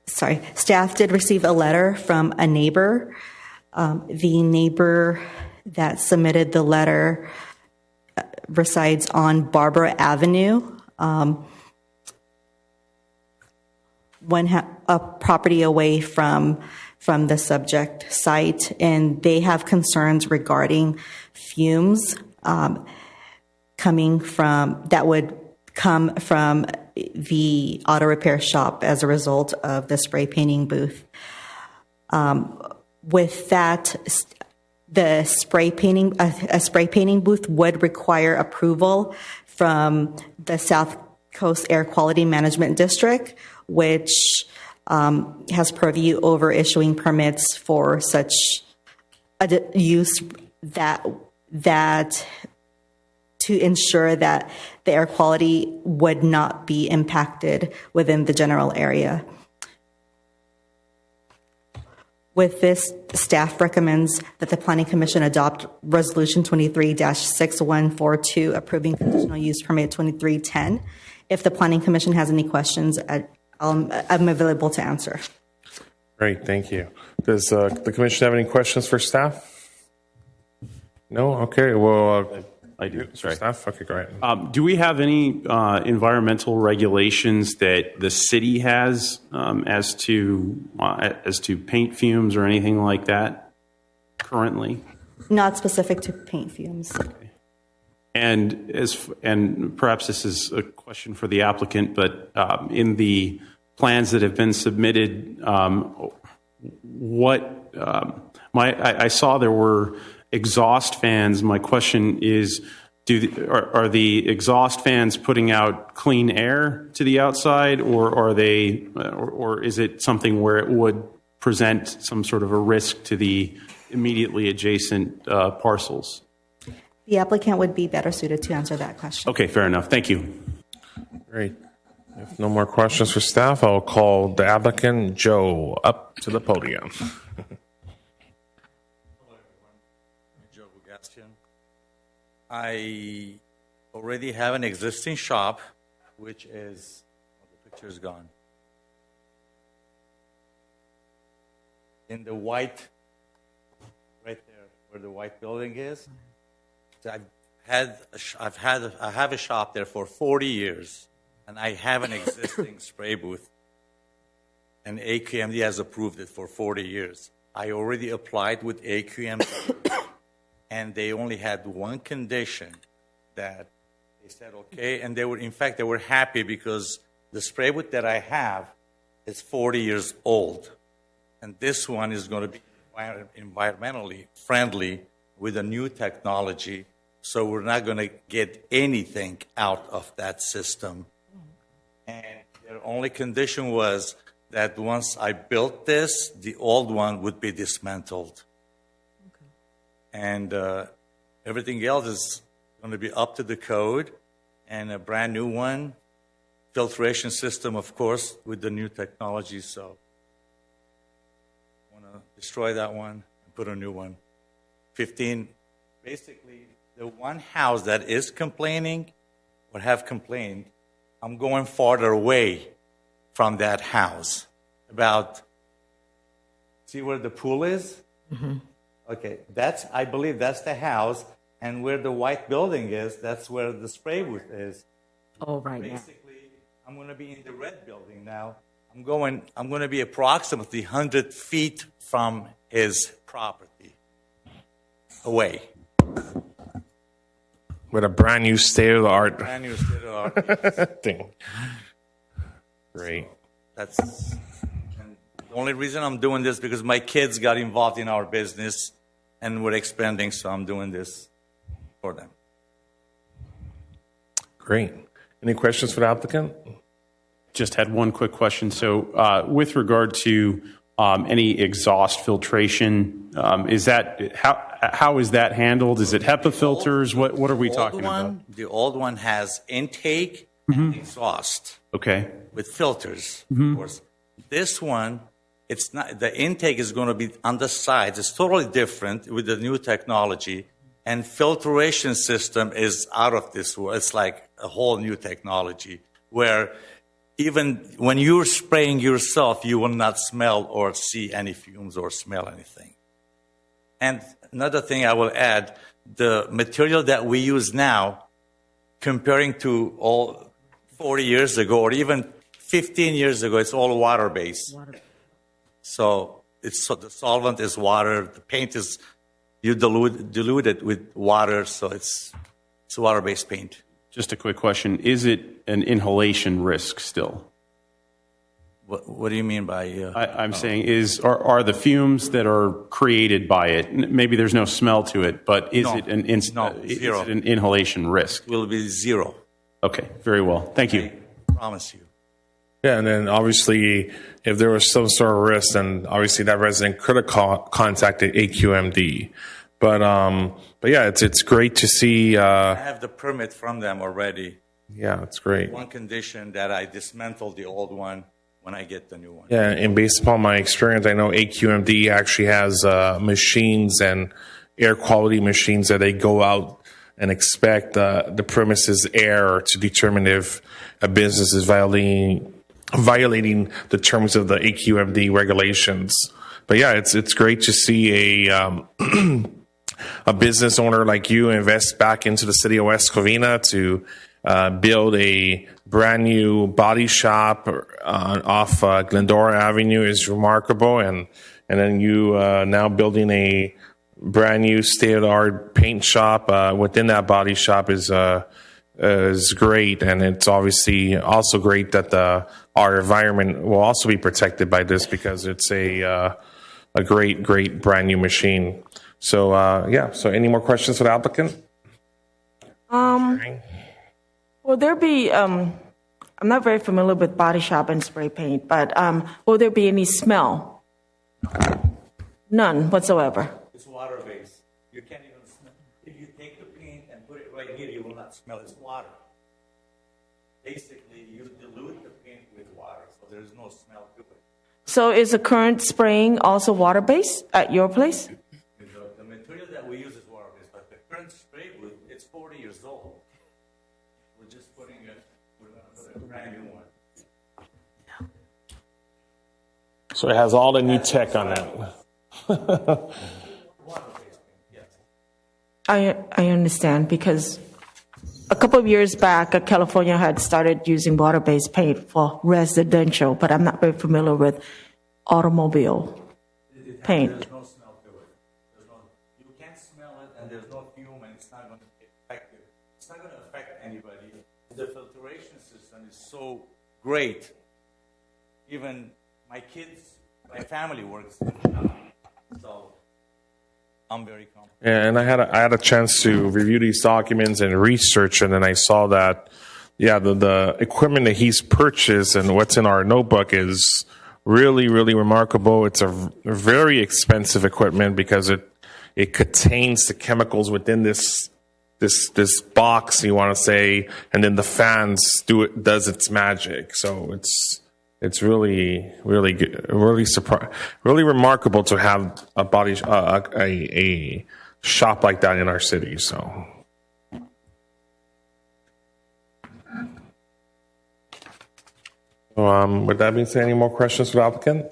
Sorry, staff did receive a letter from a neighbor. The neighbor that submitted the letter resides on Barbara Avenue, a property away from the subject site, and they have concerns regarding fumes that would come from the auto repair shop as a result of the spray painting booth. With that, a spray painting booth would require approval from the South Coast Air Quality Management District, which has purview over issuing permits for such a use that to ensure that the air quality would not be impacted within the general area. With this, staff recommends that the Planning Commission adopt Resolution 23-6142, approving conditional use permit 2310. If the Planning Commission has any questions, I'm available to answer. Great, thank you. Does the commission have any questions for staff? No? Okay, well, I do. Sorry. Staff? Okay, go ahead. Do we have any environmental regulations that the city has as to paint fumes or anything like that currently? Not specific to paint fumes. Okay. And perhaps this is a question for the applicant, but in the plans that have been submitted, I saw there were exhaust fans. My question is, are the exhaust fans putting out clean air to the outside, or is it something where it would present some sort of a risk to the immediately adjacent parcels? The applicant would be better suited to answer that question. Okay, fair enough. Thank you. Great. If no more questions for staff, I'll call the applicant, Joe, up to the podium. I already have an existing shop, which is, the picture is gone. In the white, right there, where the white building is. So I have a shop there for 40 years, and I have an existing spray booth, and AQMD has approved it for 40 years. I already applied with AQMD. And they only had one condition, that they said okay, and they were happy because the spray booth that I have is 40 years old, and this one is going to be environmentally friendly with a new technology, so we're not going to get anything out of that system. And their only condition was that once I built this, the old one would be dismantled. And everything else is going to be up to the code, and a brand new one, filtration system, of course, with the new technology. So I want to destroy that one and put a new one. 15, basically, the one house that is complaining or have complained, I'm going farther away from that house. See where the pool is? Mm-hmm. Okay, I believe that's the house, and where the white building is, that's where the spray booth is. Oh, right. Basically, I'm going to be in the red building now. I'm going to be approximately 100 feet from his property away. With a brand new state-of-the-art thing. Great. And the only reason I'm doing this because my kids got involved in our business and we're expanding, so I'm doing this for them. Great. Any questions for the applicant? Just had one quick question. So with regard to any exhaust filtration? Is that how is that handled? Is it HEPA filters? What are we talking about? The old one has intake and exhaust. Okay. With filters, of course. This one, it's not. The intake is going to be on the sides. It's totally different with the new technology, and filtration system is out of this world. It's like a whole new technology where even when you're spraying yourself, you will not smell or see any fumes or smell anything. And another thing I will add, the material that we use now, comparing to all 40 years ago or even 15 years ago, it's all water-based. So the solvent is water. The paint is, you dilute it with water, so it's water-based paint. Just a quick question. Is it an inhalation risk still? What do you mean by? I'm saying are the fumes that are created by it? Maybe there's no smell to it, but is it an zero. Is it an inhalation risk? Will be zero. Okay, very well. Thank you. I promise you. Yeah, and then obviously, if there was some sort of risk, then obviously that resident could have contacted AQMD. But yeah, it's great to see. I have the permit from them already. Yeah, it's great. One condition that I dismantle the old one when I get the new one. Yeah, and based upon my experience, I know AQMD actually has machines and air quality machines that they go out and inspect the premises air to determine if a business is violating the terms of the AQMD regulations. But yeah, it's great to see a business owner like you invest back into the city of West Covina to build a brand new body shop off Glendora Avenue is remarkable, and then you now building a brand new state-of-the-art paint shop within that body shop is great, and it's obviously also great that our environment will also be protected by this because it's a great brand new machine. So yeah. So any more questions for the applicant? Will there be? I'm not very familiar with body shop and spray paint, but will there be any smell? None whatsoever. It's water-based. You can't even smell. If you take the paint and put it right here, you will not smell. It's water. Basically, you dilute the paint with water, so there's no smell to it. So is the current spraying also water-based at your place? The material that we use is water-based, but the current spray wood, it's 40 years old. We're just we're going to put a brand new one. So it has all the new tech on it. I understand because a couple of years back, California had started using water-based paint for residential, but I'm not very familiar with automobile paint. There's no smell to it. You can't smell it, and there's no fume, and it's not going to affect it. It's not going to affect anybody. The filtration system is so great. Even my kids, my family works in it. So I'm very confident. Yeah, and I had a chance to review these documents and research, and then I saw that, yeah, the equipment that he's purchased and what's in our notebook is really, really remarkable. It's a very expensive equipment because it contains the chemicals within this box, you want to say, and then the fans does its magic. So it's really, really good, really remarkable to have a shop like that in our city. So. With that being said, any more questions for the applicant?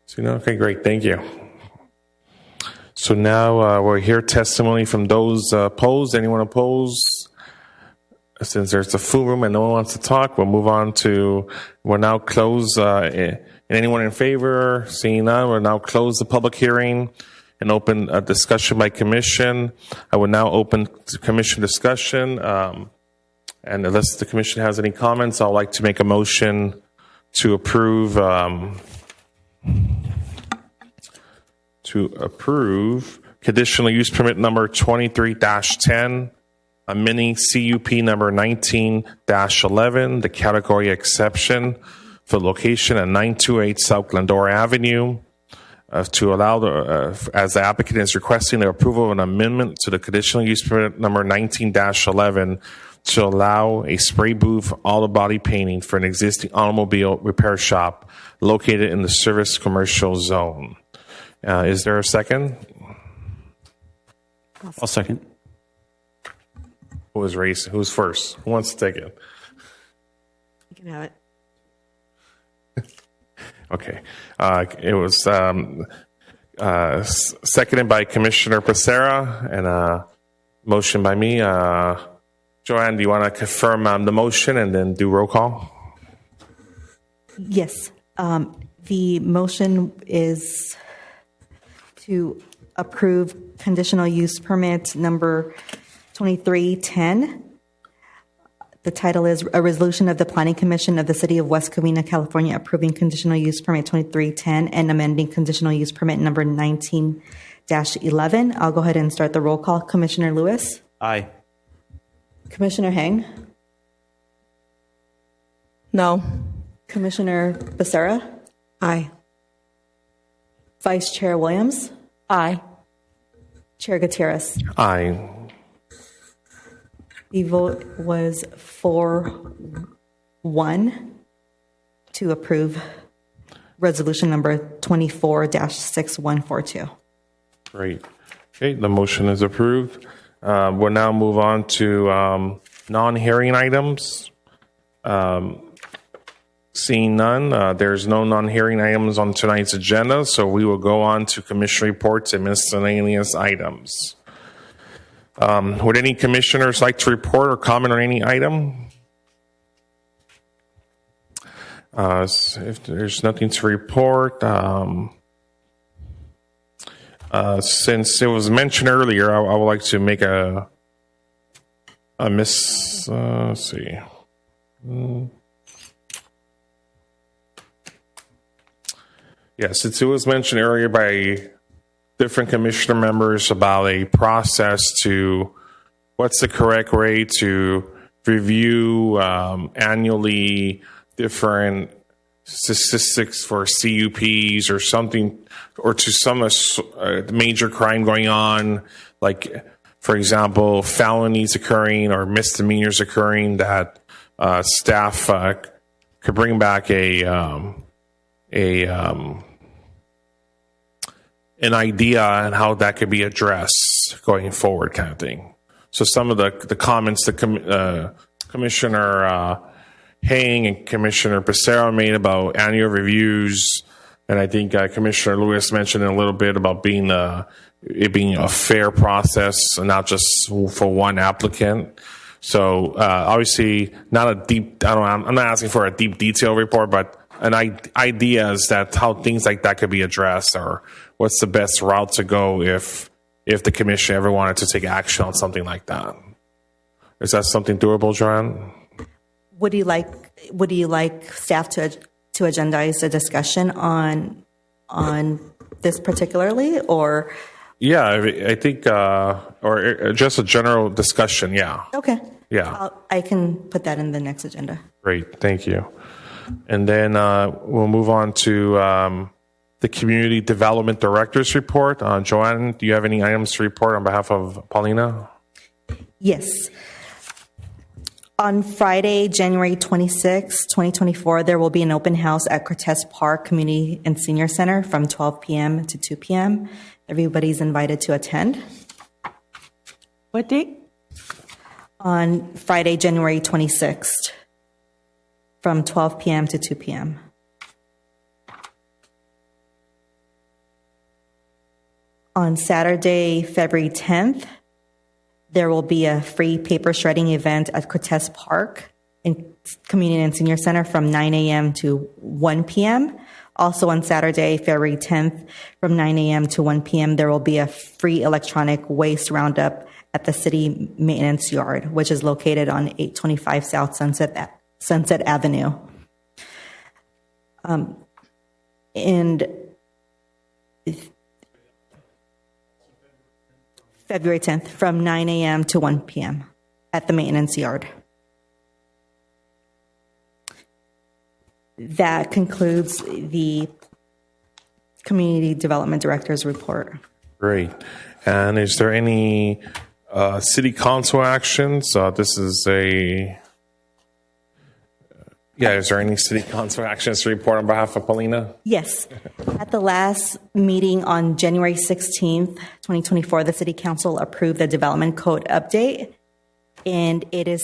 So, no? Okay, great. Thank you. So now we'll hear testimony from those opposed. Anyone opposed? Since there's a full room and no one wants to talk, we'll now close. And anyone in favor? Seeing none, we'll now close the public hearing and open a discussion by commission. I will now open commission discussion. And unless the commission has any comments, I'd like to make a motion to approve conditional use permit number 23-10, a mini CUP number 19-11, the category exception for location at 928 South Glendora Avenue. To allow as the applicant is requesting the approval of an amendment to the conditional use permit number 19-11 to allow a spray booth auto body painting for an existing automobile repair shop located in the service commercial zone. Is there a second? I'll second. Who was racing? Who's first? Who wants to take it? You can have it. Okay. It was seconded by Commissioner Becerra and motion by me. Joanne, do you want to confirm the motion and then do roll call? Yes. The motion is to approve conditional use permit number 2310. The title is A Resolution of the Planning Commission of the City of West Covina, California, approving conditional use permit 2310 and amending conditional use permit number 19-11. I'll go ahead and start the roll call. Commissioner Lewis? Aye. Commissioner Heng? No. Commissioner Becerra? Aye. Vice Chair Williams? Aye. Chair Gutierrez? Aye. The vote was 4-1 to approve resolution number 24-6142. Great. Okay, the motion is approved. We'll now move on to non-hearing items. Seeing none, there's no non-hearing items on tonight's agenda, so we will go on to commission reports and miscellaneous items. Would any commissioners like to report or comment on any item? If there's nothing to report, since it was mentioned earlier, I would like to make a let's see. Yeah, since it was mentioned earlier by different commissioner members about a process to what's the correct way to review annually different statistics for CUPs or something, or to some major crime going on, like, for example, felonies occurring or misdemeanors occurring, that staff could bring back an idea on how that could be addressed going forward, kind of thing. So some of the comments that Commissioner Hang and Commissioner Becerra made about annual reviews, and I think Commissioner Lewis mentioned a little bit about it being a fair process and not just for one applicant. So obviously, I'm not asking for a deep detail report, but an idea is that how things like that could be addressed, or what's the best route to go if the commission ever wanted to take action on something like that. Is that something doable, Joanne? Would you like staff to agendize a discussion on this particularly, or? Yeah, I think, or just a general discussion. Yeah. Okay. Yeah. I can put that in the next agenda. Great, thank you. And then we'll move on to the Community Development Director's report. Joanne, do you have any items to report on behalf of Paulina? Yes. On Friday, January 26, 2024, there will be an open house at Cortez Park Community and Senior Center from 12 p.m. to 2 p.m. Everybody's invited to attend. What date? On Friday, January 26th, from 12 p.m. to 2 p.m. On Saturday, February 10th, there will be a free paper shredding event at Cortez Park in Community and Senior Center from 9 a.m. to 1 p.m. Also on Saturday, February 10th, from 9 a.m. to 1 p.m., there will be a free electronic waste roundup at the City Maintenance Yard, which is located on 825 South Sunset Avenue. And February 10th, from 9 a.m. to 1 p.m. at the Maintenance Yard. That concludes the Community Development Director's report. Great. And is there any city council actions? This is a... Yeah, is there any city council actions to report on behalf of Paulina? Yes. At the last meeting on January 16th, 2024, the City Council approved the Development Code update, and they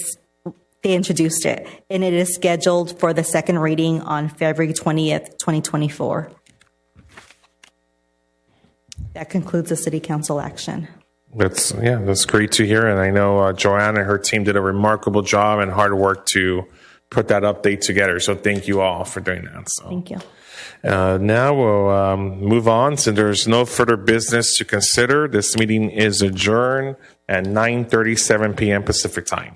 introduced it, and it is scheduled for the second reading on February 20th, 2024. That concludes the City Council action. That's great to hear. And I know Joanne and her team did a remarkable job and hard work to put that update together. So thank you all for doing that. So. Thank you. Now we'll move on. Since there's no further business to consider, this meeting is adjourned at 9:37 p.m. Pacific time.